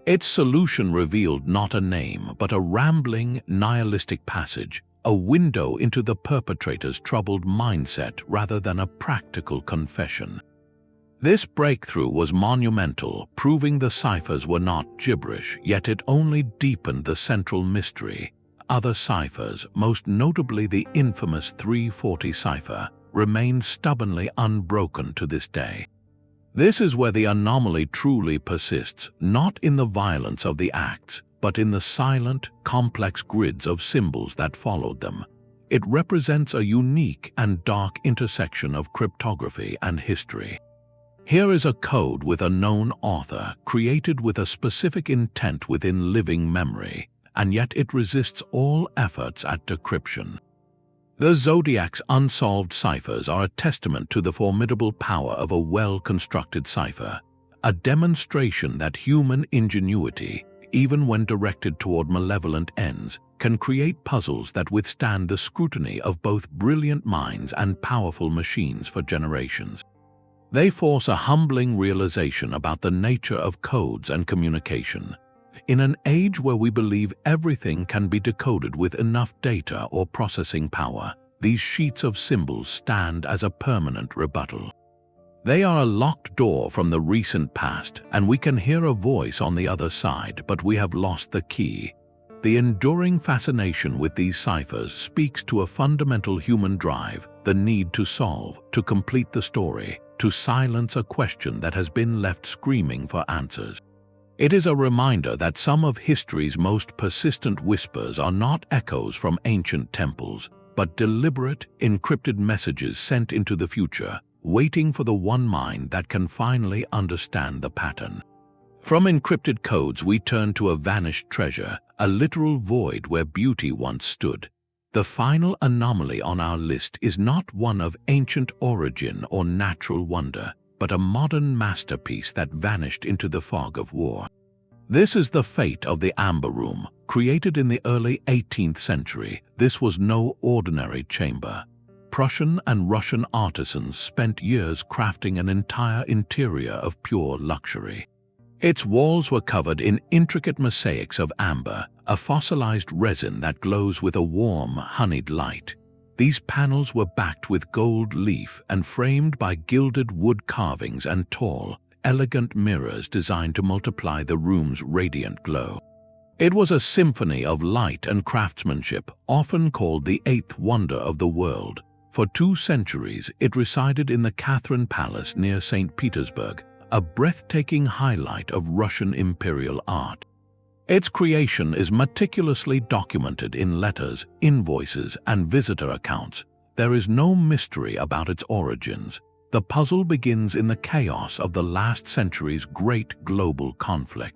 Its solution revealed not a name, but a rambling, nihilistic passage, a window into the perpetrator's troubled mindset rather than a practical confession. This breakthrough was monumental, proving the ciphers were not gibberish, yet it only deepened the central mystery. Other ciphers, most notably the infamous 340 cipher, remain stubbornly unbroken to this day. This is where the anomaly truly persists, not in the violence of the acts, but in the silent, complex grids of symbols that followed them. It represents a unique and dark intersection of cryptography and history. Here is a code with a known author, created with a specific intent within living memory, and yet it resists all efforts at decryption. The Zodiac's unsolved ciphers are a testament to the formidable power of a well-constructed cipher, a demonstration that human ingenuity, even when directed toward malevolent ends, can create puzzles that withstand the scrutiny of both brilliant minds and powerful machines for generations. They force a humbling realization about the nature of codes and communication. In an age where we believe everything can be decoded with enough data or processing power, these sheets of symbols stand as a permanent rebuttal. They are a locked door from the recent past, and we can hear a voice on the other side, but we have lost the key. The enduring fascination with these ciphers speaks to a fundamental human drive, the need to solve, to complete the story, to silence a question that has been left screaming for answers. It is a reminder that some of history's most persistent whispers are not echoes from ancient temples, but deliberate, encrypted messages sent into the future, waiting for the one mind that can finally understand the pattern. From encrypted codes we turn to a vanished treasure, a literal void where beauty once stood. The final anomaly on our list is not one of ancient origin or natural wonder, but a modern masterpiece that vanished into the fog of war. This is the fate of the Amber Room. Created in the early 18th century, this was no ordinary chamber. Prussian and Russian artisans spent years crafting an entire interior of pure luxury. Its walls were covered in intricate mosaics of amber, a fossilized resin that glows with a warm, honeyed light. These panels were backed with gold leaf and framed by gilded wood carvings and tall, elegant mirrors designed to multiply the room's radiant glow. It was a symphony of light and craftsmanship, often called the eighth wonder of the world. For 2 centuries, it resided in the Catherine Palace near St. Petersburg, a breathtaking highlight of Russian imperial art. Its creation is meticulously documented in letters, invoices, and visitor accounts. There is no mystery about its origins. The puzzle begins in the chaos of the last century's great global conflict.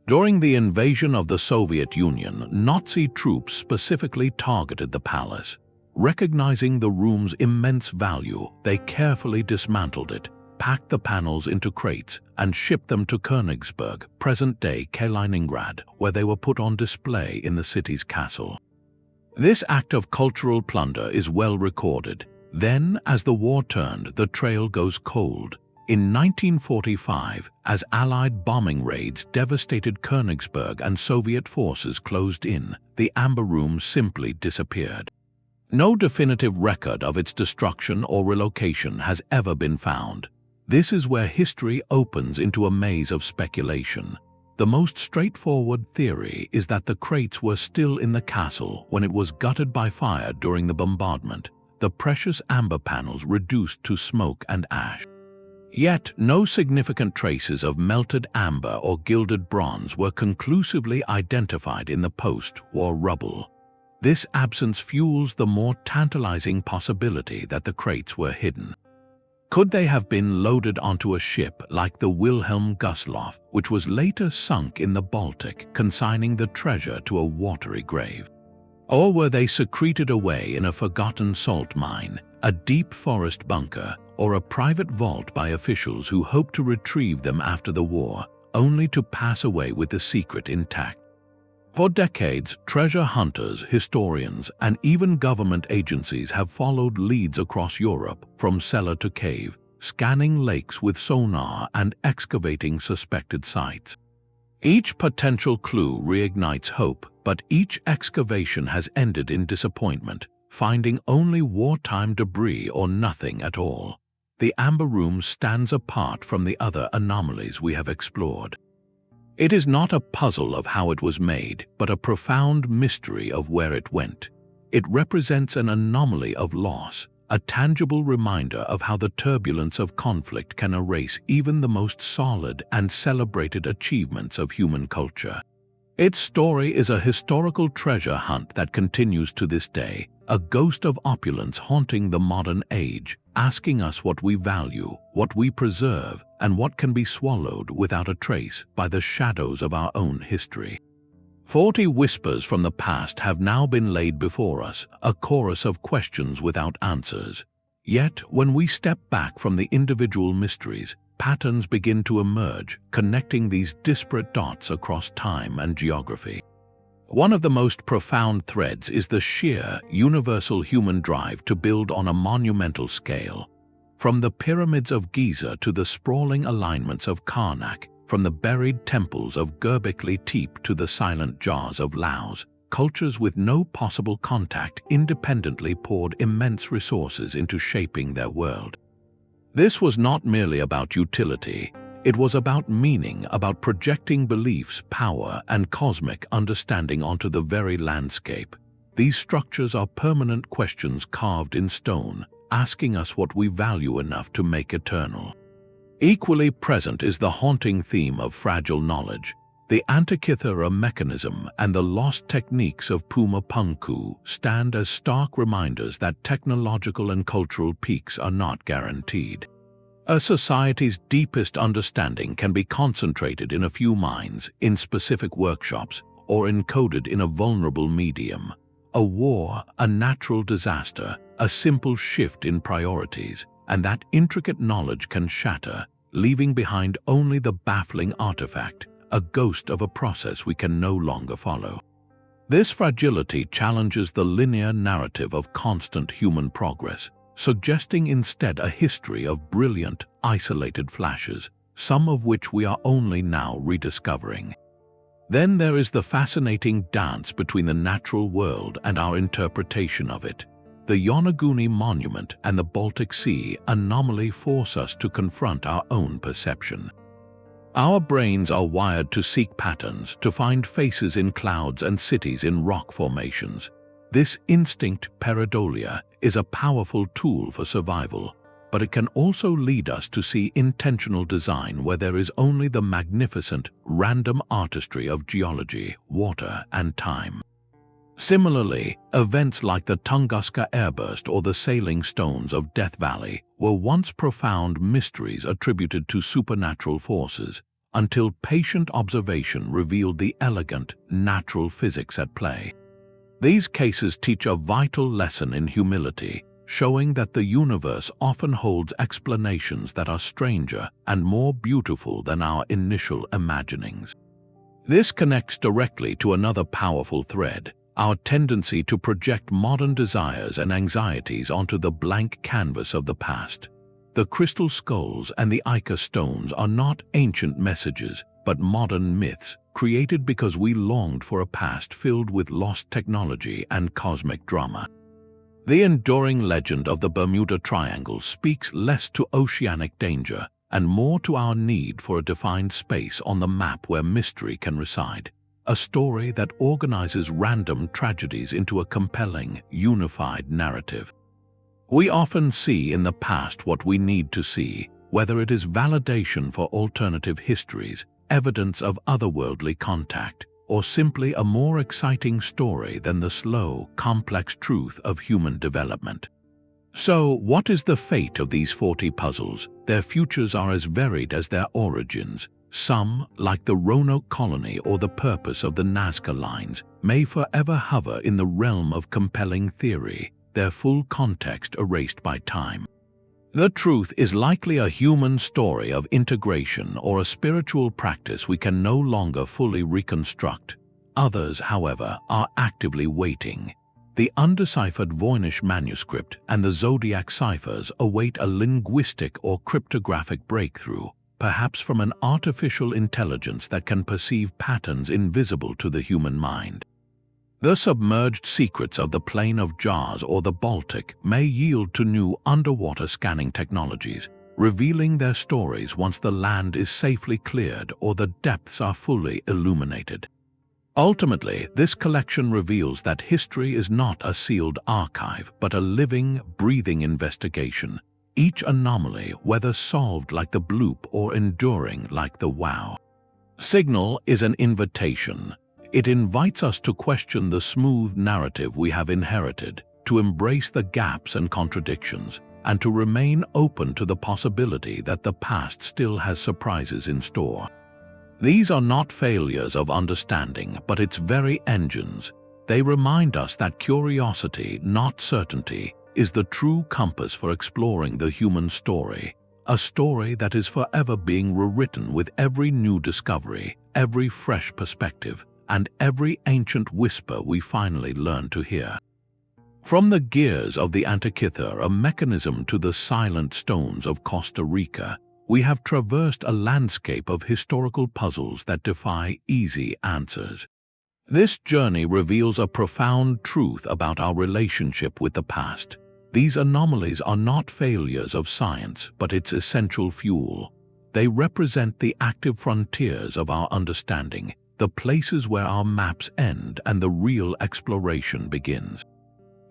During the invasion of the Soviet Union, Nazi troops specifically targeted the palace. Recognizing the room's immense value, they carefully dismantled it, packed the panels into crates, and shipped them to Königsberg, present-day Kaliningrad, where they were put on display in the city's castle. This act of cultural plunder is well recorded. Then, as the war turned, the trail goes cold. In 1945, as Allied bombing raids devastated Königsberg and Soviet forces closed in, the Amber Room simply disappeared. No definitive record of its destruction or relocation has ever been found. This is where history opens into a maze of speculation. The most straightforward theory is that the crates were still in the castle when it was gutted by fire during the bombardment, the precious amber panels reduced to smoke and ash. Yet, no significant traces of melted amber or gilded bronze were conclusively identified in the post-war rubble. This absence fuels the more tantalizing possibility that the crates were hidden. Could they have been loaded onto a ship like the Wilhelm Gustloff, which was later sunk in the Baltic, consigning the treasure to a watery grave? Or were they secreted away in a forgotten salt mine, a deep forest bunker, or a private vault by officials who hoped to retrieve them after the war, only to pass away with the secret intact? For decades, treasure hunters, historians, and even government agencies have followed leads across Europe, from cellar to cave, scanning lakes with sonar and excavating suspected sites. Each potential clue reignites hope, but each excavation has ended in disappointment, finding only wartime debris or nothing at all. The Amber Room stands apart from the other anomalies we have explored. It is not a puzzle of how it was made, but a profound mystery of where it went. It represents an anomaly of loss, a tangible reminder of how the turbulence of conflict can erase even the most solid and celebrated achievements of human culture. Its story is a historical treasure hunt that continues to this day, a ghost of opulence haunting the modern age, asking us what we value, what we preserve, and what can be swallowed without a trace by the shadows of our own history. 40 whispers from the past have now been laid before us, a chorus of questions without answers. Yet, when we step back from the individual mysteries, patterns begin to emerge, connecting these disparate dots across time and geography. One of the most profound threads is the sheer, universal human drive to build on a monumental scale. From the pyramids of Giza to the sprawling alignments of Carnac, from the buried temples of Göbekli Tepe to the silent jars of Laos, cultures with no possible contact independently poured immense resources into shaping their world. This was not merely about utility. It was about meaning, about projecting beliefs, power, and cosmic understanding onto the very landscape. These structures are permanent questions carved in stone, asking us what we value enough to make eternal. Equally present is the haunting theme of fragile knowledge. The Antikythera Mechanism and the lost techniques of Puma Punku stand as stark reminders that technological and cultural peaks are not guaranteed. A society's deepest understanding can be concentrated in a few minds, in specific workshops, or encoded in a vulnerable medium. A war, a natural disaster, a simple shift in priorities, and that intricate knowledge can shatter, leaving behind only the baffling artifact, a ghost of a process we can no longer follow. This fragility challenges the linear narrative of constant human progress, suggesting instead a history of brilliant, isolated flashes, some of which we are only now rediscovering. Then there is the fascinating dance between the natural world and our interpretation of it. The Yonaguni Monument and the Baltic Sea Anomaly force us to confront our own perception. Our brains are wired to seek patterns, to find faces in clouds and cities in rock formations. This instinct, pareidolia, is a powerful tool for survival, but it can also lead us to see intentional design where there is only the magnificent, random artistry of geology, water, and time. Similarly, events like the Tunguska airburst or the sailing stones of Death Valley were once profound mysteries attributed to supernatural forces, until patient observation revealed the elegant, natural physics at play. These cases teach a vital lesson in humility, showing that the universe often holds explanations that are stranger and more beautiful than our initial imaginings. This connects directly to another powerful thread: our tendency to project modern desires and anxieties onto the blank canvas of the past. The crystal skulls and the Ica Stones are not ancient messages, but modern myths, created because we longed for a past filled with lost technology and cosmic drama. The enduring legend of the Bermuda Triangle speaks less to oceanic danger and more to our need for a defined space on the map where mystery can reside. A story that organizes random tragedies into a compelling, unified narrative. We often see in the past what we need to see, whether it is validation for alternative histories, evidence of otherworldly contact, or simply a more exciting story than the slow, complex truth of human development. So, what is the fate of these 40 puzzles? Their futures are as varied as their origins. Some, like the Roanoke colony or the purpose of the Nazca Lines, may forever hover in the realm of compelling theory, their full context erased by time. The truth is likely a human story of integration or a spiritual practice we can no longer fully reconstruct. Others, however, are actively waiting. The undeciphered Voynich Manuscript and the Zodiac Ciphers await a linguistic or cryptographic breakthrough, perhaps from an artificial intelligence that can perceive patterns invisible to the human mind. The submerged secrets of the Plain of Jars or the Baltic may yield to new underwater scanning technologies, revealing their stories once the land is safely cleared or the depths are fully illuminated. Ultimately, this collection reveals that history is not a sealed archive, but a living, breathing investigation. Each anomaly, whether solved like the bloop or enduring like the wow. Signal is an invitation. It invites us to question the smooth narrative we have inherited, to embrace the gaps and contradictions, and to remain open to the possibility that the past still has surprises in store. These are not failures of understanding, but its very engines. They remind us that curiosity, not certainty, is the true compass for exploring the human story, a story that is forever being rewritten with every new discovery, every fresh perspective, and every ancient whisper we finally learn to hear. From the gears of the Antikythera Mechanism to the silent stones of Costa Rica, we have traversed a landscape of historical puzzles that defy easy answers. This journey reveals a profound truth about our relationship with the past. These anomalies are not failures of science, but its essential fuel. They represent the active frontiers of our understanding, the places where our maps end and the real exploration begins.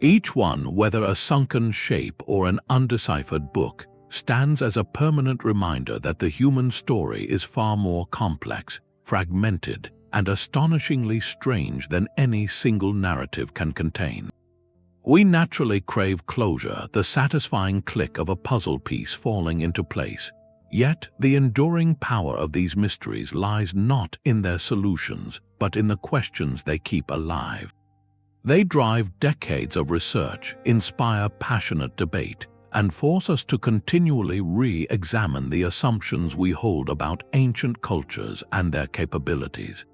Each one, whether a sunken shape or an undeciphered book, stands as a permanent reminder that the human story is far more complex, fragmented, and astonishingly strange than any single narrative can contain. We naturally crave closure, the satisfying click of a puzzle piece falling into place. Yet, the enduring power of these mysteries lies not in their solutions, but in the questions they keep alive. They drive decades of research, inspire passionate debate, and force us to continually re-examine the assumptions we hold about ancient cultures and their capabilities.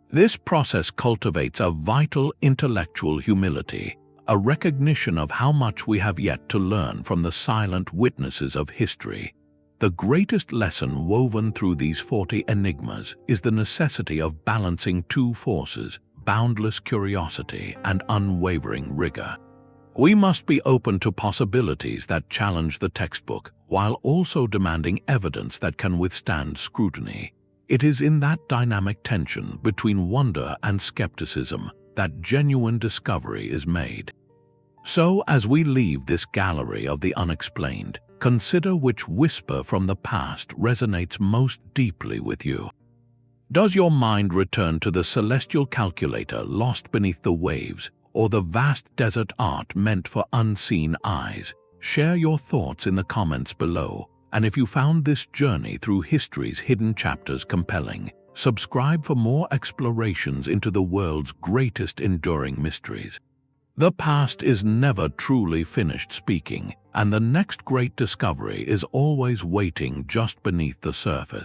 This process cultivates a vital intellectual humility, a recognition of how much we have yet to learn from the silent witnesses of history. The greatest lesson woven through these 40 enigmas is the necessity of balancing two forces: boundless curiosity and unwavering rigor. We must be open to possibilities that challenge the textbook, while also demanding evidence that can withstand scrutiny. It is in that dynamic tension between wonder and skepticism that genuine discovery is made. So, as we leave this gallery of the unexplained, consider which whisper from the past resonates most deeply with you. Does your mind return to the celestial calculator lost beneath the waves, or the vast desert art meant for unseen eyes? Share your thoughts in the comments below, and if you found this journey through history's hidden chapters compelling, subscribe for more explorations into the world's greatest enduring mysteries. The past is never truly finished speaking, and the next great discovery is always waiting just beneath the surface.